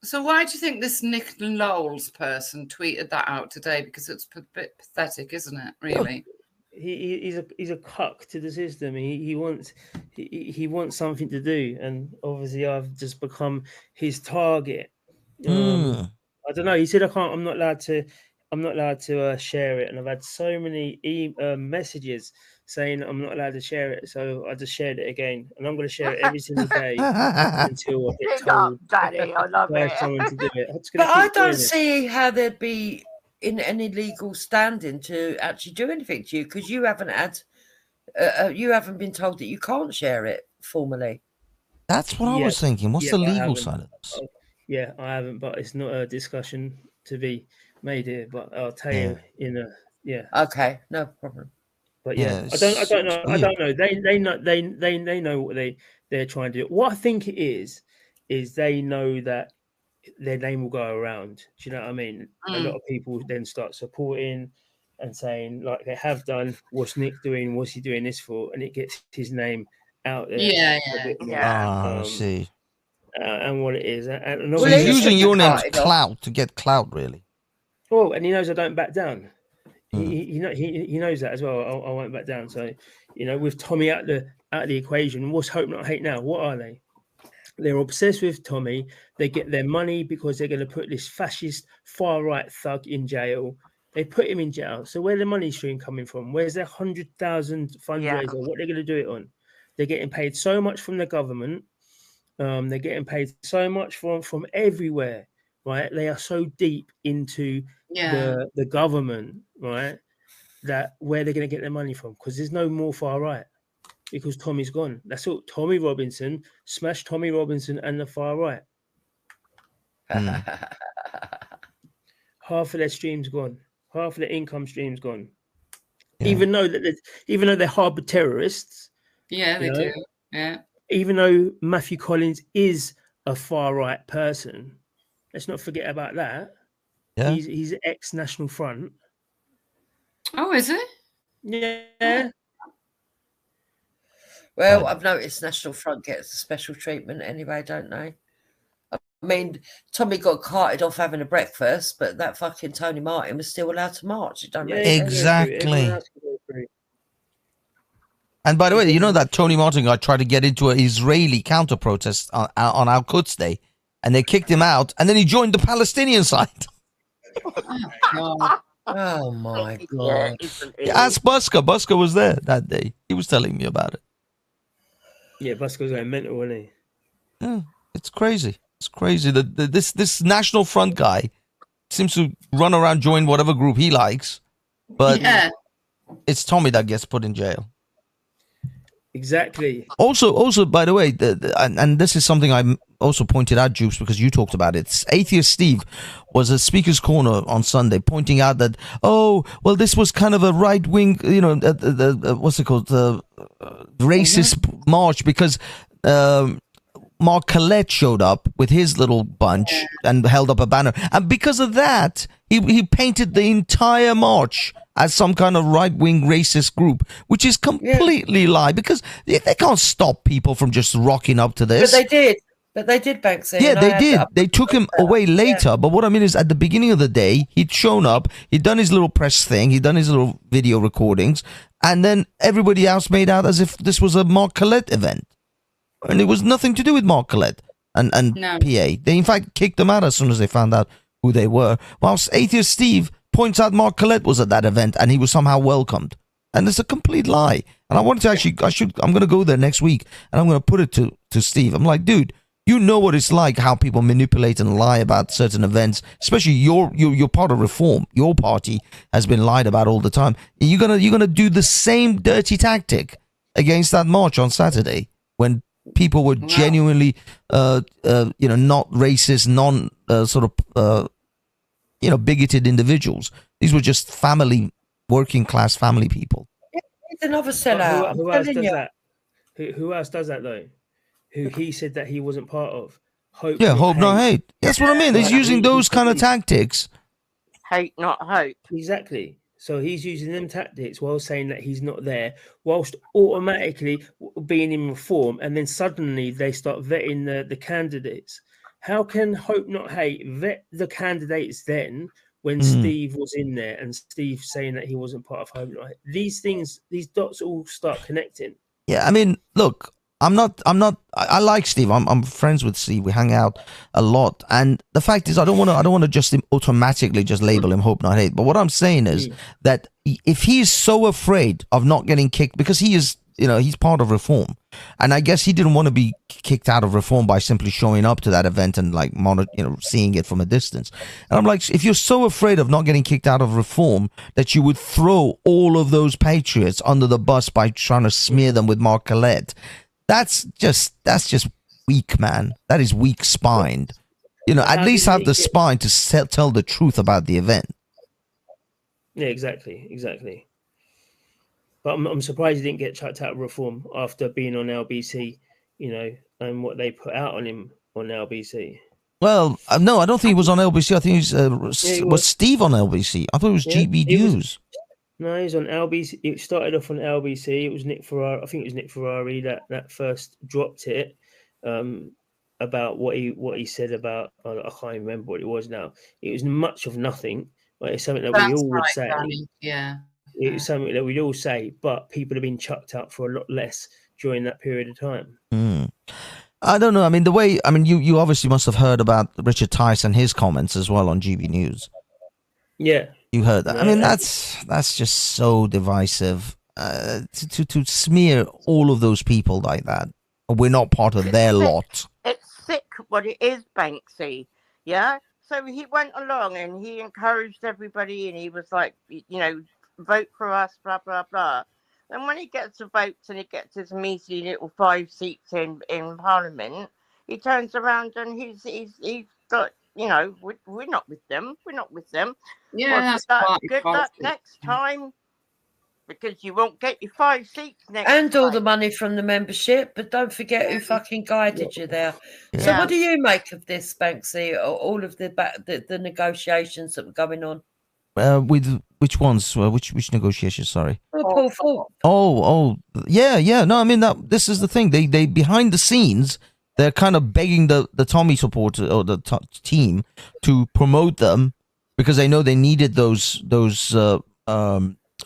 So why do you think this Nick Knowles person tweeted that out today? Because it's a bit pathetic, isn't it? Really. He's a cuck to the system. He wants something to do, and obviously I've just become his target. I don't know. He said I'm not allowed to share it, and I've had so many messages saying I'm not allowed to share it, so I just shared it again, and I'm going to share it every single day until I get told Daddy, I love by it. someone to do it. But I don't see how there'd be in any legal standing to actually do anything to you, because you haven't been told that you can't share it formally. That's what I was thinking. What's the legal side of this? Yeah, I haven't, but it's not a discussion to be made here. But I'll tell you Okay, no problem. But I don't know. I don't know. They know what they're trying to do. What I think it is they know that their name will go around. Do you know what I mean? A lot of people then start supporting and saying, like they have done, what's Nick doing? What's he doing this for? And it gets his name out there. I see. And what it is. And So he's using your name's clout to get clout, really. Well, and he knows I don't back down. He knows that as well. I won't back down. So, you know, with Tommy out the equation, what's hope not hate now? What are they? They're obsessed with Tommy. They get their money because they're going to put this fascist far right thug in jail. They put him in jail. So where's the money stream coming from? Where's their 100,000 fundraiser? What they're going to do it on? They're getting paid so much from the government. They're getting paid so much from everywhere. Right? They are so deep into the government, right? That where they're going to get their money from, because there's no more far right, because Tommy's gone. That's all. Tommy Robinson smashed Tommy Robinson and the far right. Half of their streams gone. Half of their income streams gone. Yeah. Even though they harbour terrorists. Yeah, they do. Yeah. Even though Matthew Collins is a far right person, let's not forget about that. Yeah. He's ex-National Front. Oh, is it? Yeah. Well, I've noticed National Front gets a special treatment anyway, don't they? I mean, Tommy got carted off having a breakfast, but that fucking Tony Martin was still allowed to march. It don't make sense. Exactly. And by the way, you know that Tony Martin guy tried to get into an Israeli counter-protest on Al-Quds Day, and they kicked him out, and then he joined the Palestinian side. Oh my God. Ask Busker. Busker was there that day. He was telling me about it. Yeah, Busker was going mental, wasn't he? Yeah, it's crazy. It's crazy. This National Front guy seems to run around, join whatever group he likes, but it's Tommy that gets put in jail. Exactly. Also, by the way, and this is something I also pointed out, Jukes, because you talked about it. Atheist Steve was at Speaker's Corner on Sunday, pointing out that, this was kind of a right wing, what's it called, racist march because Mark Collette showed up with his little bunch and held up a banner, and because of that, he painted the entire march as some kind of right-wing racist group, which is completely lie, because they can't stop people from just rocking up to this. But they did, Banksy. Yeah, they did. They took him away later. But what I mean is, at the beginning of the day, he'd shown up, he'd done his little press thing, he'd done his little video recordings, and then everybody else made out as if this was a Mark Collette event. And it was nothing to do with Mark Collette and PA. They, in fact, kicked them out as soon as they found out who they were. Whilst Atheist Steve points out Mark Collette was at that event and he was somehow welcomed. And it's a complete lie. And I wanted to I'm going to go there next week and I'm going to put it to Steve. I'm like, dude, you know what it's like, how people manipulate and lie about certain events, especially you're part of Reform. Your party has been lied about all the time. You're gonna do the same dirty tactic against that march on Saturday when people were genuinely, not racist, bigoted individuals. These were just working class family people. It's another sellout. Who else does that? Who else does that though? Who he said that he wasn't part of? Hope not hate. That's what I mean. He's using those kind of tactics. Hate not hope. Exactly. So he's using them tactics while saying that he's not there, whilst automatically being in Reform, and then suddenly they start vetting the candidates. How can Hope Not Hate vet the candidates then when Steve was in there and Steve saying that he wasn't part of Hope Not Hate? These dots all start connecting. Yeah, I mean, look, I like Steve. I'm friends with Steve. We hang out a lot. And the fact is, I don't want to just automatically just label him Hope Not Hate. But what I'm saying is that if he's so afraid of not getting kicked, because he is, he's part of Reform. And I guess he didn't want to be kicked out of Reform by simply showing up to that event and seeing it from a distance. And I'm like, if you're so afraid of not getting kicked out of Reform that you would throw all of those patriots under the bus by trying to smear them with Mark Collette, that's just weak, man. That is weak-spined. At least have the spine to tell the truth about the event. Yeah, exactly. But I'm surprised he didn't get chucked out of Reform after being on LBC, and what they put out on him on LBC. Well, no, I don't think he was on LBC. I think he was Steve on LBC. I thought it was GB News. No, he's on LBC. It started off on LBC. It was Nick Ferrari. I think it was Nick Ferrari that first dropped it about what he said about. I can't even remember what it was now. It was much of nothing. But it's something that we all would say. Danny. Yeah. It's something that we'd all say, but people have been chucked out for a lot less during that period of time. I don't know. I mean, you obviously must have heard about Richard Tice and his comments as well on GB News. Yeah. You heard that. I mean, that's just so divisive to smear all of those people like that. We're not part of their lot. It's sick what it is, Banksy. Yeah. So he went along and he encouraged everybody, and he was like, vote for us, blah blah blah. And when he gets the votes and he gets his measly little 5 seats in Parliament, he turns around and he's got, we're not with them. We're not with them. Yeah, well, good luck next time, because you won't get your 5 seats next and time. all the money from the membership, but don't forget who fucking guided you there. Yeah. So what do you make of this, Banksy? All of the negotiations that were going on? With which ones? Which negotiations? Sorry. Paul Falk. Oh, yeah. No, I mean this is the thing. They behind the scenes, they're kind of begging the Tommy supporter or the team to promote them because they know they needed those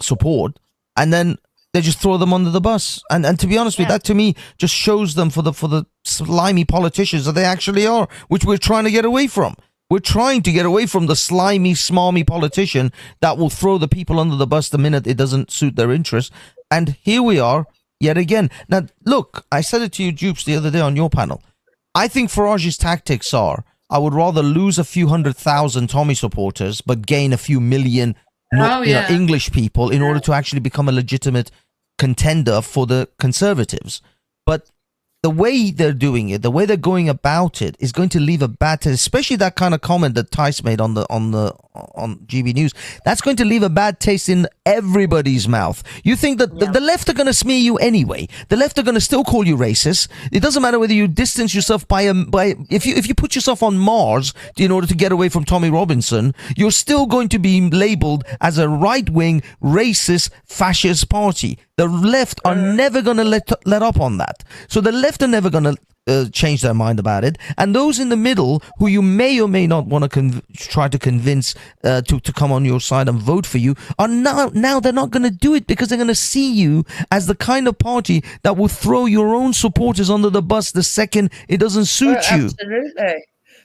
support. And then they just throw them under the bus. And to be honest with you, that to me just shows them for the slimy politicians that they actually are, which we're trying to get away from. We're trying to get away from the slimy, smarmy politician that will throw the people under the bus the minute it doesn't suit their interests. And here we are yet again. Now, look, I said it to you, Dupes, the other day on your panel. I think Farage's tactics are, I would rather lose a few 100,000 Tommy supporters, but gain a few million English people in order to actually become a legitimate contender for the Conservatives. But the way they're doing it, the way they're going about it, is going to leave a bad taste. Especially that kind of comment that Tice made on GB News. That's going to leave a bad taste in everybody's mouth. You think that the left are going to smear you anyway. The left are going to still call you racist. It doesn't matter whether you distance yourself by if you put yourself on Mars in order to get away from Tommy Robinson, you're still going to be labeled as a right-wing, racist, fascist party. The left are never going to let up on that. So the left are never going to change their mind about it. And those in the middle, who you may or may not want to try to convince to come on your side and vote for you, are now they're not going to do it because they're going to see you as the kind of party that will throw your own supporters under the bus the second it doesn't suit you. Absolutely.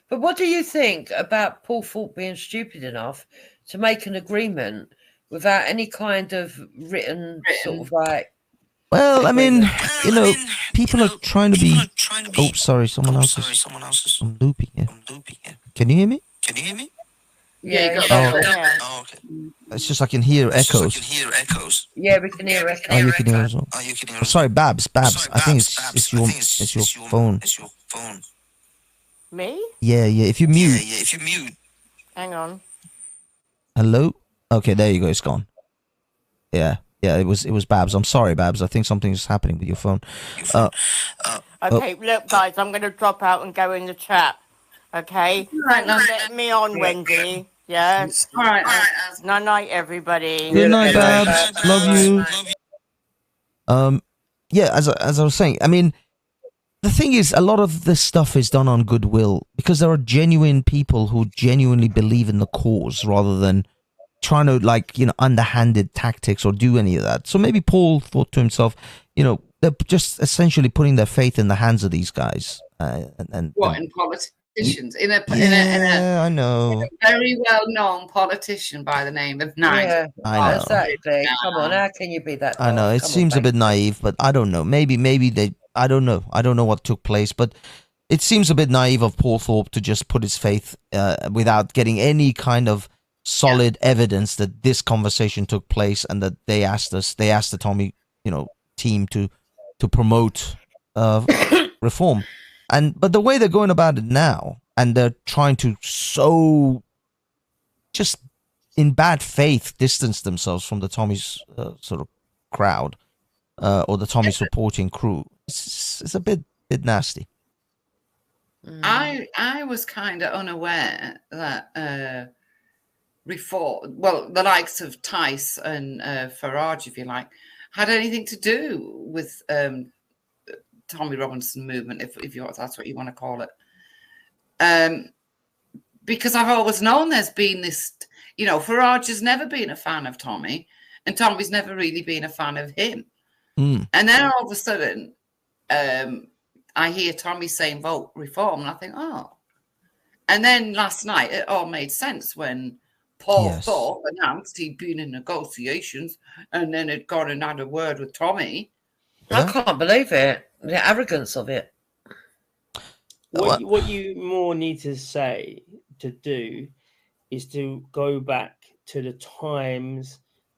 But what do you think about Paul Thorpe being stupid enough to make an agreement without any kind of written sort of like... Well, I mean, people are trying to be... Oh, sorry, someone else is... I'm looping here. Can you hear me? Yeah, you got Oh, okay. It's just I can hear echoes. Yeah, we can hear echoes. Oh, you can hear as well. Oh, sorry, Babs. I think it's your phone. Me? Yeah. If you mute. Hang on. Hello? Okay, there you go. It's gone. Yeah, it was Babs. I'm sorry, Babs. I think something's happening with your phone. Okay, look, guys, I'm going to drop out and go in the chat. Okay? Right, Let me on, Wendy. Yes? All right. Night, everybody. Good night, Babs. Love you. Yeah, as I was saying, I mean, the thing is, a lot of this stuff is done on goodwill because there are genuine people who genuinely believe in the cause rather than trying to, underhanded tactics or do any of that. So maybe Paul thought to himself, they're just essentially putting their faith in the hands of these guys. In politicians? I know. A very well-known politician by the name of Nigel. Yeah, I know. exactly. Come on, how can you be that? I know. It seems a bit naive, but I don't know. Maybe they... I don't know. I don't know what took place, but it seems a bit naive of Paul Thorpe to just put his faith without getting any kind of solid evidence that this conversation took place and that they asked the Tommy, team to promote reform. But the way they're going about it now, and they're trying to so just in bad faith distance themselves from the Tommy's sort of crowd or the Tommy supporting crew. It's a bit nasty. I was kind of unaware that the likes of Tice and Farage, if you like, had anything to do with Tommy Robinson movement, if that's what you want to call it. Because I've always known there's been this, Farage has never been a fan of Tommy, and Tommy's never really been a fan of him. And then all of a sudden, I hear Tommy saying vote reform, and I think, oh. And then last night, it all made sense when Paul Thorpe announced he'd been in negotiations and then had gone and had a word with Tommy. I can't believe it. The arrogance of it. What you more need to do is to go back to the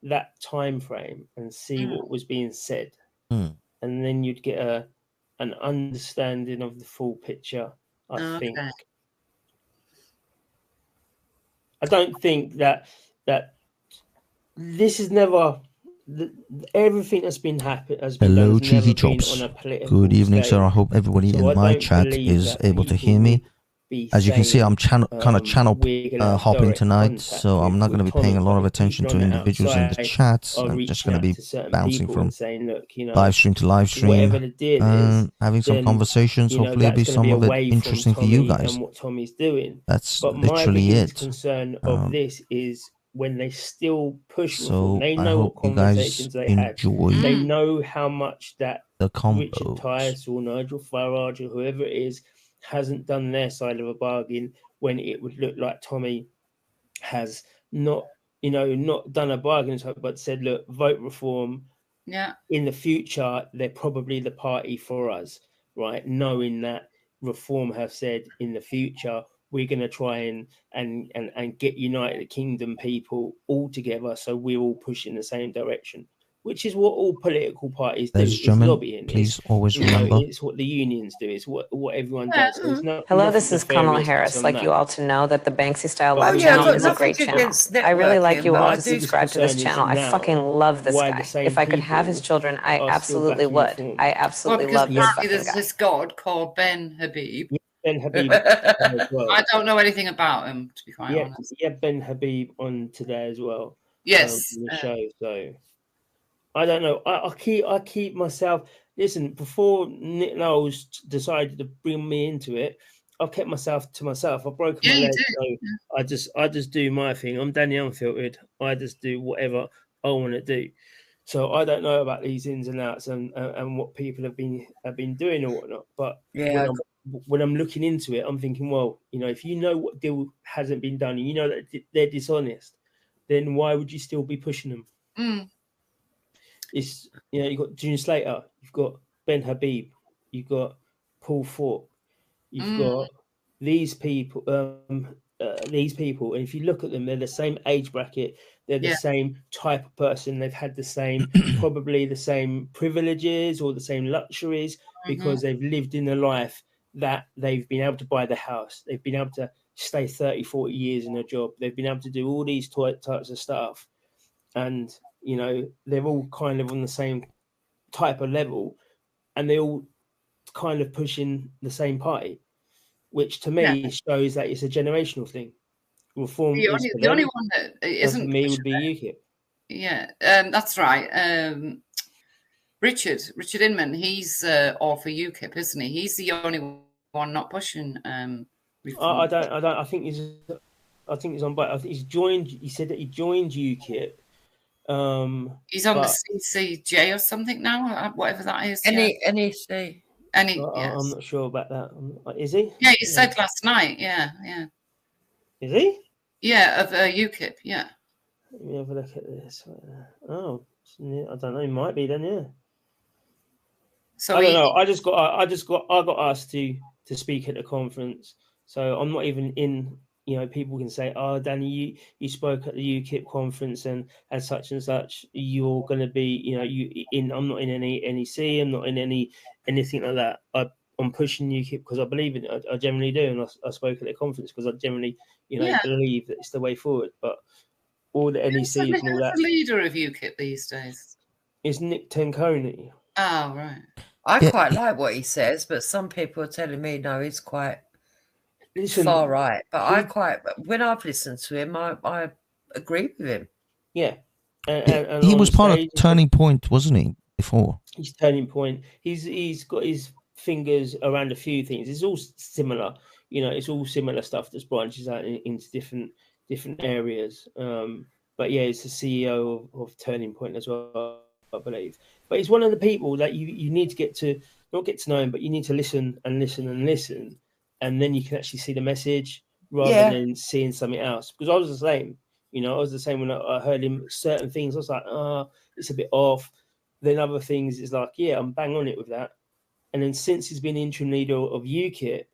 that time frame and see what was being said. And then you'd get an understanding of the full picture, I think. I don't think that this is never everything that's been happened has been Hello, done has never Cheeky been Chops. on a political Good evening, scale. sir. I hope everybody So in I my don't chat believe is that able to people hear me. be As you can see, I'm saying, kind of channel we're gonna have hopping direct tonight, contact so I'm not going to be with paying a Tommy, lot of but attention he's to gone individuals in the outside chats. or I'm reaching just going to out be to certain bouncing people from and saying, look, live stream to live stream, whatever the deal is, having some then, conversations. Hopefully, it'll be that's gonna some of it away from interesting for you Tommy guys. and what Tommy's doing. That's But my literally biggest it. concern of this is when they still push reform. So They I know what hope you guys conversations they had. enjoy They know how much that the Richard combos. Tice or Nigel Farage or whoever it is hasn't done their side of a bargain, when it would look like Tommy has not done a bargain, but said, look, vote reform. Yeah. In the future, they're probably the party for us, right? Knowing that reform have said in the future, we're going to try and get United Kingdom people all together, so we're all pushing the same direction, which is what all political parties do. Ladies and It's gentlemen, lobbying. please always remember. It's what the unions do. It's what everyone does. So it's not Hello, nothing this is Kamala nefarious Harris. on Like that. you all to know that the Banksy Style Oh, Live yeah, I've channel got is a nothing great channel. against I really like networking, you but all I to do subscribe to this concern is channel. I now fucking love this why guy. the same If I could have his people children, I are still absolutely backing would. reform. I Well, absolutely because love this apparently fucking there's guy. this god called Ben Habib. Ben Habib as well. I don't know anything about him, to be quite honest. Yeah, Ben Habib on today as well. Yes. On the show. So I don't know. I keep myself. Listen, before Nick Knowles decided to bring me into it, I've kept myself to myself. I've broken my you leg, do. so I just do my thing. I'm Danny Unfiltered. I just do whatever I want to do. So I don't know about these ins and outs and what people have been doing or whatnot. But Yeah, when I'm looking into it, I'm thinking, well, if you know what deal hasn't been done, and you know that they're dishonest, then why would you still be pushing them? Mm. It's you've got June Slater, you've got Ben Habib, you've got Paul Falk, you've got these people, and if you look at them, they're the same age bracket, they're the same type of person, they've had the same probably the same privileges or the same luxuries because they've lived in a life that they've been able to buy the house, they've been able to stay 30-40 years in a job, they've been able to do all these types of stuff, and they're all kind of on the same type of level, and they all kind of pushing the same party, which to me shows that it's a generational thing. Reform The only one that isn't for me would be UKIP. Yeah, that's right. Richard Inman, he's all for UKIP, isn't he? He's the only one not pushing reform. I don't. I think he's on. But I think he's joined. He said that he joined UKIP. He's on the CCJ or something now, whatever that is. NEC. I'm not sure about that. Is he? Yeah, he said last night. Yeah. Is he? Yeah, of UKIP. Yeah. Let me have a look at this. Oh, I don't know. He might be then. Yeah. So I don't know. I got asked to speak at the conference, so I'm not even in. People can say, "Oh, Danny, you spoke at the UKIP conference and such and such. You're going to be, I'm not in any NEC. I'm not in anything like that. I'm pushing UKIP because I believe in it. I generally do, and I spoke at the conference because I generally, believe that it's the way forward. But all the NECs and all that. Who's the leader of UKIP these days? It's Nick Tenconi. Oh, right. I quite like what he says, but some people are telling me no, he's quite far right. But when I've listened to him, I agree with him. Yeah. He was part of Turning Point, wasn't he, before? He's Turning Point. He's got his fingers around a few things. It's all similar. It's all similar stuff that branches out into different areas. But yeah, he's the CEO of Turning Point as well, I believe. But he's one of the people that you need to not get to know him, but you need to listen and listen and listen. And then you can actually see the message rather than seeing something else. Because I was the same. I was the same when I heard him certain things. I was like, it's a bit off. Then other things is like, yeah, I'm bang on it with that. And then since he's been interim leader of UKIP,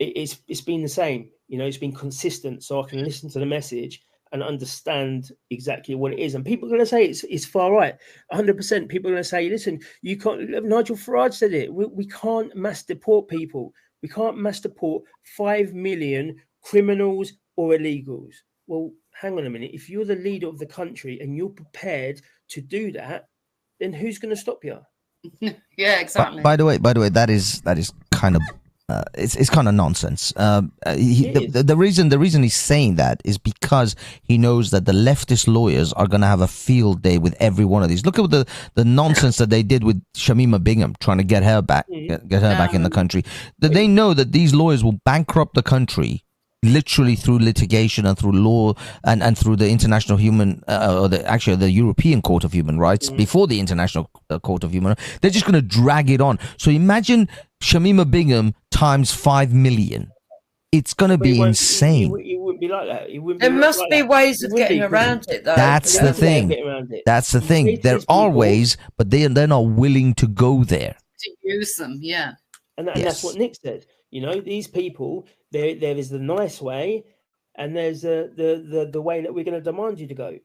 it's been the same. It's been consistent. So I can listen to the message and understand exactly what it is. And people are going to say it's far right. 100%. People are going to say, listen, you can't. Nigel Farage said it. We can't mass deport people. We can't mass deport 5 million criminals or illegals. Well, hang on a minute. If you're the leader of the country and you're prepared to do that, then who's going to stop you? Yeah, exactly. By the way, that is kind of it's kind of nonsense. The reason he's saying that is because he knows that the leftist lawyers are going to have a field day with every one of these. Look at the nonsense that they did with Shamima Bingham, trying to get her back, get her back in the country. That they know that these lawyers will bankrupt the country literally through litigation and through law and through the international human or the European Court of Human Rights before the International Court of Human Rights. They're just going to drag it on. So imagine Shamima Bingham times 5 million. It's going to be insane. It wouldn't be like that. There must be ways of getting around it, though. That's the thing. That's the thing. There are ways, but they're not willing to go there. To use them, yeah. And that's what Nick said. You know, these people, there is the nice way, and there's the way that we're going to demand you to go.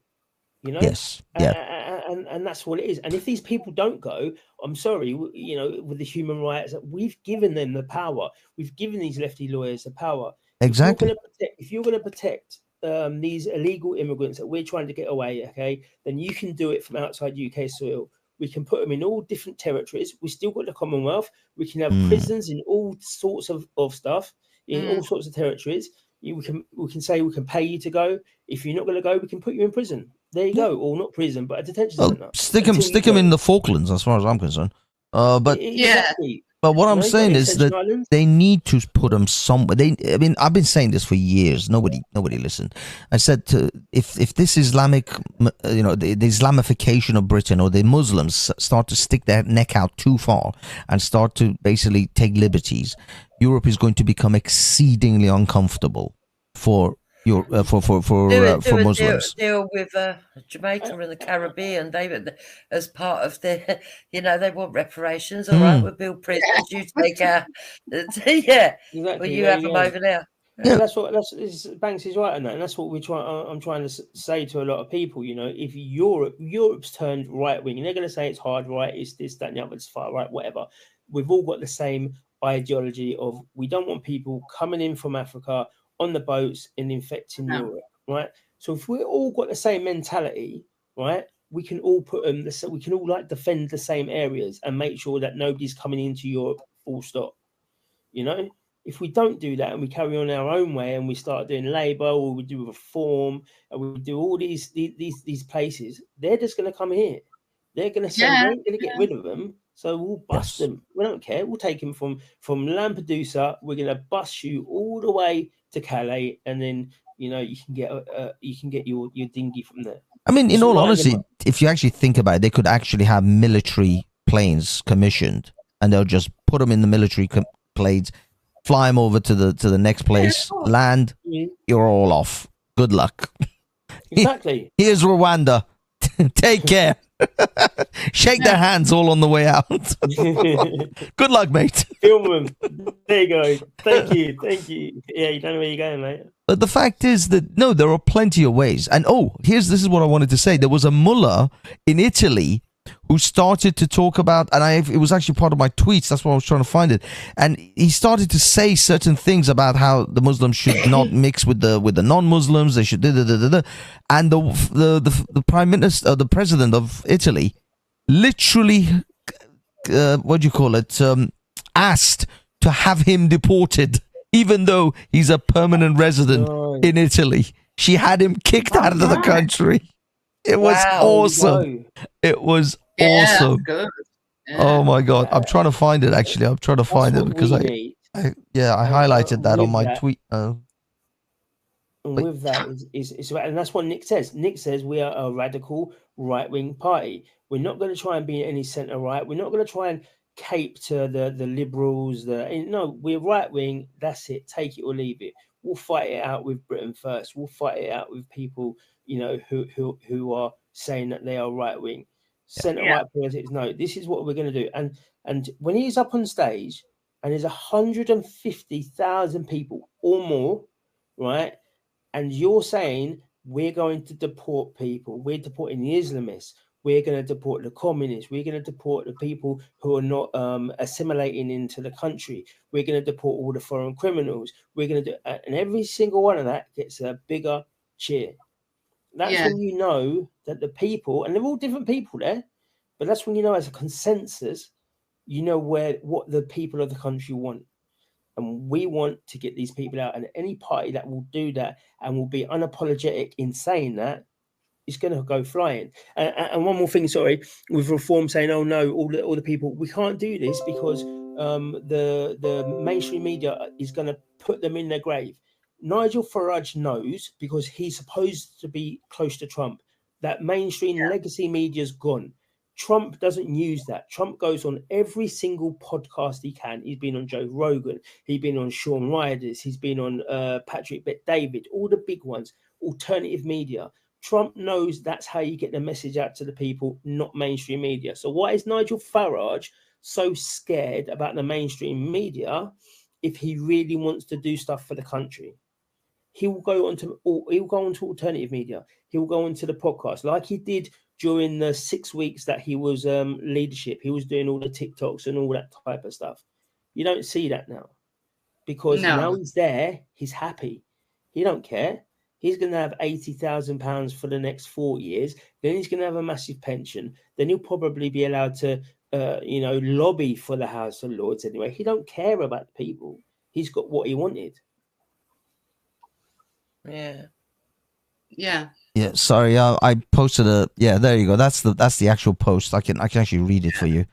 You know, yes, yeah, and that's what it is. And if these people don't go, I'm sorry, you know, with the human rights, we've given them the power. We've given these lefty lawyers the power. Exactly. If you're going to protect these illegal immigrants that we're trying to get away, okay, then you can do it from outside UK soil. We can put them in all different territories. We still got the Commonwealth. We can have prisons in all sorts of stuff in all sorts of territories. We can say we can pay you to go. If you're not going to go, we can put you in prison. There you go, or not prison, but a detention center. Stick them in the Falklands, as far as I'm concerned. But exactly. But what I'm saying is that they need to put them somewhere. I mean, I've been saying this for years. Nobody listened. I said, if this Islamic, you know, the Islamification of Britain, or the Muslims start to stick their neck out too far and start to basically take liberties, Europe is going to become exceedingly uncomfortable for Muslims. Deal with Jamaica and the Caribbean. They, as part of their, you know, they want reparations. All right, we'll build prisons. You take our, yeah. Exactly. Well, you have them over there. Yeah, Banks is right on that, and that's what I'm trying to say to a lot of people. You know, if Europe's turned right wing, and they're going to say it's hard right, it's this, that, and the other, it's far right, whatever. We've all got the same ideology of we don't want people coming in from Africa on the boats and infecting Europe, right? So if we're all got the same mentality, right, we can all put them. We can all like defend the same areas and make sure that nobody's coming into Europe. Full stop. You know, if we don't do that and we carry on our own way and we start doing Labour, or we do reform and we do all these places, they're just going to come here. They're going to say we're going to get rid of them. So we'll bust them. We don't care. We'll take them from Lampedusa. We're going to bust you all the way to Calais, and then you know you can get your dinghy from there. I mean, in all honesty, if you actually think about it, they could actually have military planes commissioned, and they'll just put them in the military planes, fly them over to the next place, land. You're all off. Good luck. Exactly. Here's Rwanda. Take care. Shake their hands all on the way out. Good luck, mate. Film them. There you go. Thank you. Yeah, you don't know where you're going, mate. But the fact is that no, there are plenty of ways. And this is what I wanted to say. There was a mullah in Italy who started to talk about, and it was actually part of my tweets. That's why I was trying to find it. And he started to say certain things about how the Muslims should not mix with the non-Muslims. They should and the prime minister, the president of Italy, literally, asked to have him deported, even though he's a permanent resident in Italy. She had him kicked out of the country. It was awesome. It was awesome. Good. Yeah. Oh my God. I'm trying to find it actually. I'm trying to find it because I highlighted that on my tweet. And with that is and that's what Nick says. Nick says we are a radical right-wing party. We're not going to try and be any centre right. We're not going to try and cape to the liberals. No, we're right-wing. That's it. Take it or leave it. We'll fight it out with Britain first. We'll fight it out with people, you know, who are saying that they are right-wing. Centre-right politics. No, this is what we're going to do. And when he's up on stage and there's 150,000 people or more, right? And you're saying we're going to deport people. We're deporting the Islamists. We're going to deport the communists. We're going to deport the people who are not assimilating into the country. We're going to deport all the foreign criminals. We're going to do, and every single one of that gets a bigger cheer. That's when you know that the people, and they're all different people there, but that's when you know as a consensus, you know what the people of the country want. And we want to get these people out, and any party that will do that and will be unapologetic in saying that is going to go flying. And one more thing, sorry, with reform saying, oh no, all the people, we can't do this because the mainstream media is going to put them in their grave. Nigel Farage knows, because he's supposed to be close to Trump, that mainstream legacy media's gone. Trump doesn't use that. Trump goes on every single podcast he can. He's been on Joe Rogan. He's been on Sean Riders. He's been on Patrick Bet-David, all the big ones, alternative media. Trump knows that's how you get the message out to the people, not mainstream media. So why is Nigel Farage so scared about the mainstream media if he really wants to do stuff for the country? He will go onto alternative media. He will go onto the podcast like he did during the 6 weeks that he was leadership. He was doing all the TikToks and all that type of stuff. You don't see that now, because now he's there. He's happy. He don't care. He's going to have £80,000 for the next 4 years. Then he's going to have a massive pension. Then he'll probably be allowed to, lobby for the House of Lords anyway. He don't care about the people. He's got what he wanted. Yeah. Yeah, sorry, I posted there you go. That's the actual post. I can actually read it for you.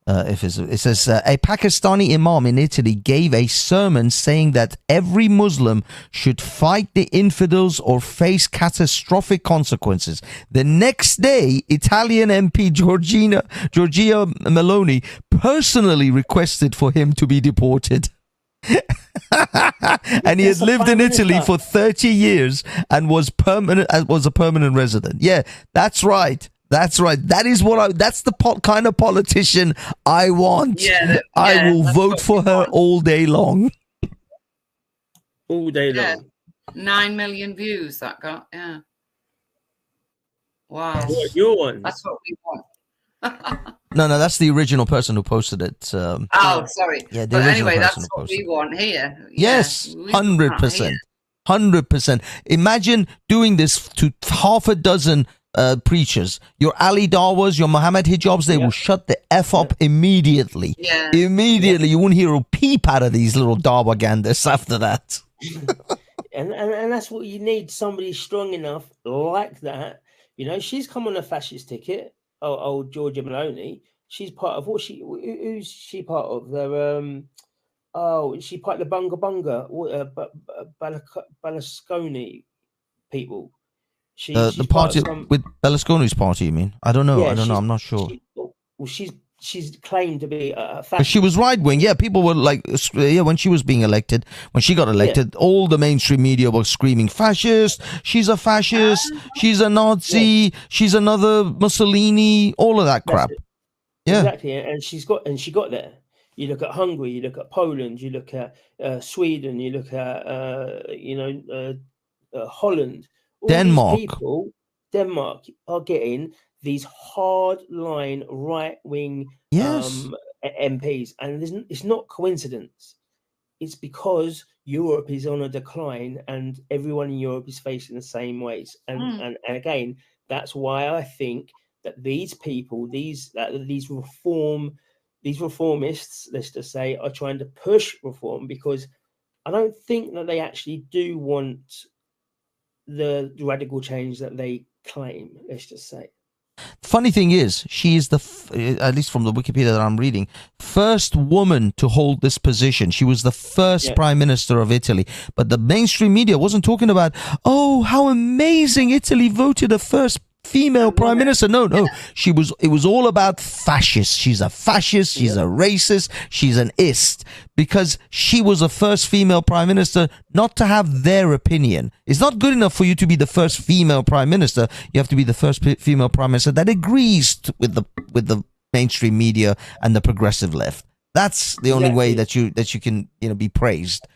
It says a Pakistani imam in Italy gave a sermon saying that every Muslim should fight the infidels or face catastrophic consequences. The next day, Italian MP Giorgia Meloni personally requested for him to be deported. And he had lived in Italy for 30 years and was a permanent resident. Yeah, that's right. That's the kind of politician I want. I will vote for her all day long. All day long. 9 million views that got. Yeah. Wow. Your one. That's what we want. No, that's the original person who posted it. Sorry. Yeah, but anyway, that's what we want here. Yes, 100%. 100%. Imagine doing this to half a dozen preachers. Your Ali Dawas, your Muhammad Hijabs, they will shut the F up immediately. Yeah. Immediately. You wouldn't hear a peep out of these little Dawagandas after that. and that's what you need, somebody strong enough like that. She's come on a fascist ticket. Old Giorgia Meloni. She's part of who's she part of? She part of the Bunga Berlusconi people. The party with Berlusconi's party, you mean? I don't know. Yeah, I don't know. I'm not sure. She's claimed to be a fascist. But she was right wing. Yeah, people were like, when she was being elected, when she got elected, all the mainstream media was screaming, fascist, she's a fascist, she's a Nazi, she's another Mussolini, all of that crap. Yeah. Exactly. And she got there. You look at Hungary, you look at Poland, you look at Sweden, you look at Holland. All Denmark. These people, Denmark, are getting these hard-line right-wing MPs, and it's not coincidence. It's because Europe is on a decline, and everyone in Europe is facing the same ways. And again, that's why I think that these people, these reformists, let's just say, are trying to push reform, because I don't think that they actually do want the radical change that they claim. Let's just say. Funny thing is, she is at least from the Wikipedia that I'm reading, first woman to hold this position. She was the first prime minister of Italy. But the mainstream media wasn't talking about, oh, how amazing Italy voted a first female prime minister. No. It was all about fascists. She's a fascist. She's a racist. She's an ist, because she was the first female prime minister not to have their opinion. It's not good enough for you to be the first female prime minister. You have to be the first female prime minister that agrees with the mainstream media and the progressive left. That's the only way that you can be praised.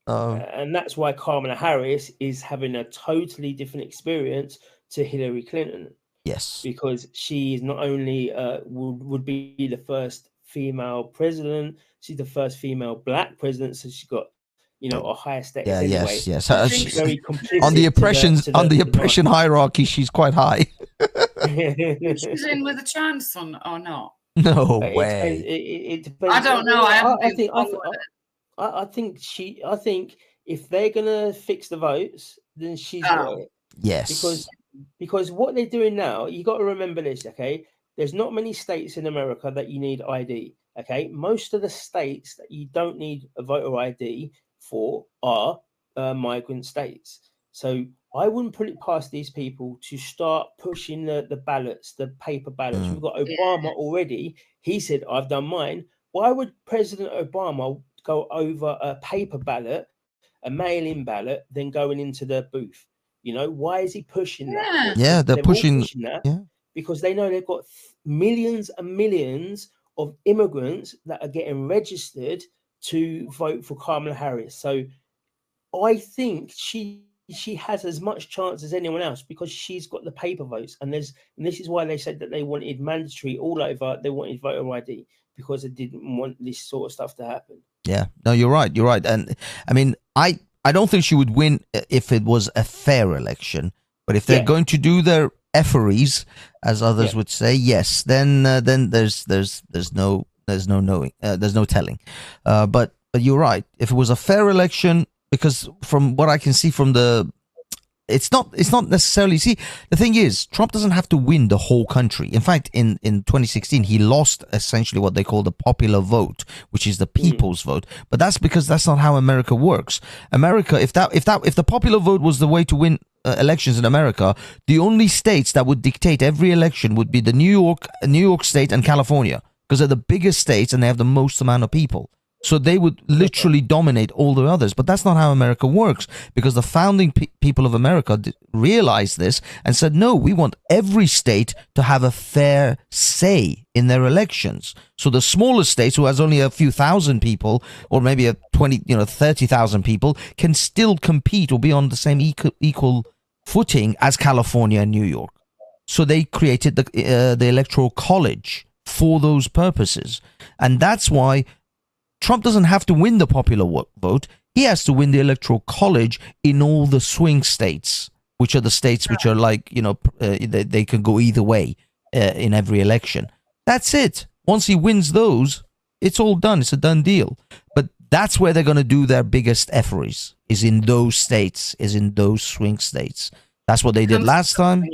And that's why Kamala Harris is having a totally different experience to Hillary Clinton. Yes. Because she is not only would be the first female president, she's the first female black president, so she's got a higher status anyway. Yes. Very on the oppression hierarchy, she's quite high. She's in with a chance or not? No way. It depends. I don't know. I think if they're gonna fix the votes, then she's got it. Yes. Because what they're doing now, you got to remember this, okay? There's not many states in America that you need ID, okay? Most of the states that you don't need a voter ID for are migrant states. So I wouldn't put it past these people to start pushing the ballots, the paper ballots. We've got Obama already. He said, I've done mine. Why would President Obama go over a paper ballot, a mail-in ballot, then going into the booth? You know, why is he pushing that? Yeah, they're pushing that yeah. because they know they've got millions and millions of immigrants that are getting registered to vote for Kamala Harris. So I think she has as much chance as anyone else because she's got the paper votes. And this is why they said that they wanted mandatory all over. They wanted voter ID because they didn't want this sort of stuff to happen. Yeah, no, you're right. You're right. And I mean, I don't think she would win if it was a fair election. But if they're going to do their efferys, as others would say, yes, then there's no knowing, there's no telling. But you're right. If it was a fair election, because from what I can see from it's not necessarily. See, the thing is, Trump doesn't have to win the whole country. In fact, in 2016, he lost essentially what they call the popular vote, which is the people's vote. But that's because that's not how America works. America, if the popular vote was the way to win elections in America, the only states that would dictate every election would be the New York State and California, because they're the biggest states and they have the most amount of people. So they would literally dominate all the others. But that's not how America works, because the founding people of America realized this and said, no, we want every state to have a fair say in their elections. So the smaller states, who has only a few thousand people, or maybe a 30,000 people, can still compete or be on the same equal footing as California and New York. So they created the Electoral College for those purposes. And that's why Trump doesn't have to win the popular vote. He has to win the Electoral College in all the swing states, which are the states which are like, they can go either way in every election. That's it. Once he wins those, it's all done. It's a done deal. But that's where they're going to do their biggest efforts, is in those states, is in those swing states. That's what they did last time.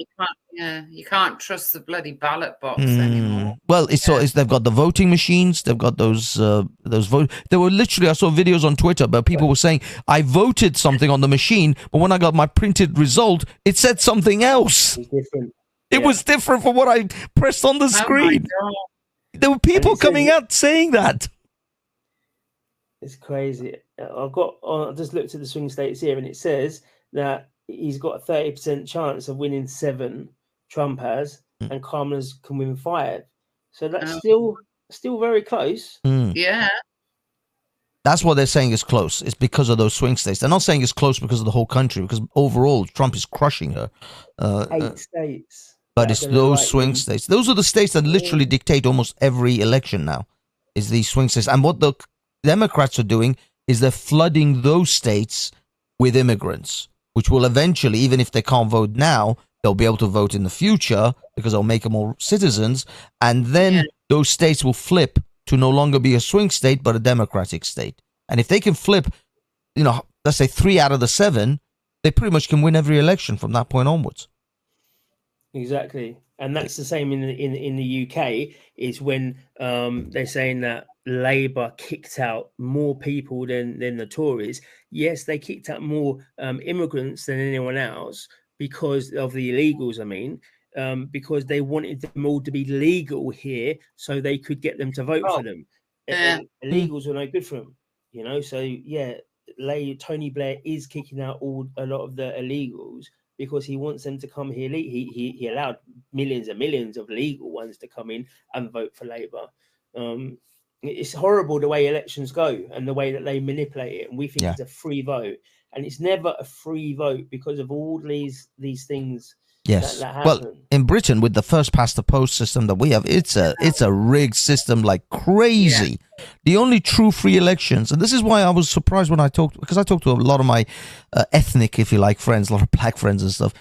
You can't trust the bloody ballot box anymore. Well, they've got the voting machines. They've got those vote. There were literally, I saw videos on Twitter, but people were saying, I voted something on the machine, but when I got my printed result, it said something else. It was different from what I pressed on the screen. There were people coming out saying that. It's crazy. I just looked at the swing states here, and it says that he's got a 30% chance of winning 7. Trump has, and Kamala's can win 5. So that's still very close. Yeah. That's what they're saying is close. It's because of those swing states. They're not saying it's close because of the whole country, because overall Trump is crushing her. 8 states. But it's those swing states. Those are the states that literally dictate almost every election now, is these swing states. And what the Democrats are doing is they're flooding those states with immigrants, which will eventually, even if they can't vote now, they'll be able to vote in the future because they'll make them all citizens. And then those states will flip to no longer be a swing state, but a Democratic state. And if they can flip, let's say 3 out of the 7, they pretty much can win every election from that point onwards. Exactly. And that's the same in the UK, is when they're saying that Labour kicked out more people than the Tories. Yes, they kicked out more immigrants than anyone else because of the illegals, because they wanted them all to be legal here so they could get them to vote for them. Illegals were no good for them, So, Tony Blair is kicking out a lot of the illegals because he wants them to come here. He allowed millions and millions of legal ones to come in and vote for Labour. It's horrible the way elections go and the way that they manipulate it. And we think it's a free vote. And it's never a free vote because of all these things that happen. Well, in Britain, with the first past the post system that we have, it's a rigged system like crazy. The only true free elections, and this is why I was surprised when I talked to a lot of my ethnic, if you like, friends, a lot of black friends and stuff.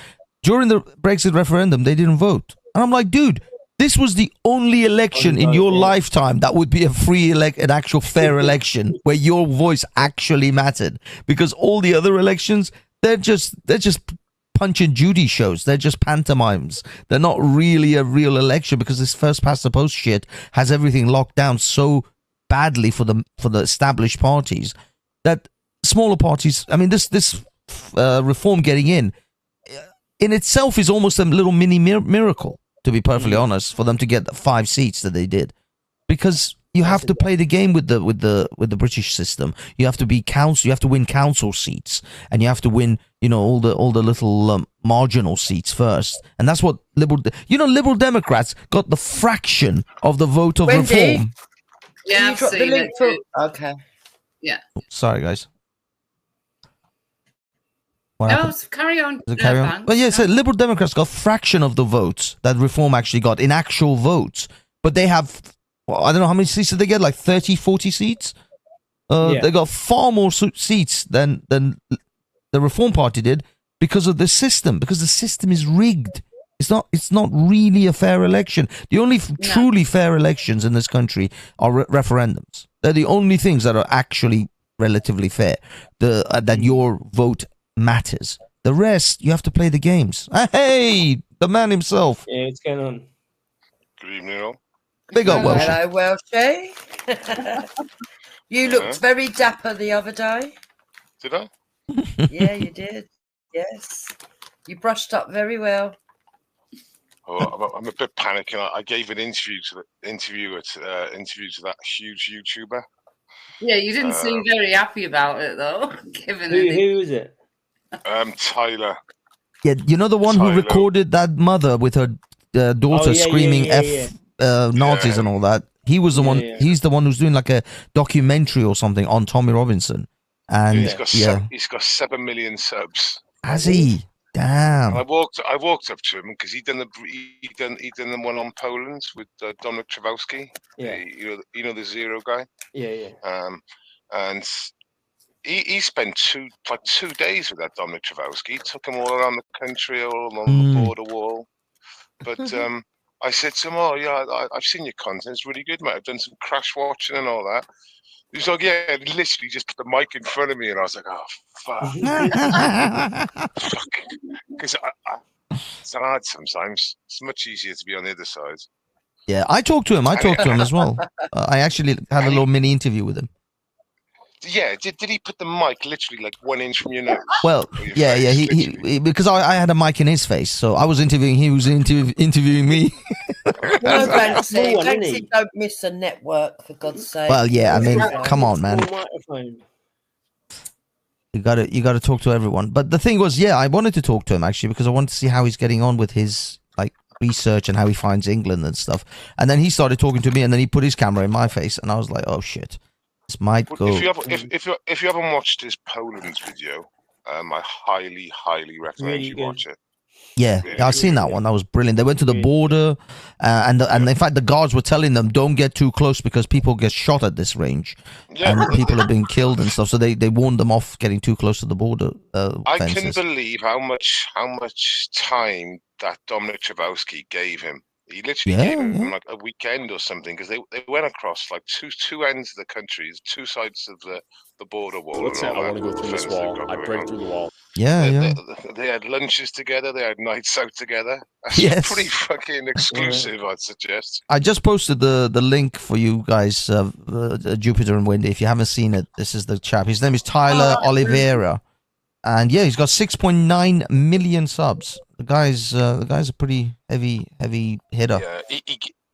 During the Brexit referendum, they didn't vote. And I'm like, dude, this was the only election in your lifetime that would be a free an actual fair election where your voice actually mattered. Because all the other elections, they're just Punch and Judy shows. They're just pantomimes. They're not really a real election because this first past the post shit has everything locked down so badly for the established parties that smaller parties. I mean, this reform getting in itself is almost a little mini miracle, to be perfectly honest, for them to get the 5 seats that they did, because you have to play the game with the British system. You have to be council. You have to win council seats, and you have to win, all the little marginal seats first. And that's what Liberal Democrats got the fraction of the vote of reform. Yeah, I've seen it too. Okay. Yeah. Sorry, guys. What No, happened? carry on. Does it carry on? Thanks. Well, yeah, so Liberal Democrats got a fraction of the votes that Reform actually got in actual votes. But they have, I don't know how many seats did they get, like 30, 40 seats? They got far more seats than the Reform Party did because of the system, because the system is rigged. It's not really a fair election. The only truly fair elections in this country are referendums. They're the only things that are actually relatively fair, that your vote matters. The rest, you have to play the games. Hey, the man himself. Yeah, what's going on? Good evening, all. Big up, Welsh. Hello, Welshie. You looked very dapper the other day. Did I? Yeah, you did. Yes. You brushed up very well. Oh, I'm a bit panicking. I gave an interview to that huge YouTuber. Yeah, you didn't seem very happy about it, though. Given Who is it? Tyler. Yeah, the one who recorded that mother with her daughter screaming F Nazis and all that. He was the one. Yeah. He's the one who's doing like a documentary or something on Tommy Robinson. And he's got 7 million subs. Has he? Damn. And I walked up to him because he done the one on Poland with Dominic Trwowski. Yeah. The Zero guy. Yeah. And he spent 2 days with that Dominic Trwowski. He took him all around the country, all along the border wall. But I said to him, "Oh yeah, I've seen your content. It's really good, mate. I've done some crash watching and all that." He's like, "Yeah," and he literally just put the mic in front of me, and I was like, "Oh fuck." Because it's hard sometimes. It's much easier to be on the other side. Yeah, I talked to him as well. I actually had a little mini interview with him. Yeah, did he put the mic literally like 1 inch from your nose? Well, yeah, he because I had a mic in his face, so I was interviewing. He was interviewing me. No, Grancy, don't miss a network, for God's sake. Well, yeah, I mean, come on, man. You gotta talk to everyone. But the thing was, I wanted to talk to him actually because I wanted to see how he's getting on with his research and how he finds England and stuff. And then he started talking to me, and then he put his camera in my face, and I was like, oh shit. This might go. If you haven't watched his Poland video, I highly recommend you watch it. Yeah, I've seen that one. That was brilliant. They went to the border, and in fact, the guards were telling them, "Don't get too close because people get shot at this range, and people are being killed and stuff." So they warned them off getting too close to the border. I couldn't believe how much time that Dominic Trwowski gave him. He literally gave him like a weekend or something because they went across like two ends of the country, 2 sides of the border wall. What's that? I want to go through this wall. I break through the wall. They had lunches together. They had nights out together. That's pretty fucking exclusive, I'd suggest. I just posted the link for you guys, Jupiter and Wendy. If you haven't seen it, this is the chap. His name is Tyler Oliveira. And yeah, he's got 6.9 million subs. The guy's a pretty heavy hitter. Yeah,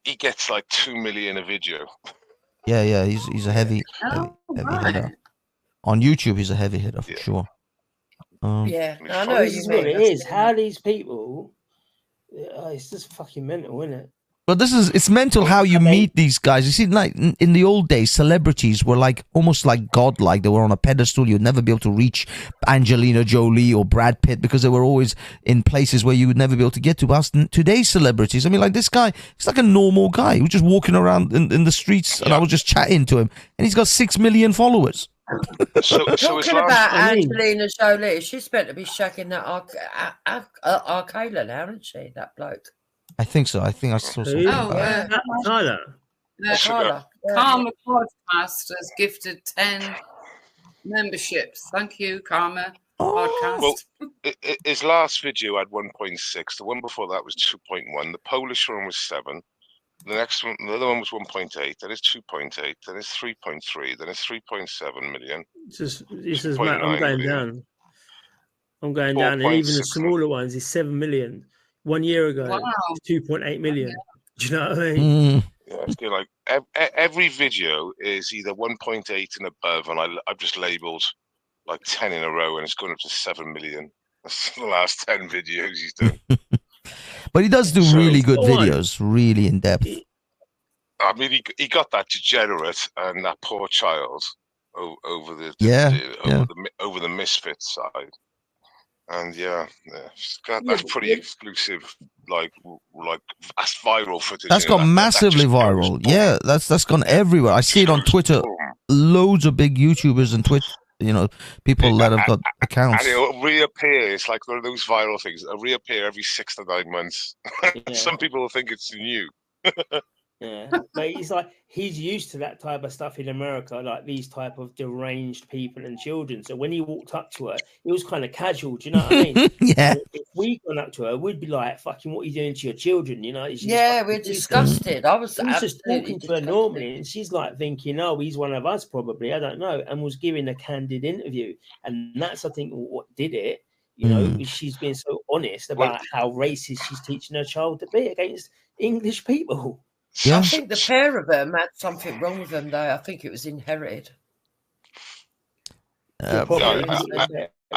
he gets like 2 million a video. Yeah, he's a heavy hitter. On YouTube, he's a heavy hitter for sure. I know this is what it is. How these people? It's just fucking mental, isn't it? But it's mental how you meet these guys. You see, like in the old days, celebrities were like almost like godlike. They were on a pedestal. You'd never be able to reach Angelina Jolie or Brad Pitt because they were always in places where you would never be able to get to. But today's celebrities, I mean, like this guy, he's like a normal guy. He was just walking around in the streets, and I was just chatting to him, and he's got 6 million followers. Talking about Angelina Jolie, she's meant to be shagging that Arcala now, isn't she? That bloke. I think so. I think I saw something. Tyler. Karma Podcast has gifted 10 memberships. Thank you, Karma Podcast. Well, his last video had 1.6. The one before that was 2.1. The Polish one was 7. The next one, the other one was 1.8. Then it's 2.8. Then it's 3.3. Then it's 3.7 million. This is Matt. I'm 2.9 going million. down. I'm going down, and even the 4.6 smaller ones is 7 million. 1 year ago, Wow. 2.8 million. Do you know what I mean? Yeah, it's good. Like every video is either 1.8 and above, and I've just labelled like 10 in a row, and it's going up to 7 million. That's the last 10 videos he's done. But he does do really good videos, really in depth. I mean, he got that degenerate and that poor child over the over the misfit side, and that's pretty exclusive. Like that's viral footage. That's gone massively viral. Yeah, that's gone everywhere. I see it on Twitter. Loads of big YouTubers and Twitch, people that have got accounts. And it'll reappear. It's like one of those viral things. It'll reappear every 6 to 9 months. Some people will think it's new. Yeah, but it's like he's used to that type of stuff in America, like these type of deranged people and children. So when he walked up to her, it was kind of casual. Do you know what I mean? Yeah. If we gone up to her, we'd be like, "Fucking, what are you doing to your children?" Yeah, we're disgusted. I was just talking to her normally, and she's like thinking, "Oh, he's one of us, probably. I don't know," and was giving a candid interview, and that's I think what did it. She's being so honest about how racist she's teaching her child to be against English people. Yeah. I think the pair of them had something wrong with them, though. I think it was inherited. I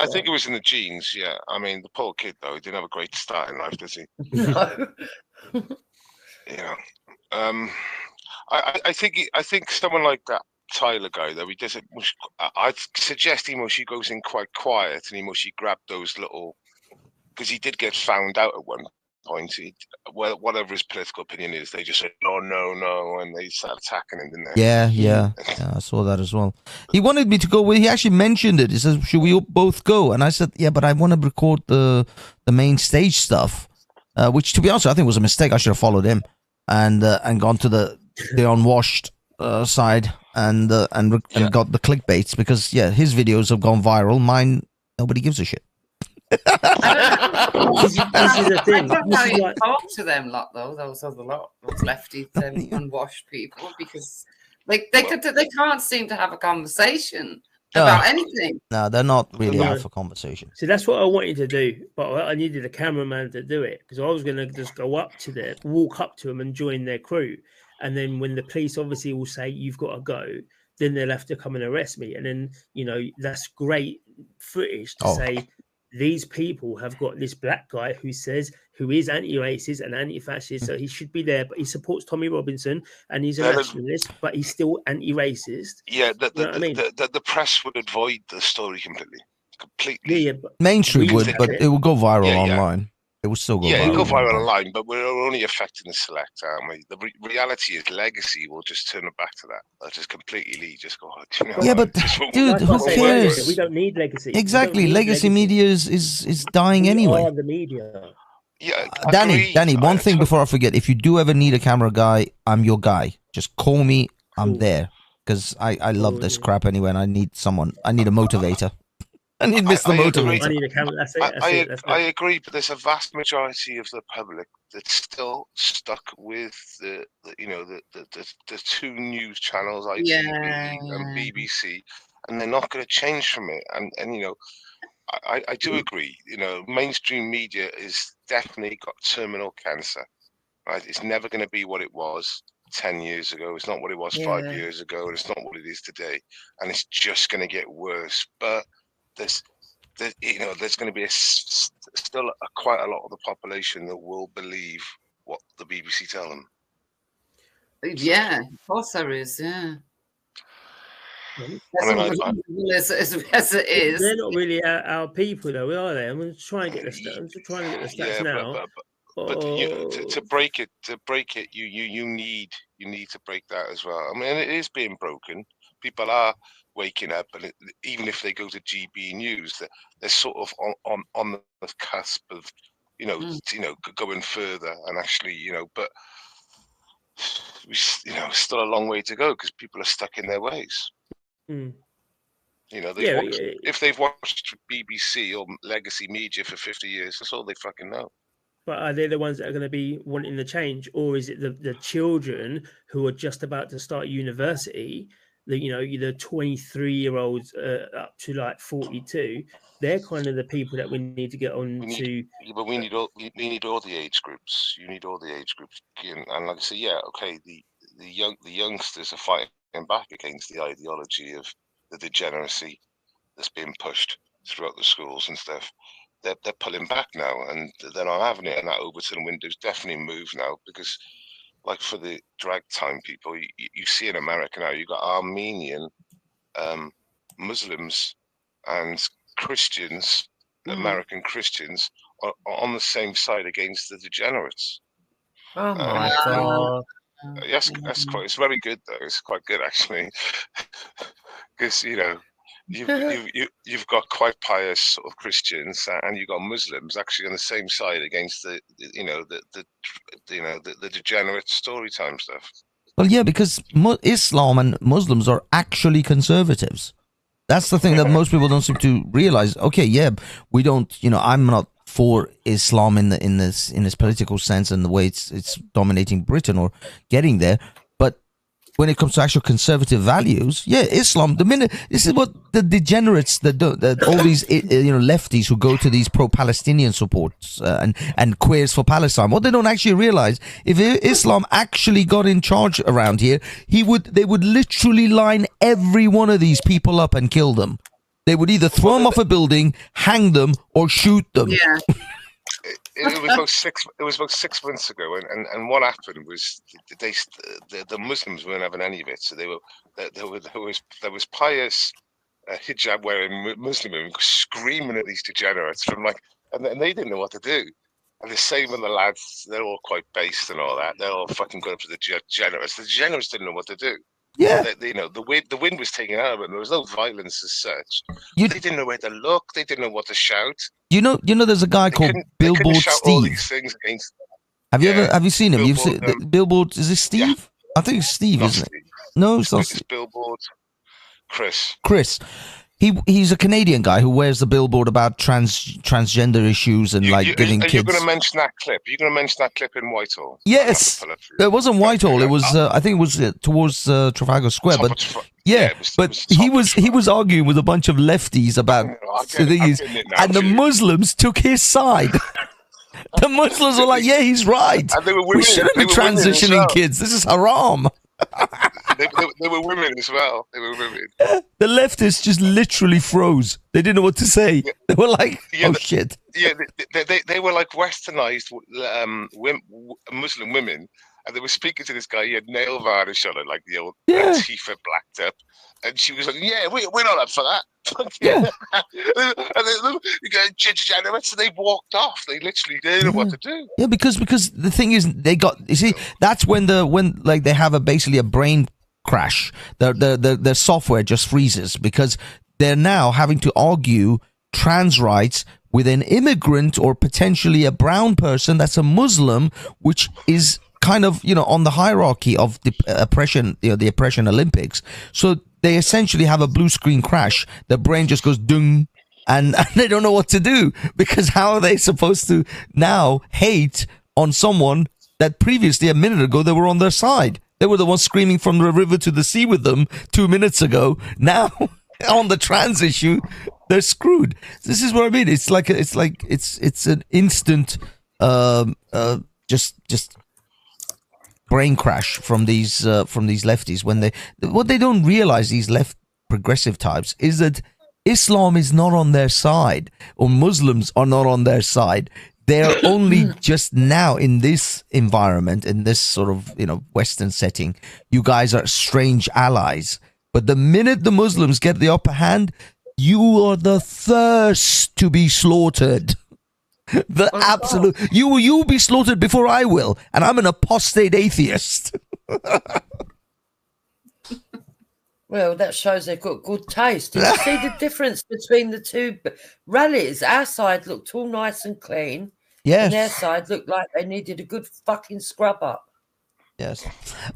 think it was in the genes. Yeah, I mean, the poor kid though, he didn't have a great start in life, does he? No. I think someone like that Tyler guy though, he doesn't. I'd suggest he mostly goes in quite quiet and he mostly grabbed those little, because he did get found out at one point. Whatever his political opinion is, they just said no, and they started attacking him, didn't they? Yeah, I saw that as well. He wanted me to go. He actually mentioned it. He says, "Should we both go?" And I said, "Yeah, but I want to record the main stage stuff," which, to be honest, I think was a mistake. I should have followed him and gone to the unwashed side and got the clickbaits, because his videos have gone viral. Mine, nobody gives a shit. This is the thing. I don't know how you talk to them lot though. Those other lot, those lefty unwashed people, because they can't seem to have a conversation about anything. No, they're not really out for conversation. So that's what I wanted to do, but I needed a cameraman to do it, because I was going to just go up to them, walk up to them, and join their crew. And then when the police obviously will say you've got to go, then they'll have to come and arrest me. And then that's great footage to say, these people have got this black guy who is anti-racist and anti-fascist, so he should be there, but he supports Tommy Robinson and he's a nationalist, but he's still anti-racist. Yeah, the press would avoid the story completely. Yeah, mainstream would, but it will go viral online. It will still go viral. Yeah, it'll go viral online, but we're only affecting the select, aren't we? The reality is legacy will just turn it back to that. They'll just completely just go, dude, who cares? We don't need legacy. Exactly. Legacy media is dying anyway. We are the media. Yeah, Danny, one thing before I forget. If you do ever need a camera guy, I'm your guy. Just call me. I'm there. Because I love this crap anyway, and I need someone. I need a motivator. I need Mr. Motivator. I need a camera. That's it. I agree, but there's a vast majority of the public that's still stuck with the two news channels, ITV and BBC, and they're not going to change from it. And I do agree. Mainstream media is definitely got terminal cancer. Right? It's never going to be what it was 10 years ago. It's not what it was 5 years ago, and it's not what it is today. And it's just going to get worse. But there's going to be still quite a lot of the population that will believe what the BBC tell them. Yeah, of course there is. Yeah. As it is. They're not really our people, though, are they? I'm going to try and get the stats now. But to break it, you need to break that as well. I mean, it is being broken. People are waking up, and even if they go to GB News, they're sort of on the cusp of going further and actually but we still a long way to go because people are stuck in their ways. If they've watched BBC or legacy media for 50 years, that's all they fucking know. But are they the ones that are going to be wanting the change, or is it the children who are just about to start university? The 23-year-olds up to like 42. They're kind of the people that we need to get on to. But we need all the age groups. You need all the age groups, and like I say, yeah, okay. The youngsters are fighting back against the ideology of the degeneracy that's being pushed throughout the schools and stuff. They're pulling back now, and they're not having it. And that Overton window's definitely moved now, because, like, for the drag time people, you see in America now, you've got Armenian Muslims and Christians, American Christians, are on the same side against the degenerates. Oh my God! Yes, that's quite. It's very good though. It's quite good actually, because you've got quite pious sort of Christians, and you've got Muslims actually on the same side against the degenerate story time stuff. Well, yeah, because Islam and Muslims are actually conservatives. That's the thing that most people don't seem to realize. Okay, yeah, we don't. I'm not for Islam in this political sense and the way it's dominating Britain or getting there. But when it comes to actual conservative values, yeah, Islam. This is what the degenerates, all these lefties who go to these pro-Palestinian supports and queers for Palestine. What they don't actually realize, if Islam actually got in charge around here, they would literally line every one of these people up and kill them. They would either throw them off a building, hang them, or shoot them. Yeah. It was about 6 months ago, and what happened was the Muslims weren't having any of it. So there was pious hijab wearing Muslim women screaming at these degenerates and they didn't know what to do. And the same with the lads, they're all quite based and all that. They're all fucking going up to the degenerates. The degenerates didn't know what to do. Yeah, the wind was taken out of them. There was no violence as such. They didn't know where to look. They didn't know what to shout. There's a guy called Billboard Steve. All these things against Have you seen him? You've seen Billboard? Is it Steve? Yeah. I think it's Steve, isn't it? No, it's not. It's Billboard. Chris. He's a Canadian guy who wears the billboard about transgender issues and giving kids. You're going to mention that clip. You're going to mention that clip in Whitehall. Yes, it wasn't Whitehall. It was I think it was towards Trafalgar Square. But he was arguing with a bunch of lefties about the thing is, and the Muslims took his side. The Muslims were like, "Yeah, he's right. We shouldn't be transitioning kids. This is haram." They were women as well. They were women. The leftists just literally froze. They didn't know what to say. They were like, shit. Yeah, they were like westernized Muslim women. And they were speaking to this guy. He had nail varnish on it, like the old Antifa blacked up. And she was like, yeah, we're not up for that. Yeah. So they walked off. They literally didn't know what to do. Yeah, because the thing is, that's when they have basically a brain crash. Their software just freezes because they're now having to argue trans rights with an immigrant or potentially a brown person that's a Muslim, which is kind of on the hierarchy of the oppression, the oppression Olympics. So they essentially have a blue screen crash. Their brain just goes dung, and they don't know what to do, because how are they supposed to now hate on someone that previously, a minute ago, they were on their side? They were the ones screaming from the river to the sea with them 2 minutes ago. Now, on the trans issue, they're screwed. This is what I mean. It's an instant, just brain crash from these lefties. What they don't realize, these left progressive types, is that Islam is not on their side, or Muslims are not on their side. They're only just now in this environment, in this sort of Western setting. You guys are strange allies. But the minute the Muslims get the upper hand, you are the first to be slaughtered. The absolute, you will be slaughtered before I will, and I'm an apostate atheist. Well, that shows they've got good taste. Did you see the difference between the two rallies? Our side looked all nice and clean. Yes. And their side looked like they needed a good fucking scrub up. Yes.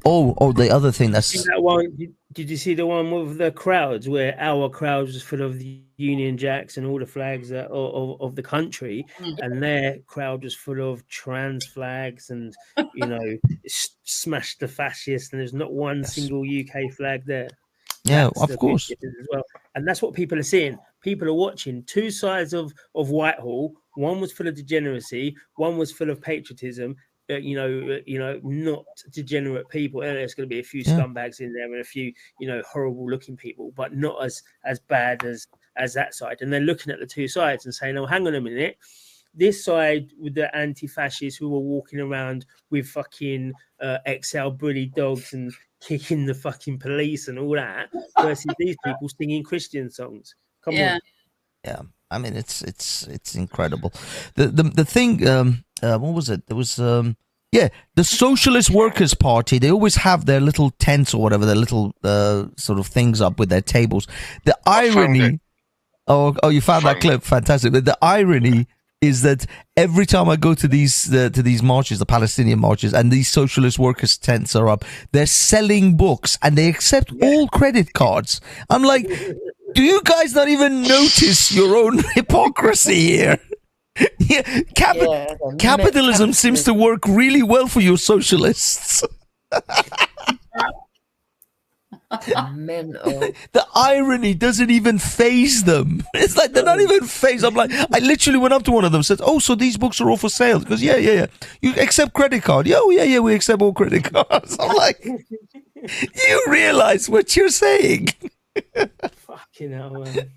Oh, the other thing that's that one. Did you see the one with the crowds where our crowd was full of the Union Jacks and all the flags of the country, and their crowd was full of trans flags and smash the fascists, and there's not one single UK flag there. Yeah, That's of the big course. difference as well, and that's what people are seeing. People are watching two sides of Whitehall. One was full of degeneracy. One was full of patriotism. Not degenerate people. There's going to be a few scumbags in there and a few, horrible-looking people, but not as bad as that side. And they're looking at the two sides and saying, "Oh, hang on a minute." This side with the anti-fascists who were walking around with fucking XL bully dogs and kicking the fucking police and all that, versus these people singing Christian songs. Come on. Yeah, I mean it's incredible. The thing, what was it? There was the Socialist Workers' Party. They always have their little tents or whatever, their little sort of things up with their tables. The irony. Oh, you found that clip? Fantastic. But the irony is that every time I go to these marches, the Palestinian marches, and these socialist workers' tents are up, they're selling books and they accept all credit cards. I'm like, do you guys not even notice your own hypocrisy here? Capitalism seems to work really well for you socialists. Mental. The irony doesn't even faze them. It's like they're not even phased. I'm like, I literally went up to one of them and said, "Oh, so these books are all for sale?" Because yeah. You accept credit card? Yeah, we accept all credit cards. I'm like, you realize what you're saying? Fucking hell, man.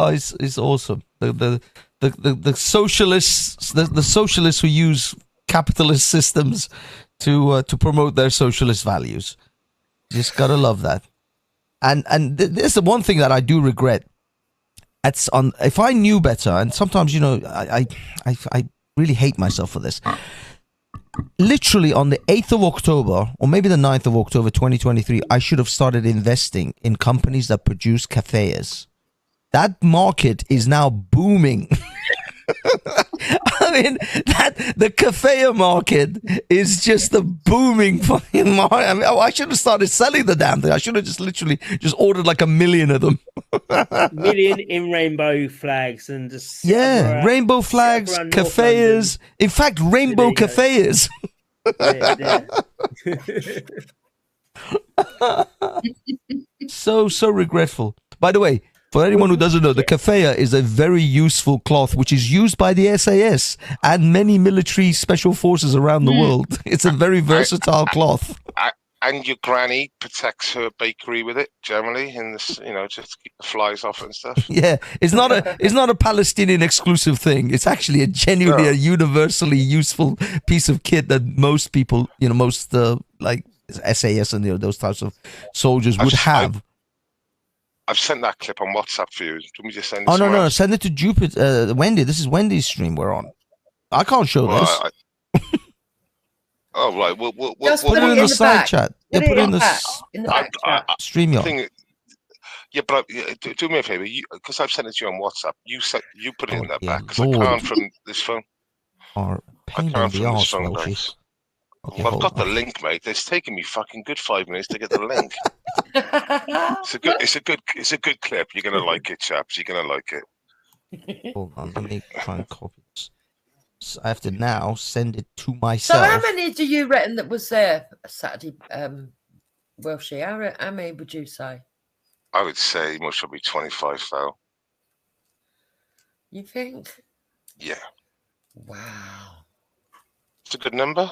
It's awesome. The socialists, the socialists who use capitalist systems to promote their socialist values. Just gotta love that. And there's the one thing that I do regret. If I knew better, and sometimes I really hate myself for this. Literally on the 8th of October, or maybe the 9th of October 2023, I should have started investing in companies that produce cafes. That market is now booming. I mean, the cafe market is just a booming fucking market. I mean, I should have started selling the damn thing. I should have just literally ordered like 1 million of them. Million in rainbow flags and just rainbow flags, cafes. In fact, rainbow cafes. So regretful. By the way, for anyone who doesn't know, the keffiyeh is a very useful cloth which is used by the SAS and many military special forces around the world. It's a very versatile cloth. And your granny protects her bakery with it generally, in this, just to keep the flies off and stuff. Yeah, it's not a Palestinian exclusive thing. It's actually a genuinely a universally useful piece of kit that most people, like SAS and those types of soldiers would have. I've sent that clip on WhatsApp for you. Can we just send it? Oh no! Send it to Jupiter, Wendy. This is Wendy's stream we're on. I can't show this. Oh right, we'll put it in the side chat. Put it in the stream yard. Yeah, but do me a favor, because I've sent it to you on WhatsApp. You put it in that back, because I can't from this phone. Or I can't from this phone, guys. Okay, well, I've got the link, mate. It's taken me fucking good 5 minutes to get the link. It's a good clip. You're gonna like it, chaps. You're gonna like it. Hold on, let me try and copy this. So I have to now send it to myself. So how many do you reckon that was there Saturday, Welshie? How many would you say? I would say most probably 25,000. You think? Yeah. Wow. It's a good number.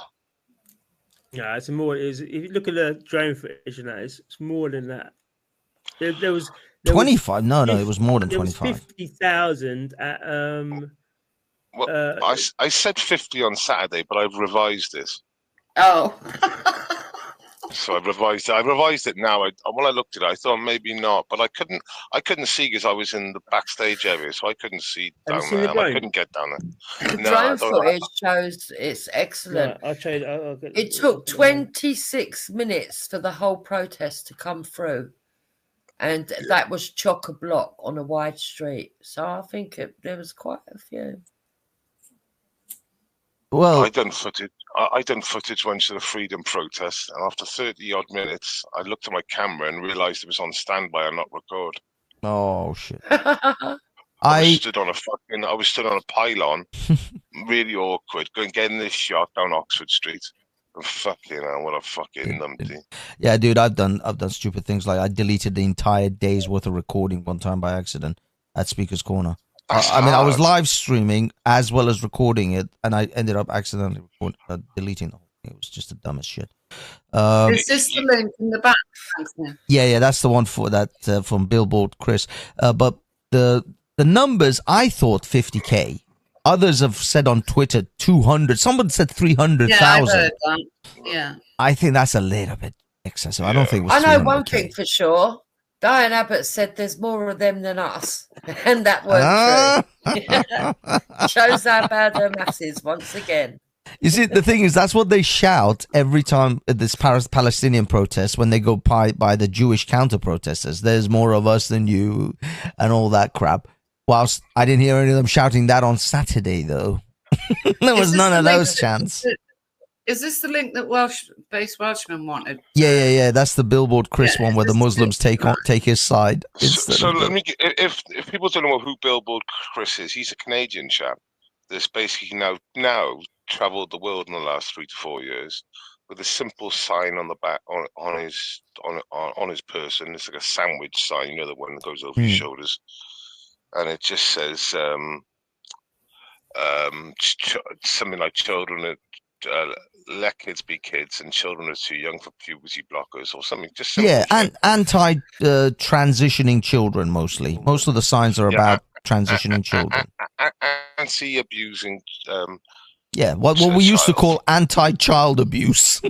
Yeah, it's more. If you look at the drone footage, it's more than that. There was 25. No, it was more than 25. 50,000 at Well, I said 50 on Saturday, but I've revised it. Oh. So I revised it now. When I looked at it, I thought maybe not, but I couldn't see because I was in the backstage area, so I couldn't see down there, and I couldn't get down there. The drone footage shows it's excellent. Right, I'll show you. It took 26 minutes for the whole protest to come through, and that was chock-a-block on a wide street. So I think there was quite a few. Well, I done footage once of the freedom protest, and after 30-odd minutes, I looked at my camera and realised it was on standby and not record. Oh shit! I was stood on a pylon, really awkward, getting this shot down Oxford Street. And fucking hell, what a fucking numpty. Yeah, dude, I've done stupid things like I deleted the entire day's worth of recording one time by accident at Speaker's Corner. I mean, I was live streaming as well as recording it, and I ended up accidentally deleting the whole thing. It was just the dumbest shit. Is this the link in the back, Anthony? Yeah, that's the one for that from Billboard, Chris. But the numbers, I thought 50K. Others have said on Twitter 200. Someone said 300,000. Yeah, I've heard that. Yeah. I think that's a little bit excessive. I don't think it was. I know one thing for sure. Diane Abbott said there's more of them than us. And that weren't true. Shows how bad her maths is once again. You see, the thing is, that's what they shout every time at this Palestinian protest when they go by the Jewish counter-protesters. There's more of us than you and all that crap. Whilst I didn't hear any of them shouting that on Saturday, though. There was none of those chants. Is this the link that Welshman wanted? Yeah. That's the Billboard Chris one where the Muslims take his side. So let me. If people don't know who Billboard Chris is, he's a Canadian chap that's basically now travelled the world in the last 3 to 4 years with a simple sign on the back on his person. It's like a sandwich sign, you know, the one that goes over your shoulders, and it just says something like children let kids be kids and children are too young for puberty blockers or something. Just yeah, and anti-transitioning children mostly. Most of the signs are about transitioning children. Anti-abusing. What we used to call anti-child abuse,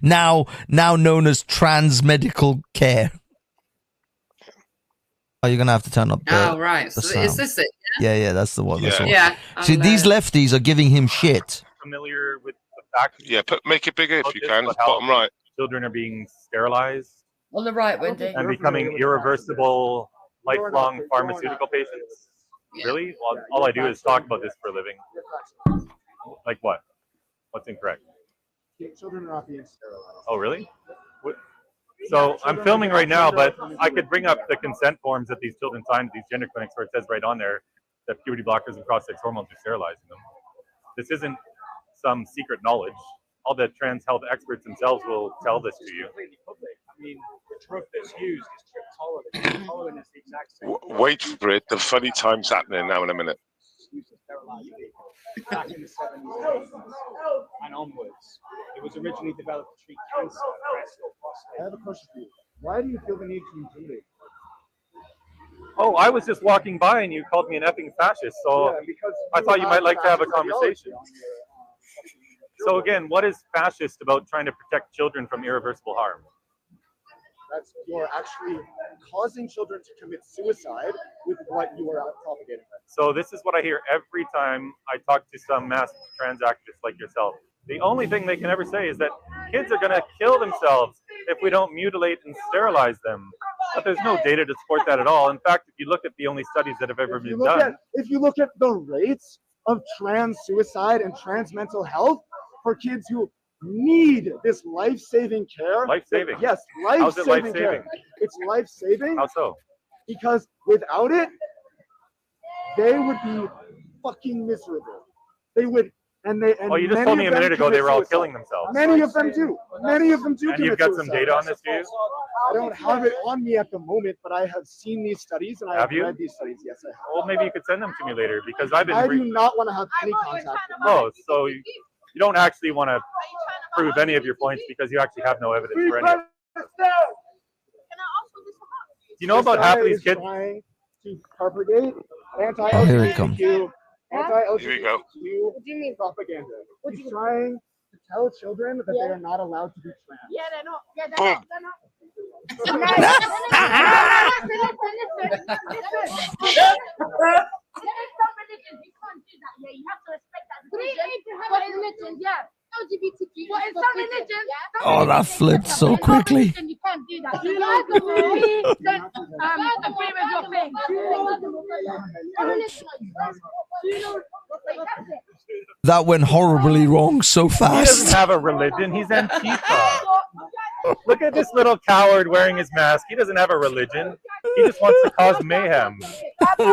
now known as trans medical care. Oh, you're gonna have to turn up. Right. The So sound. is this it? Yeah, that's the one. Yeah. That's the one. Yeah, See, these lefties are giving him shit. Familiar with the fact? Yeah, make it bigger if you can. Bottom right. Children are being sterilized On the right, Wendy. and becoming irreversible, lifelong pharmaceutical patients. Really? Well, all I do is talk about this for a living. Like what? What's incorrect? Children are not being sterilized. Oh, really? So I'm filming right now, but I could bring up the consent forms that these children sign at these gender clinics where it says right on there that puberty blockers and cross-sex hormones are sterilizing them. This isn't some secret knowledge. All the trans health experts themselves will tell this to you. I mean, the drug that's used is triptolin. Triptolin is the exact same. Wait for it. The funny time's happening now in a minute. Back in the 70s and onwards. It was originally developed to treat cancer, breast or prostate. I have a question for you. Why do you feel the need to intimidate? Oh, I was just walking by and you called me an effing fascist, so I thought you might like to have a conversation. So again, what is fascist about trying to protect children from irreversible harm? That's you're actually causing children to commit suicide with what you are propagating. So this is what I hear every time I talk to some mass trans activists like yourself. The only thing they can ever say is that kids are going to kill themselves if we don't mutilate and sterilize them. But there's no data to support that at all. In fact, if you look at the only studies that have ever been done. If you look at the rates of trans suicide and trans mental health for kids who need this life-saving care. Life-saving? Yes, How's it life-saving care. life-saving? It's life-saving. How so? Because without it, they would be fucking miserable. They would, and Well, you just told me a minute ago they were all killing themselves. Many of them do. Many of them do. And you've got some data on this, do you? I don't have it on me at the moment, but I have seen these studies and I have Have you? read these studies. Yes, I have. Well, maybe you could send them to me later because I've been. I do not want to have any contact with them. Oh, so you don't actually want to prove any of your points because you actually have no evidence for any. Do you know about half of these kids? Trying to propagate Oh, here we come. anti-LGBTQ propaganda. He's trying to tell children that they are not allowed to be trans. Yeah, they're not. Yeah, they're not. Oh, that flipped so quickly. You can't do that. You don't agree with your thing. That went horribly wrong so He doesn't fast. have a religion. He's Antifa. Look at this little coward wearing his mask. He doesn't have a religion. He just wants to cause mayhem. I'm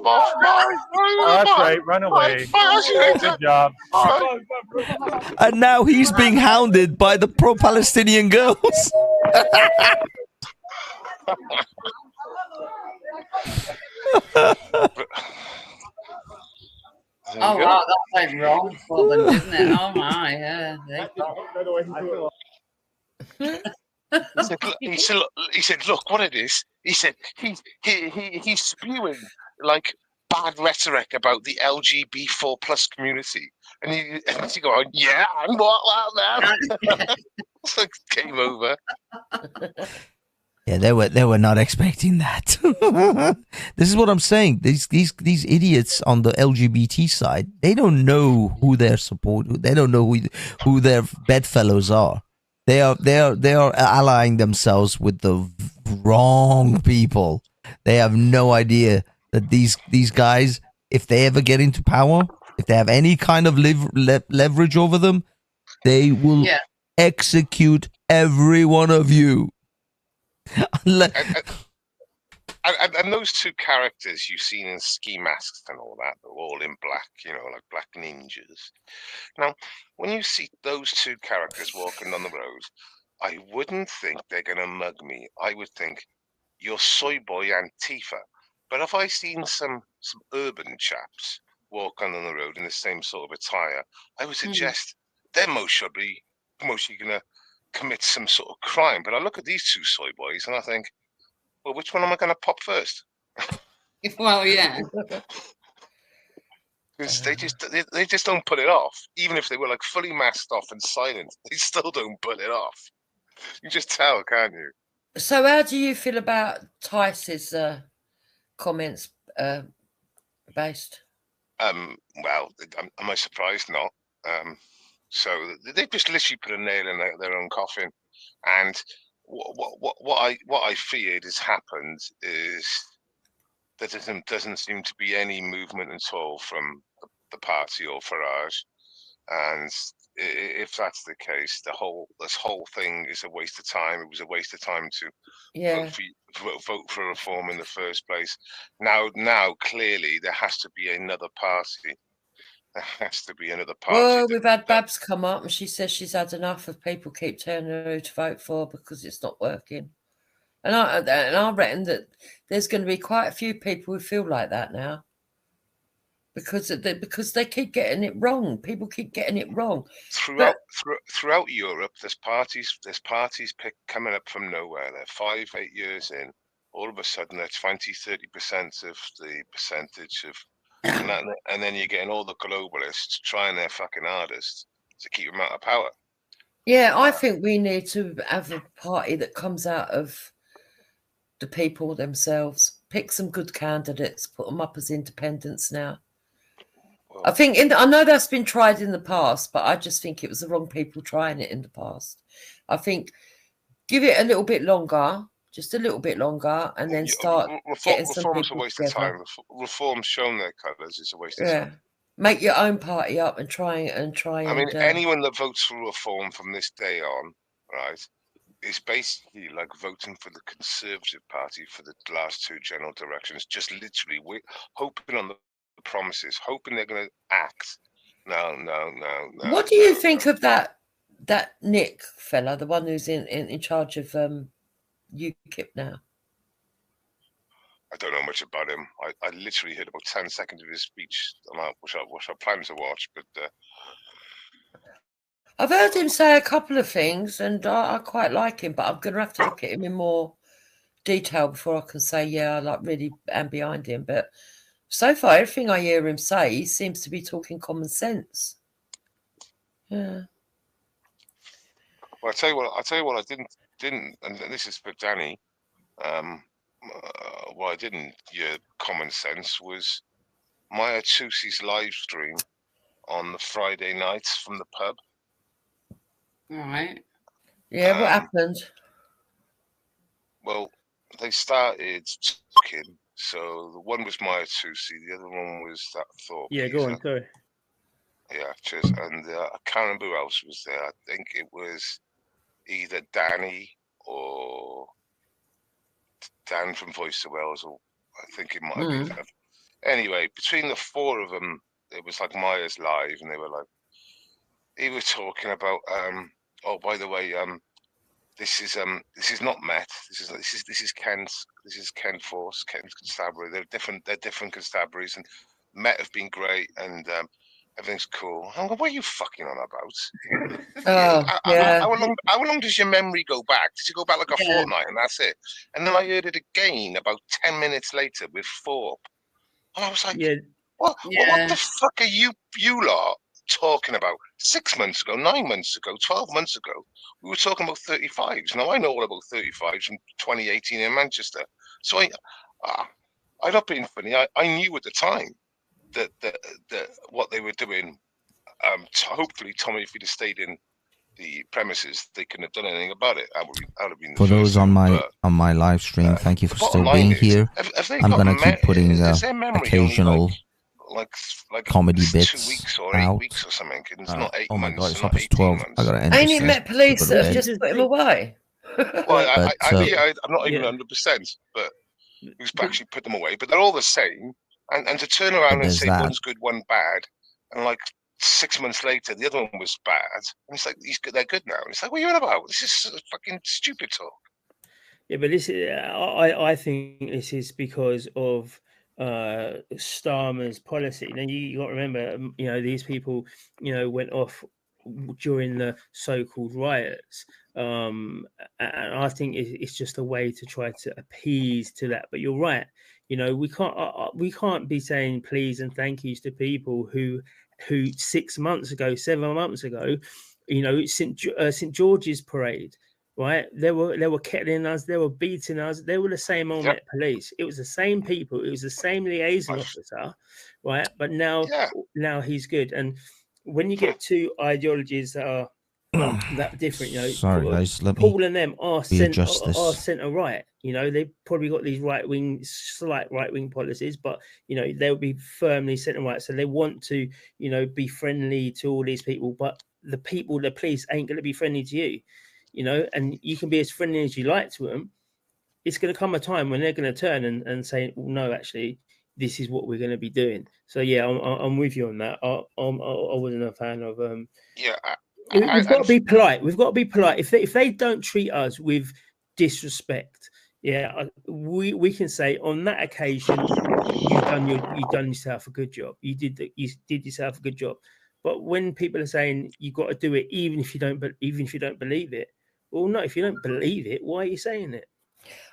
off. Oh, that's right. Run away. Good job. And now he's being hounded by the pro-Palestinian girls. Oh wow, that went wrong for them, didn't it? Oh my, yeah. He said, look what it is. He said he's spewing like bad rhetoric about the LGB4+ community, and he go, yeah, and what now? It's like game over. Yeah, they were not expecting that. This is what I'm saying. These idiots on the LGBT side, they don't know who their they don't know who their bedfellows are. They are allying themselves with the wrong people. They have no idea that these guys, if they ever get into power, if they have any kind of leverage over them, they will execute every one of you. And those two characters you've seen in ski masks and all that, they're all in black, like black ninjas. Now, when you see those two characters walking on the road, I wouldn't think they're going to mug me. I would think, you're soy boy Antifa. But if I seen some urban chaps walking on the road in the same sort of attire, I would suggest they're mostly going to commit some sort of crime. But I look at these two soy boys and I think, well, which one am I going to pop first? Well, yeah. Because they just don't put it off. Even if they were like fully masked off and silent, they still don't put it off. You just tell, can't you? So how do you feel about Tice's comments based? Well, am I surprised? Not. So they just literally put a nail in their own coffin. And what I feared has happened is there doesn't seem to be any movement at all from the party or Farage. And if that's the case, this whole thing is a waste of time. It was a waste of time to vote for reform in the first place. Now clearly there has to be another party. There has to be another party. Well, we've had Babs come up and she says she's had enough of people keep telling her who to vote for because it's not working. And I reckon that there's going to be quite a few people who feel like that now. Because they keep getting it wrong. People keep getting it wrong. Throughout Europe, there's parties coming up from nowhere. They're 5-8 years in. All of a sudden, they're 20-30% of the percentage of, and then you're getting all the globalists trying their fucking hardest to keep them out of power. Yeah, I think we need to have a party that comes out of the people themselves. Pick some good candidates, put them up as independents now. I think I know that's been tried in the past, but I just think it was the wrong people trying it in the past. I think give it a little bit longer, just a little bit longer, and then start getting some people Reform's a waste of time. Reform's shown their colours. It's a waste of time. Make your own party up and try. I mean, anyone that votes for reform from this day on, right, is basically like voting for the Conservative Party for the last two general directions. Just literally hoping on the promises, hoping they're going to act. No. What do you think of that Nick fella, the one who's in charge of UKIP now? I don't know much about him. I literally heard about 10 seconds of his speech, which I plan to watch. But I've heard him say a couple of things, and I quite like him. But I'm going to have to look at him in more detail before I can say, yeah, I like really am behind him. But so far, everything I hear him say, he seems to be talking common sense. Yeah. Well, I tell you what, I didn't, and this is for Danny. What I didn't hear common sense was Maya Tusi's live stream on the Friday nights from the pub. All right. Yeah, what happened? Well, they started talking So the one was Maya Tusi, the other one was that Thorpe. Yeah, go on, sorry. Yeah, cheers. And I can't remember who else was there. I think it was either Danny or Dan from Voice of Wales, or I think it might have been them. Anyway, between the four of them, it was like Maya's Live, and they were like, he was talking about, oh, by the way, this is not Met. This is Ken Force, Ken Constabulary. They're different constabularies, and Met have been great, and everything's cool. I'm going, what are you fucking on about? How long does your memory go back? Does it go back like a fortnight and that's it? And then I heard it again about 10 minutes later with Thorpe. And I was like, what the fuck are you lot talking about? 6 months ago, 9 months ago, 12 months ago, we were talking about 35s. Now I know all about 35s from 2018 in Manchester. So I'm not being funny. I knew at the time that what they were doing. Hopefully, Tommy, if he'd have stayed in the premises, they couldn't have done anything about it. I would have been For those on my live stream, thank you for still being here. I'm going to keep putting occasional comedy bits 2 weeks or out. 8 weeks or something. It's not 8 Oh my months. god, it's It's up not as 12. 18 months. I got to end Ain't this it Met Police that have just put him away? Well, I'm not even 100%, but who's actually put them away? But they're all the same. And to turn around and say one's good, one bad, and like 6 months later, the other one was bad, and it's like they're good now. And it's like, what are you on about? This is fucking stupid talk. Yeah, but this is, I think this is because of Starmer's policy. Now you got to remember, these people, went off during the so-called riots, and I think it's just a way to try to appease to that. But you're right. We can't be saying please and thank yous to people who 6 months ago, 7 months ago, St. George's parade, right? They were kettling us, they were beating us, they were the same old Met Police. It was the same people, it was the same liaison officer, right? But now he's good. And when you get two ideologies that are that different, Sorry guys, let Paul me and them are readjust this. centre right. They've probably got these slight right wing policies, but they'll be firmly centre right. So they want to, be friendly to all these people, but the police ain't going to be friendly to you, and you can be as friendly as you like to them. It's going to come a time when they're going to turn and say, well, no, actually, this is what we're going to be doing. So yeah, I'm with you on that. I wasn't a fan of We've got to be polite. We've got to be polite. If they don't treat us with disrespect, we can say on that occasion you've done yourself a good job. You did yourself a good job. But when people are saying you've got to do it, even if you don't believe it, well, no. If you don't believe it, why are you saying it?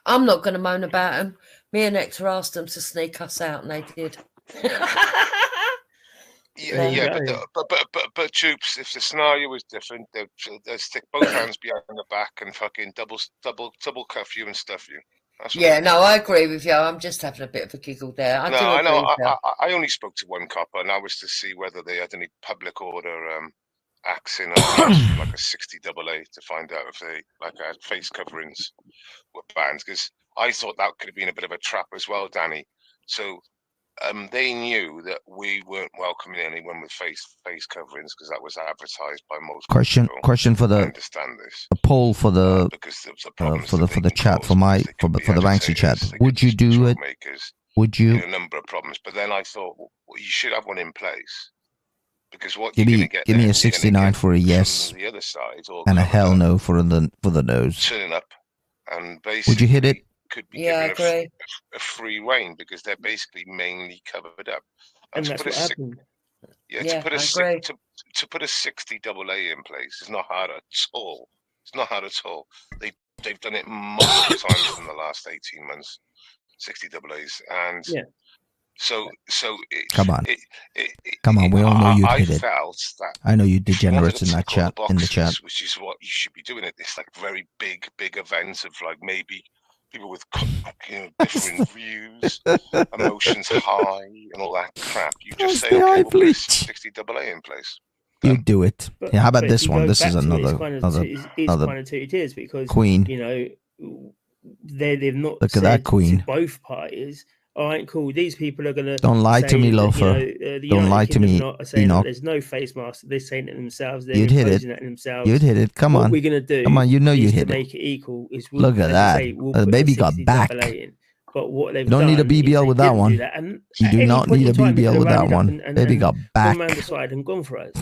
I'm not going to moan about them. Me and Hector asked them to sneak us out, and they did. But Troops, if the scenario was different, they'd stick both hands behind the back and fucking double cuff you and stuff you. I agree with you. I'm just having a bit of a giggle there. I know. I only spoke to one copper, and that was to see whether they had any public order acts in like a 60 AA to find out if they had face coverings were banned, because I thought that could have been a bit of a trap as well, Danny. So they knew that we weren't welcoming anyone with face coverings because that was advertised by most people. Question for the poll for the for the chat for the Banksy chat. Would you do it? Would you? A number of problems, but then I thought, well, you should have one in place, because what give you're me get give me a 69 for a yes the other side, and a hell no for the nose. Turning up and basically would you hit it? Could be given a free rein, because they're basically mainly covered up. And that's what happened. To put a 60 AA in place is not hard at all. It's not hard at all. They've done it multiple times in the last 18 months. 60 AAs, and come on, we all know you hit it. I know you degenerates in that chat, which is what you should be doing at this very big event of maybe people with different views, emotions high, and all that crap. You just say, okay, we'll put 60 AA in place. You do it. How about this one? This is another it is because Queen. They've not look at that Queen. To both parties, all right, cool. These people are gonna Don't lie to me, loafer. Don't lie to me, are saying that Enoch. there's no face mask. They're saying it themselves. They're You'd hit imposing it. that themselves. You'd hit it. Come what on. we're gonna do? Come on. You know you is hit to it. make it equal. Is Look at as that. I say, we'll The put baby 60 got back. double A in. But what they've You don't done need a is BBL they with that didn't one. do that. And You at do any not point need a in time, they could BBL have with that rallied up one. and Baby got gone back. round the side and gone for us.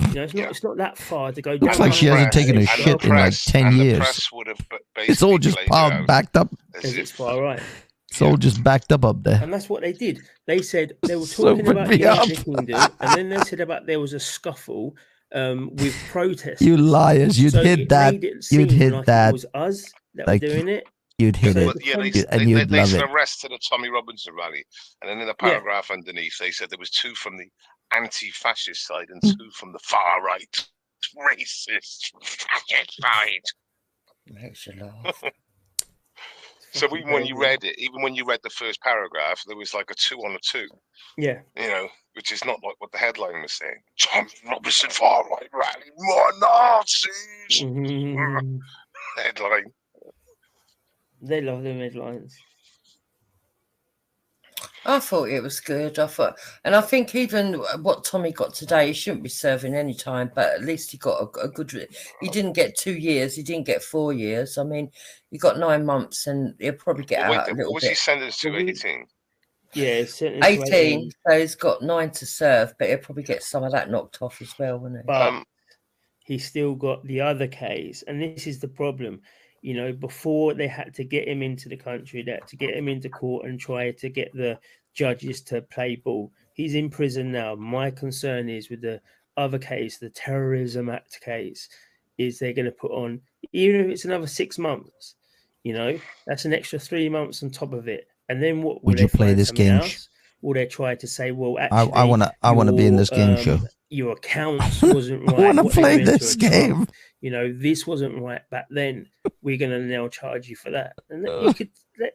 You know, it's not that far to go. Looks down like she hasn't taken a And shit the in like press, 10 and years. the press would have It's all basically just played it piled out backed up. as because if it's far right. It's all just backed up there. And that's what they did. They said they were So talking put about me the up. United Kingdom, and then they said about there was a scuffle with protesters. You liars. You'd So hit it that. made it You'd seem hit like that. it was us that Like, were doing it. You'd hit So it. But yeah, And they you'd love said it. arrest to the Tommy Robinson rally, and then in the Yeah. paragraph underneath, they said there was 2 from the anti-fascist side and 2 from the far right, racist fascist side. Makes you laugh. So even when you read it, even when you read the first paragraph, there was like a 2 on a 2. Yeah. You know, which is not like what the headline was saying. Tommy Robinson far right rally, more Nazis. Headline. They love them headlines. I thought it was good. And I think even what Tommy got today, he shouldn't be serving any time, but at least he got a good. He didn't get 2 years. He didn't get 4 years. I mean, he got 9 months, and he'll probably get out a little What was bit. he sentenced to? 18. Yeah, sentenced to 18. So he's got 9 to serve, but he'll probably get some of that knocked off as well, won't he? But he still got the other case, and this is the problem. You know, before they had to get him into the country, they had to get him into court and try to get the judges to play ball. He's in prison now. My concern is with the other case, the Terrorism Act case, is they're going to put on, even if it's another 6 months, you know, that's an extra 3 months on top of it. And then what Would you play this game? Will they try to say, well, actually, I wanna be in this game show. Your accounts wasn't right. I want to what they play went to this a Trump, game. You know, this wasn't right back then. We're going to now charge you for that. And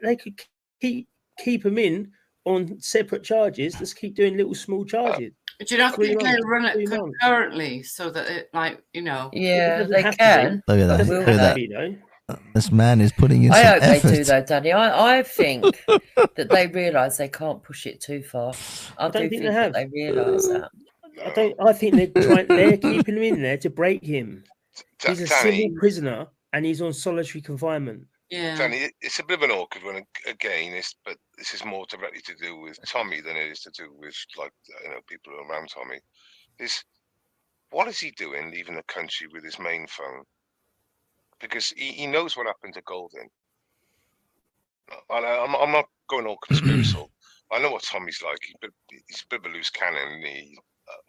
they could keep them in on separate charges. Just keep doing little small charges. Do you not 3 think they months, run it 3 months. concurrently so that it, like, you know? Yeah, doesn't they have to can. be. Look at that. Doesn't Look have at to be, that. though. This man is putting in I some hope effort. they do, though, Danny. I think that they realise they can't push it too far. I do think that they realise that. I think they're keeping him in there to break him. He's a Danny, civil prisoner and he's on solitary confinement. Yeah. Danny, it's a bit of an awkward one again, but this is more directly to do with Tommy than it is to do with, like, you know, people around Tommy. What is he doing leaving the country with his main phone? Because he knows what happened to Golding. I'm not going all conspiratorial. I know what Tommy's like. He's a bit of a loose cannon.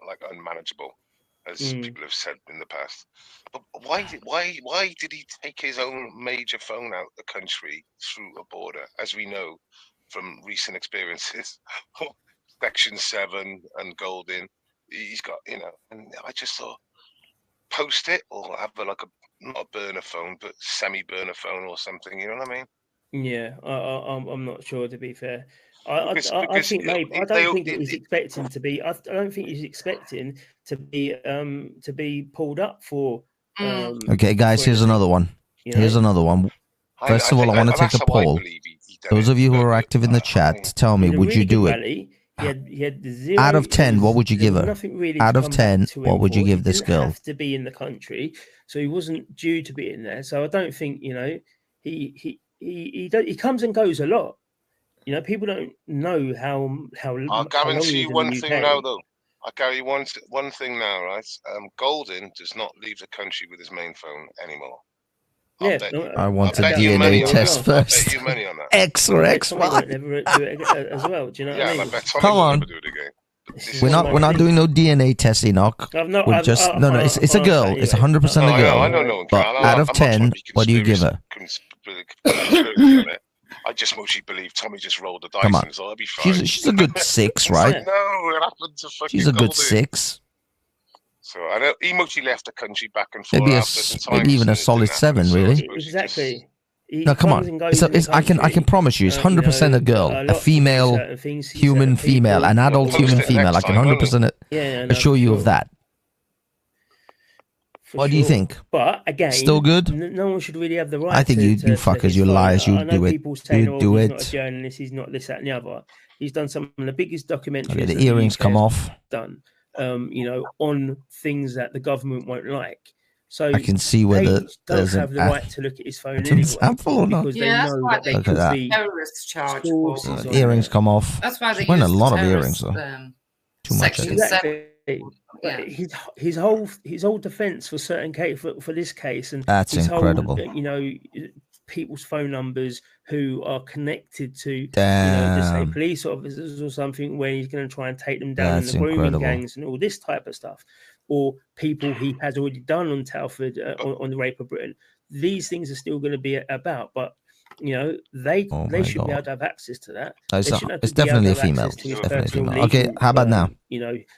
Like unmanageable, as people have said in the past. But why did he take his own major phone out of the country through a border? As we know from recent experiences, Section 7 and Golding, he's got, you know. And I just thought, post it or have not a burner phone, but semi-burner phone or something. You know what I mean? Yeah, I'm not sure, to be fair. I think maybe I don't think he's expecting to be. I don't think he's expecting to be pulled up for. Okay, guys, here's another one. Here's another one. First of all, I want to take a poll. Those of you who are active in the chat, tell me, would you do it? He had 0, out of 10, what would you give her? Nothing really out of 10, what would you give this girl? He didn't have to be in the country, so he wasn't due to be in there. So I don't think, you know, he comes and goes a lot. You know, people don't know how. I'll guarantee you one thing now, though. I'll guarantee one thing now, right? Golding does not leave the country with his main phone anymore. Yeah, I want a DNA test first. I'll bet you money on that. X or X. Never do it as well. Do you know what I mean? Come on. Do it again. We're not doing no DNA test, Enoch. We're just no. It's a girl. It's 100% a girl. I don't know. But out of 10, what do you give her? I just mostly believe Tommy just rolled the dice, Come on. and so I'll be fine. She's a good 6, right? No, it happened to fucking She's a good Golding. 6. So I know he mostly left the country back and forth. Maybe even a solid 7, really. Exactly. No, come on. I can promise you, it's 100% a girl, a female, human female, an adult human female. I can 100% assure you of that. What do you think? But again, still good? No one should really have the right. I think you fuckers, you liars, you do it. People saying, You do he's it. not a journalist, he's not this, that, and the other. He's done some of the biggest documentaries. Okay, the earrings come off. Done, on things that the government won't like. So I can see whether they don't have the right to look at his phone anyway, example or not? because they know that they could be terrorist charge. Earrings come off. That's why they wearing a use lot the of earrings terrorist, though. Too much. I think. Exactly. But his whole defense for certain case for this case, and that's his incredible. Whole, people's phone numbers who are connected to just say police officers or something, where he's going to try and take them down in the grooming gangs and all this type of stuff, or people he has already done on Telford on the rape of Britain. These things are still going to be about, but they should be able to have access to that. It's definitely a female. Definitely a female. Okay, how about now?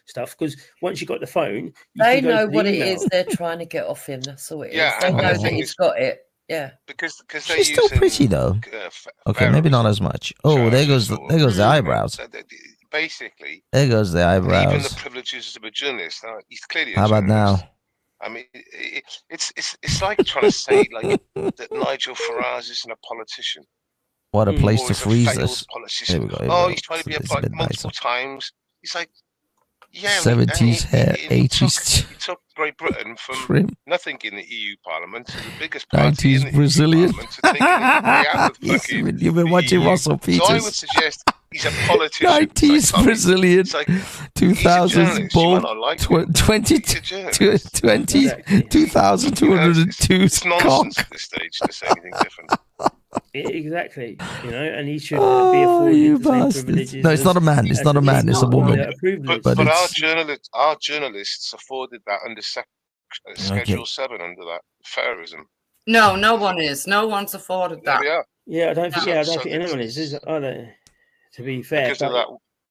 Stuff, because once you got the phone, they know what it is they're trying to get off him. That's all it is. They know that he's got it. Yeah, because she's still pretty though. Okay, maybe not as much. Oh, there goes the eyebrows. Basically, there goes the eyebrows. Even the privileges of a journalist. He's clearly. How about now? I mean, it's like trying to say like that Nigel Farage isn't a politician. What a place to freeze this. Here we go. He's trying to be a politician multiple times. He's like, 70s hair, 80s. He took Great Britain from nothing in the EU Parliament to the biggest party 90s in the Brazilian. EU Parliament to taking You've been watching Russell Peters. So I would suggest he's a politician. 90s Brazilian, 2000s bald, 2202 It's nonsense at this stage to say anything different. Exactly, and he should be afforded the same privileges. No, it's not a man. It's not a man. It's a woman. But our journalists afforded that under Schedule 7 under that Fairism. No one is. No one's afforded that. Yeah, I don't think anyone is, are they? To be fair,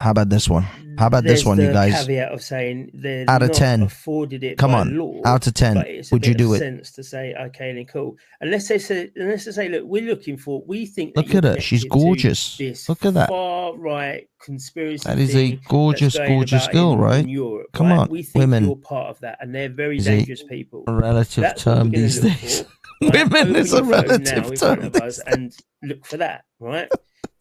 how about this one? How about this one, you guys? Caveat of saying they're out of 10, afforded it. Come by on, law, out of 10, would you do it? Sense to say, okay, then cool. Unless they say, look, we think. Look at her, she's gorgeous. Look at that. Far right conspiracy. That is a gorgeous girl, right? In Europe, Come on, we think women. You're part of that, and they're very dangerous people. A relative term these days. Women is a relative term. And look for that, right?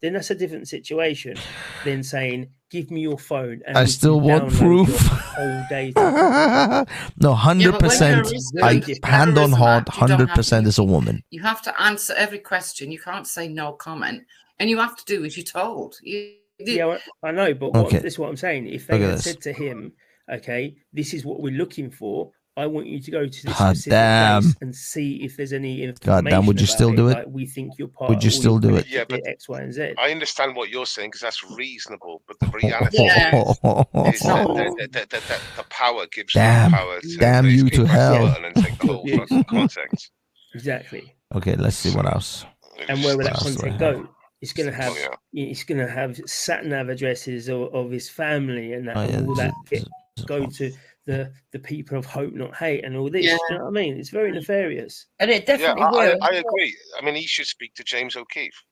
Then that's a different situation than saying, give me your phone. And I still want proof. Whole data. No, 100%. Hand on heart, 100% is a woman. You have to answer every question. You can't say no comment. And you have to do as you're told. Yeah, I know, but this is what I'm saying. If they had said to him, okay, this is what we're looking for, I want you to go to this specific place and see if there's any information. God damn, would you still do it? Like, we think you're part. Would you still do it? Yeah, but X, Y, and Z. I understand what you're saying because that's reasonable, but the reality is that the power gives you power. Damn you to hell! And then take the whole fucking context. Exactly. Okay, let's see what else. And where will that content go? It's going to have. It's going to have sat nav addresses of his family, and that all that go to the people of hope, not hate, and all this. You know what I mean? It's very nefarious. And it definitely will. I agree. I mean, he should speak to James O'Keefe.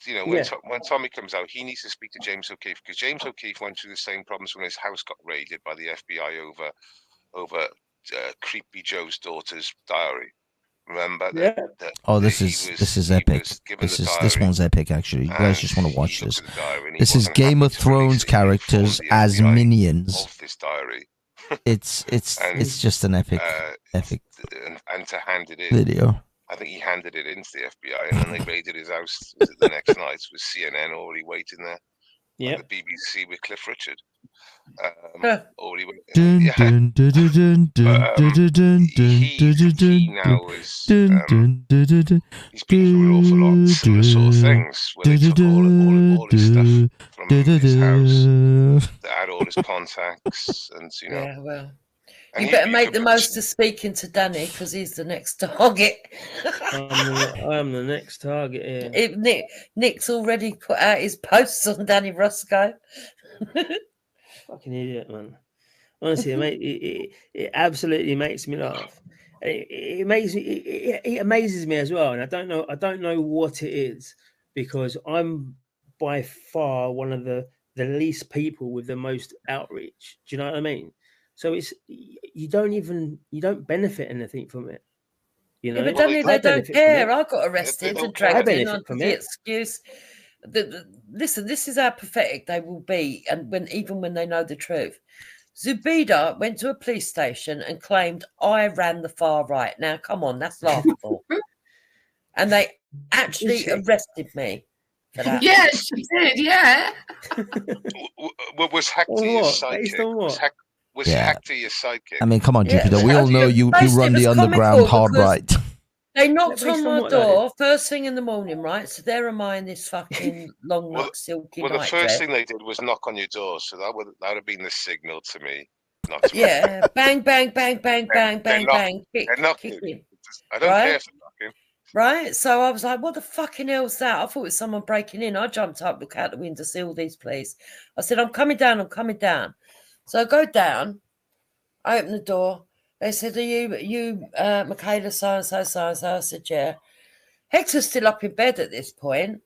When Tommy comes out, he needs to speak to James O'Keefe because James O'Keefe went through the same problems when his house got raided by the FBI over Creepy Joe's daughter's diary. Remember? This is epic. This one's epic. Actually, you guys just want to watch this. This is Game of Thrones characters as minions. Of this diary. It's just an epic and to hand it in video. I think he handed it in to the FBI, and then they raided his house the next night with CNN already waiting there. Yeah, the BBC with Cliff Richard. Already went. He now is he's been through an awful lot similar sort of things where they took all his stuff from his house that had all his contacts and you better make the most of speaking to Danny because he's the next target. I'm the next target here. Nick's already put out his posts on Danny Roscoe. Fucking idiot, man. Honestly, it absolutely makes me laugh. It amazes me as well, and I don't know what it is because I'm by far one of the least people with the most outreach. Do you know what I mean? So it's you don't benefit anything from it. You know, yeah, but they don't care. I got arrested and dragged in benefit under from the it. excuse. Listen, this is how pathetic they will be, and even when they know the truth. Zubida went to a police station and claimed I ran the far right. Now, come on, that's laughable. And they actually arrested me for that. Yeah, she did. Yeah. Was Hector your psychic? Was Hector your psychic? I mean, come on, Yeah, Jupiter. We all know you run the underground hard right. They knocked on my door first thing in the morning, right? So there am I in this fucking long neck silky Well, the night first dress. thing they did was knock on your door, so that would have been the signal to me. Not to Yeah, bang, bang, bang, bang, bang, bang, bang, kicking. I don't care for knocking. Right? So I was like, what the fucking hell's that? I thought it was someone breaking in. I jumped up, look out the window, see all these police. I said, I'm coming down. So I go down, I open the door. They said, are you Michaela so-and-so, so-and-so? I said, yeah. Hector's still up in bed at this point.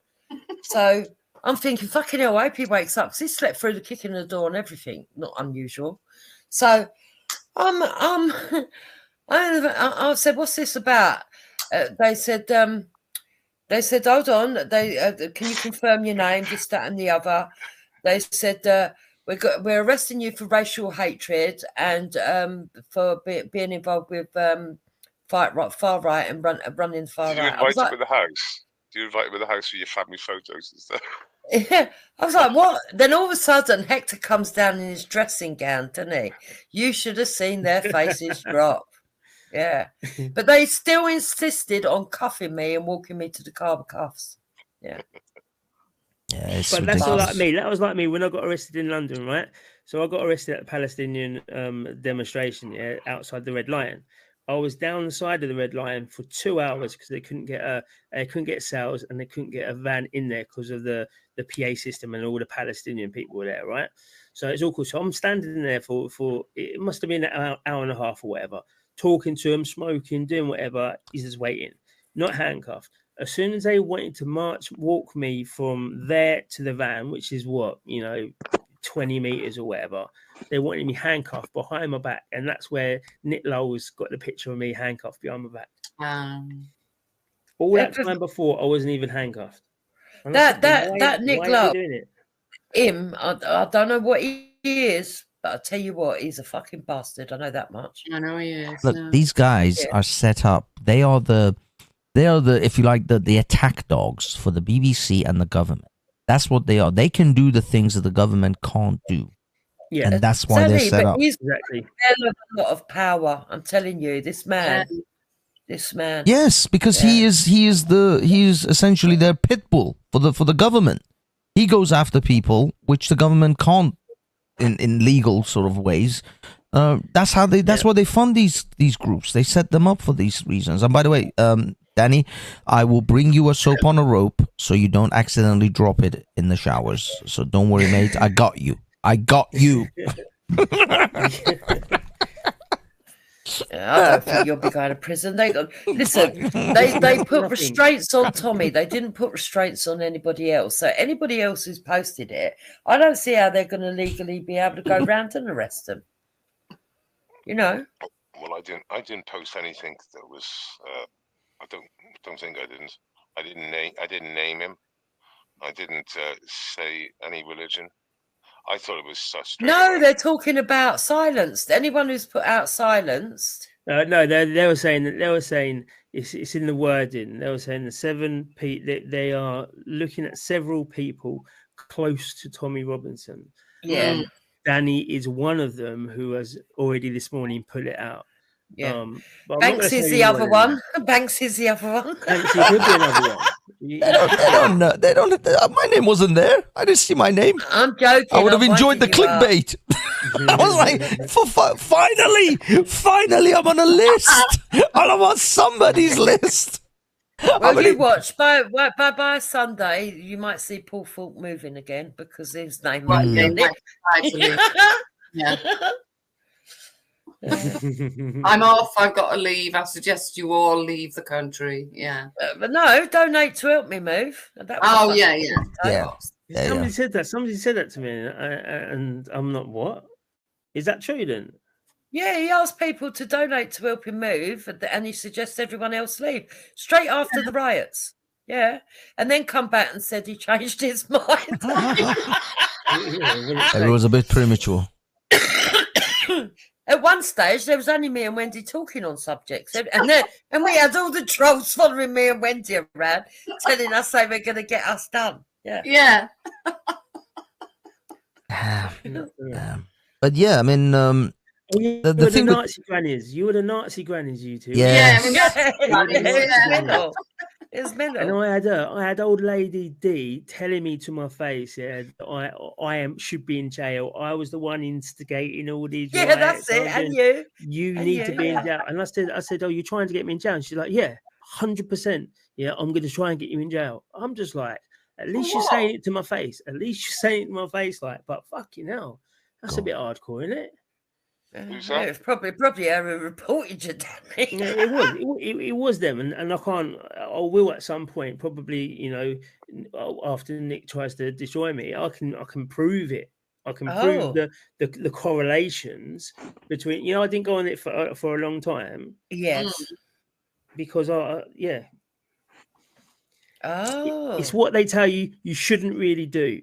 So I'm thinking, fucking hell, I hope he wakes up. Because he slept through the kick in the door and everything. Not unusual. So I said, what's this about? They said, hold on. Can you confirm your name, this, that, and the other? They said, we're arresting you for racial hatred and for being involved with far right and running far right. Did you invite him to the house? Do you invite him to the house for your family photos and stuff? Yeah, I was like, what? Then all of a sudden, Hector comes down in his dressing gown, doesn't he? You should have seen their faces drop. Yeah, but they still insisted on cuffing me and walking me to the car with cuffs. Yeah. Yeah, but that's all like me. That was like me when I got arrested in London, right? So I got arrested at the Palestinian demonstration outside the Red Lion. I was down the side of the Red Lion for 2 hours because they couldn't get sales and they couldn't get a van in there because of the PA system and all the Palestinian people were there, right? So it's all cool. So I'm standing there for it must have been an hour and a half or whatever, talking to him, smoking, doing whatever. He's just waiting, not handcuffed. As soon as they wanted to walk me from there to the van, which is 20 meters or whatever, they wanted me handcuffed behind my back, and that's where Nick Lowe's got the picture of me handcuffed behind my back. All that time before, I wasn't even handcuffed. That Nick Lowe, I don't know what he is, but I'll tell you what, he's a fucking bastard. I know that much. I know he is. Look, these guys are set up. They are the, if you like, the attack dogs for the BBC and the government. That's what they are. They can do the things that the government can't do. Yeah, and that's why they're set up. He's exactly a lot of power. I'm telling you, this man. Yes, because he is essentially their pit bull for the government. He goes after people which the government can't in legal sort of ways. That's why they fund these groups. They set them up for these reasons. And by the way, Danny, I will bring you a soap on a rope so you don't accidentally drop it in the showers. So don't worry, mate. I got you. I don't think you'll be going to prison. They put restraints on Tommy. They didn't put restraints on anybody else. So anybody else who's posted it, I don't see how they're going to legally be able to go round and arrest them. You know. Well, I didn't post anything that was. I don't think I didn't. I didn't name him. I didn't say any religion. I thought it was such. No, they're talking about silenced. Anyone who's put out silenced. No, they were saying it's in the wording. They were saying the 7 people. They are looking at several people close to Tommy Robinson. Yeah, Danny is one of them who has already this morning put it out. Yeah, Banks is the other one. Banks is the other one. Banksy could be another one. They don't. My name wasn't there. I didn't see my name. I'm joking. I would have enjoyed the clickbait. I was like, finally, I'm on a list. I'm on somebody's list. Well, you watch by Sunday, you might see Paul Falk moving again because his name might be on it. Yeah. I'm off. I've got to leave. I suggest you all leave the country. Yeah, but no, donate to help me move. Yeah. Somebody said that. Somebody said that to me, and I'm not. What is that true then? Yeah, he asked people to donate to help him move, and he suggests everyone else leave straight after the riots. Yeah, and then come back and said he changed his mind. It was a bit premature. At one stage, there was only me and Wendy talking on subjects, and we had all the trolls following me and Wendy around, telling us they were going to get us done. Yeah. But yeah, I mean, the thing with Nazi grannies. You were the Nazi grannies, you two. Yes. It's mental. And I had old lady D telling me to my face, I should be in jail. I was the one instigating all these. Yeah, that's it. And you need to be in jail. And I said, oh, you're trying to get me in jail? And she's like, yeah, 100%. Yeah, I'm going to try and get you in jail. I'm just like, at least you're saying it to my face. At least you're saying it to my face, like, but fucking hell, that's a bit hardcore, isn't it? Yeah, it's probably how we reported you, Danny. Yeah, it was them, and I will at some point, probably, after Nick tries to destroy me, I can prove it. I can prove the correlations between. I didn't go on it for a long time. Yes, because Oh, it's what they tell you shouldn't really do.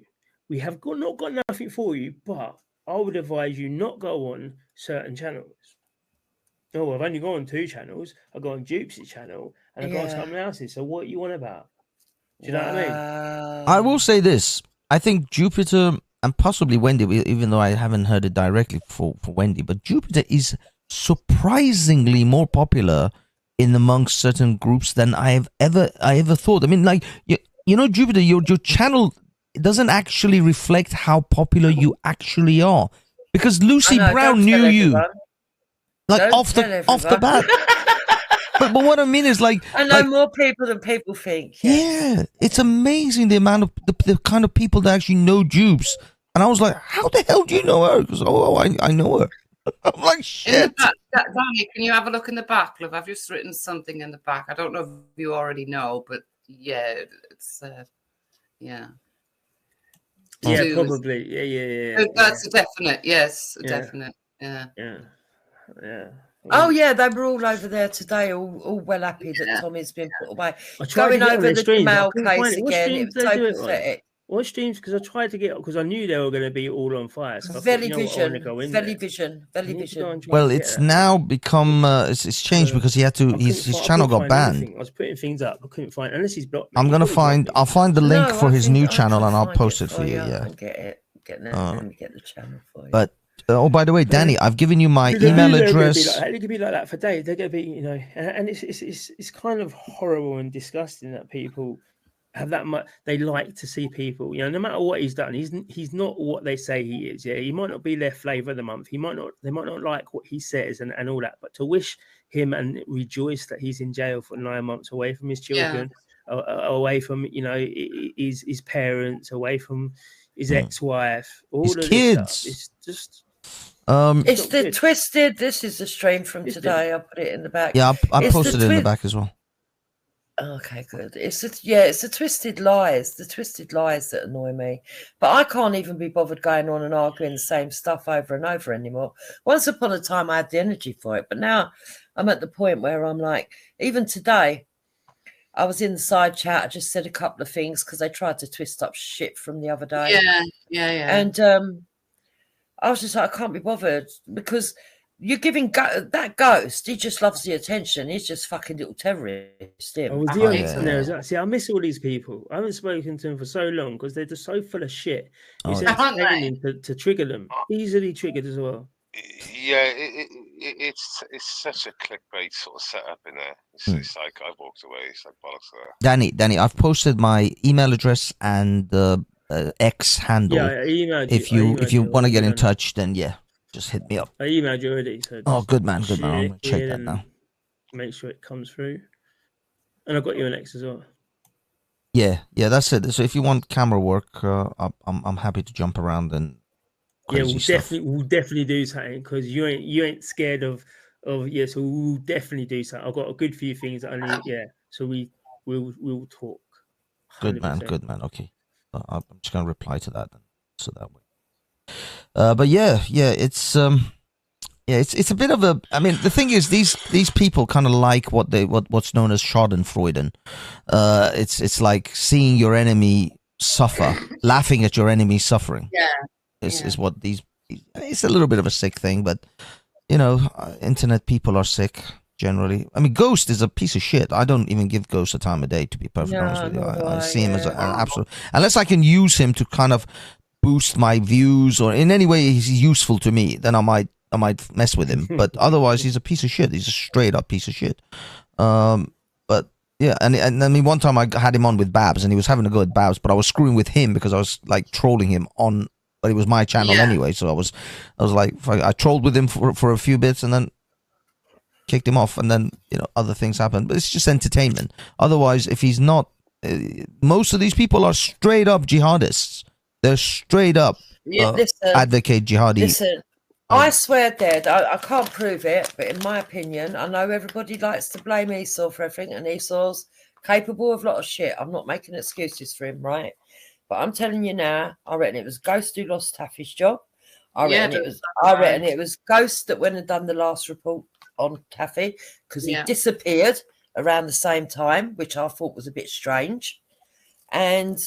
We have not got nothing for you, but I would advise you not go on certain channels. No, I've only gone on 2 channels. I go on Dupe's channel and I go on someone else's. So what you want about? Do you know what I mean? I will say this. I think Jupiter and possibly Wendy, even though I haven't heard it directly for Wendy, but Jupiter is surprisingly more popular in amongst certain groups than I ever thought. I mean, like, Jupiter, your channel doesn't actually reflect how popular you actually are, because Lucy Brown knew you like off the bat. but what I mean is, like, I know more people than people think. Yeah, it's amazing the amount of the kind of people that actually know Jupes. And I was like, how the hell do you know her? Because I know her. I'm like, shit. In the back, Danny, can you have a look in the back, love? I've just written something in the back. I don't know if you already know, but yeah, it's yeah. Yeah, probably. Yeah. That's a definite. Yes, a definite. Yeah. Oh yeah, they were all over there today, all well happy that Tommy's been put away. Going over the Jamal case again, it was so pathetic. What streams? Because I tried to get, because I knew they were going to be all on fire. So Very vision. Well, it's now become it's changed because he had to. His channel got banned. I was putting things up. I couldn't find, unless he's blocked me. I'm gonna find. I'll find the link for his new channel and I'll post it for you. Yeah. Get it. Let me get the channel for you. But by the way, Danny, I've given you my email address. They could be like that for days. They're going to be, and it's kind of horrible and disgusting that people have that much. They like to see people, no matter what he's done, he's not what they say he is. Yeah, he might not be their flavor of the month. They might not like what he says and all that. But to wish him and rejoice that he's in jail for 9 months, away from his children, away from his parents, away from his ex-wife, all his of kids. This stuff. It's just. It's the twisted. This is the stream from today. I'll put it in the back. Yeah, I posted it in the back as well. Okay, good. It's the twisted lies, that annoy me. But I can't even be bothered going on and arguing the same stuff over and over anymore. Once upon a time, I had the energy for it, but now I'm at the point where I'm like, even today, I was in the side chat. I just said a couple of things because they tried to twist up shit from the other day. Yeah. And I was just like, I can't be bothered because you're giving that ghost. He just loves the attention. He's just fucking little terrorist. Him. See, I miss all these people. I haven't spoken to them for so long because they're just so full of shit. It's entertaining to trigger them. Easily triggered as well. Yeah, it's such a clickbait sort of setup in there. It's like I've walked away. It's like bollocks there. Danny, I've posted my email address and the X handle. Yeah, if you want to get in touch, then just hit me up. I emailed you already. So good man. I'm gonna check that now. Make sure it comes through. And I've got you an X as well. Yeah, that's it. So if you want camera work, I'm happy to jump around and. We'll definitely do something because you ain't scared of. So we'll definitely do something. I've got a good few things that I need. So we'll talk. 100%. Good man. Okay, I'm just gonna reply to that then, so that way. But it's Yeah, it's a bit of a. I mean, the thing is, these people kind of like what's known as Schadenfreude. It's like seeing your enemy suffer, laughing at your enemy suffering. Yeah, is what these. It's a little bit of a sick thing, but internet people are sick generally. I mean, Ghost is a piece of shit. I don't even give Ghost a time of day, to be perfectly honest with you. I see him as an absolute. Unless I can use him to kind of boost my views or in any way he's useful to me, then I might mess with him. But otherwise, he's a piece of shit. He's a straight up piece of shit. But yeah, and I mean, one time I had him on with Babs, and he was having a go at Babs, but I was screwing with him because I was like trolling him on. But it was my channel anyway, so I was like, I trolled with him for a few bits, and then kicked him off, and then other things happened. But it's just entertainment. Otherwise, if he's not, most of these people are straight up jihadists. They're straight up advocate jihadi. Listen, I swear, Dad, I can't prove it, but in my opinion, I know everybody likes to blame Esau for everything, and Esau's capable of a lot of shit. I'm not making excuses for him, right? But I'm telling you now, I reckon it was Ghost who lost Taffy's job. I reckon it was Ghost that went and done the last report on Taffy because he disappeared around the same time, which I thought was a bit strange. And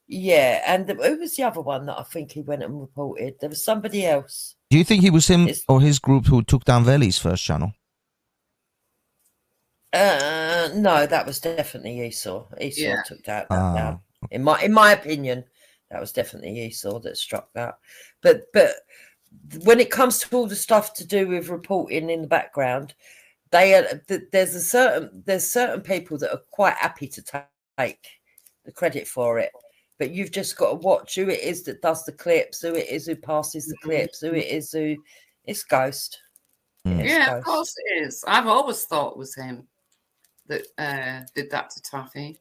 who was the other one that I think he went and reported? There was somebody else. Do you think he was him or his group who took down Veli's first channel? No, that was definitely Esau. Esau took that down. In my opinion, that was definitely Esau that struck that. But when it comes to all the stuff to do with reporting in the background, there's certain people that are quite happy to take the credit for it. But you've just got to watch who it is that does the clips, who it is who passes the clips, who it is who. It's Ghost. Yeah, of course it is. I've always thought it was him that did that to Taffy.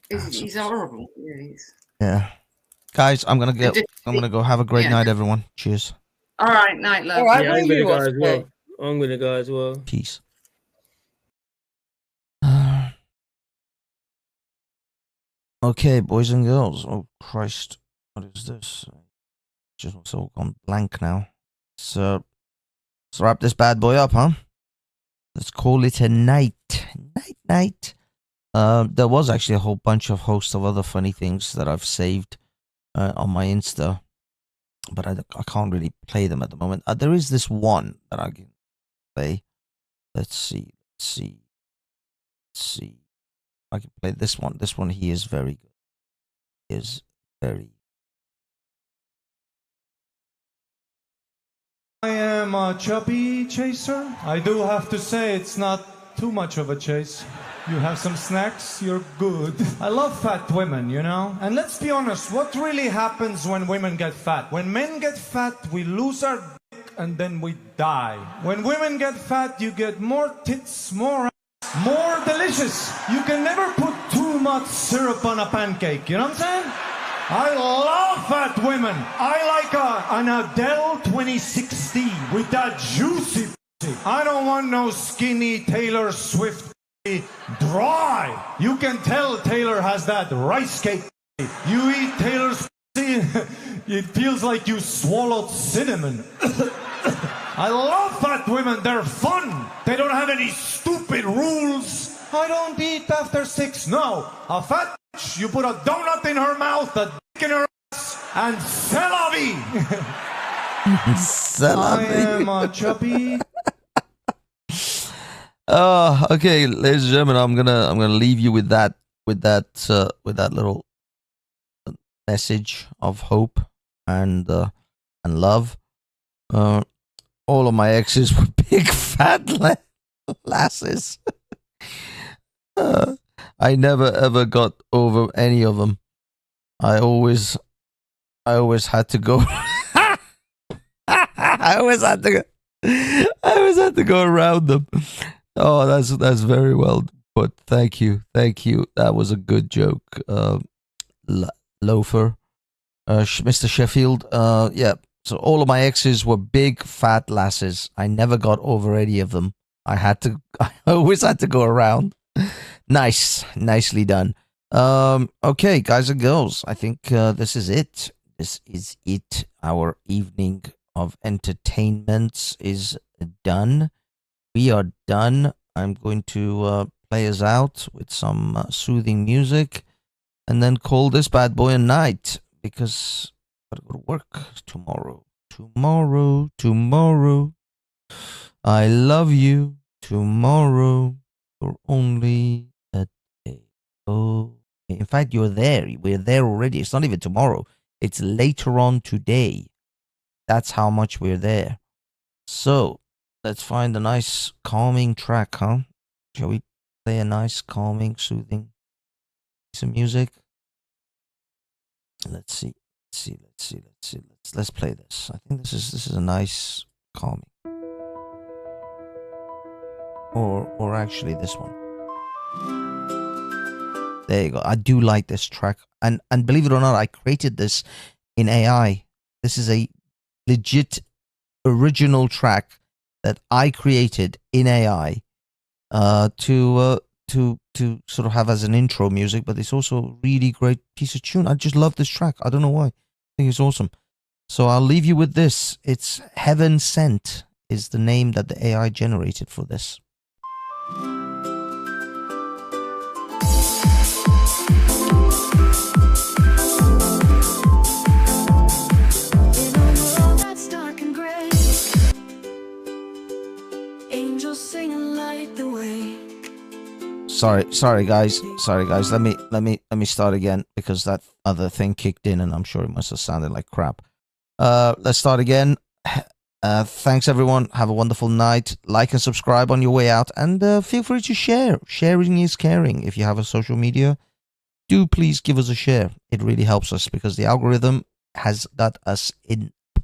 He's horrible. Yeah. Guys, I'm gonna go. Have a great night, everyone. Cheers. All right, night, love. All right, I'm gonna go as well. I'm gonna go as well. Peace. Okay, boys and girls. Oh Christ, what is this? Just so gone blank now. So let's wrap this bad boy up, huh? Let's call it a night. Night. There was actually a whole bunch of hosts of other funny things that I've saved on my Insta, but I can't really play them at the moment. There is this one that I can play. Let's see. I can play this one. This one, he is very good. He is very. I am a chubby chaser. I do have to say it's not too much of a chase. You have some snacks, you're good. I love fat women, And let's be honest, what really happens when women get fat? When men get fat, we lose our dick and then we die. When women get fat, you get more tits, more delicious. You can never put too much syrup on a pancake, you know what I'm saying? I love fat women. I like an Adele 2016 with that juicy pussy. I don't want no skinny Taylor Swift dry. You can tell Taylor has that rice cake. You eat Taylor's pussy, it feels like you swallowed cinnamon. I love fat women. They're fun. They don't have any stupid rules. I don't eat after 6. No. A fat bitch, you put a donut in her mouth, a dick in her ass, and c'est la vie. I am a chubby. Okay, ladies and gentlemen, I'm gonna leave you with that little message of hope and love. All of my exes were big fat lasses. I never ever got over any of them. I always had to go. I always had to go around them. Oh, that's very well put. Thank you. That was a good joke, Loafer, Mr. Sheffield. Yeah. So all of my exes were big fat lasses. I never got over any of them. I always had to go around. Nicely done. Okay, guys and girls. I think this is it. This is it. Our evening of entertainments is done. We are done. I'm going to play us out with some soothing music and then call this bad boy a night because I've got to go to work tomorrow. Tomorrow. I love you. Tomorrow. You're only a day. Oh, in fact, you're there. We're there already. It's not even tomorrow. It's later on today. That's how much we're there. So let's find a nice calming track, huh? Shall we play a nice calming, soothing piece of music? Let's see. Let's play this. I think this is a nice calming. Or actually this one. There you go. I do like this track. And believe it or not, I created this in AI. This is a legit original track that I created in AI to sort of have as an intro music, but it's also a really great piece of tune. I just love this track. I don't know why. I think it's awesome. So I'll leave you with this. It's Heaven Sent is the name that the AI generated for this. Sorry guys. Let me start again because that other thing kicked in and I'm sure it must have sounded like crap. Let's start again. Thanks everyone. Have a wonderful night. Like and subscribe on your way out, and feel free to share. Sharing is caring. If you have a social media, do please give us a share. It really helps us because the algorithm has got us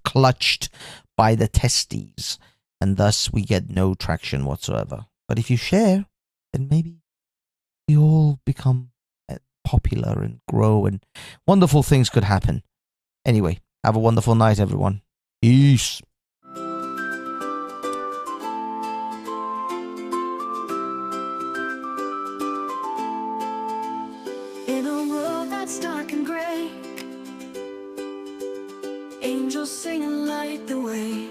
clutched by the testes, and thus we get no traction whatsoever. But if you share, then maybe we all become popular and grow, and wonderful things could happen. Anyway, have a wonderful night, everyone. Peace. In a world that's dark and gray, angels sing and light the way.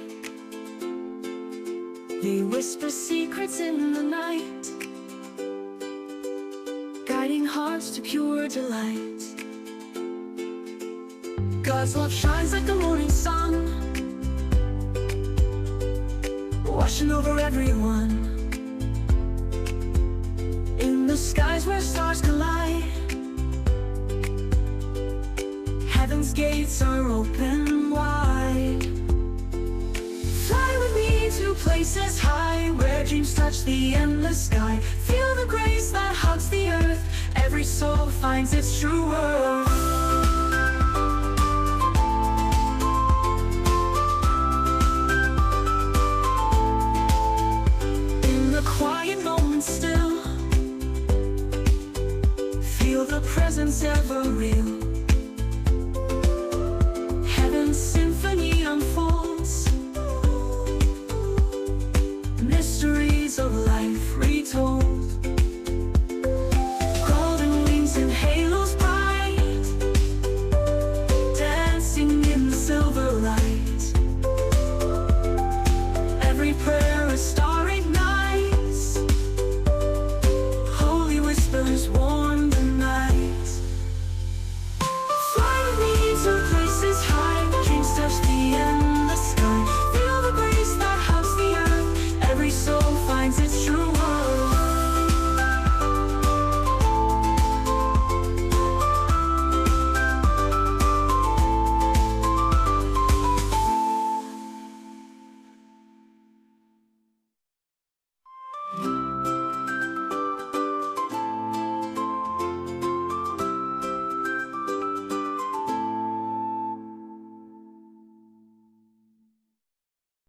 They whisper secrets in the night, guiding hearts to pure delight. God's love shines like the morning sun, washing over everyone. In the skies where stars collide, heaven's gates are open wide. Fly with me to places high, where dreams touch the endless sky. Feel the grace that hugs the earth, every soul finds its true worth. In the quiet moments still, feel the presence ever real.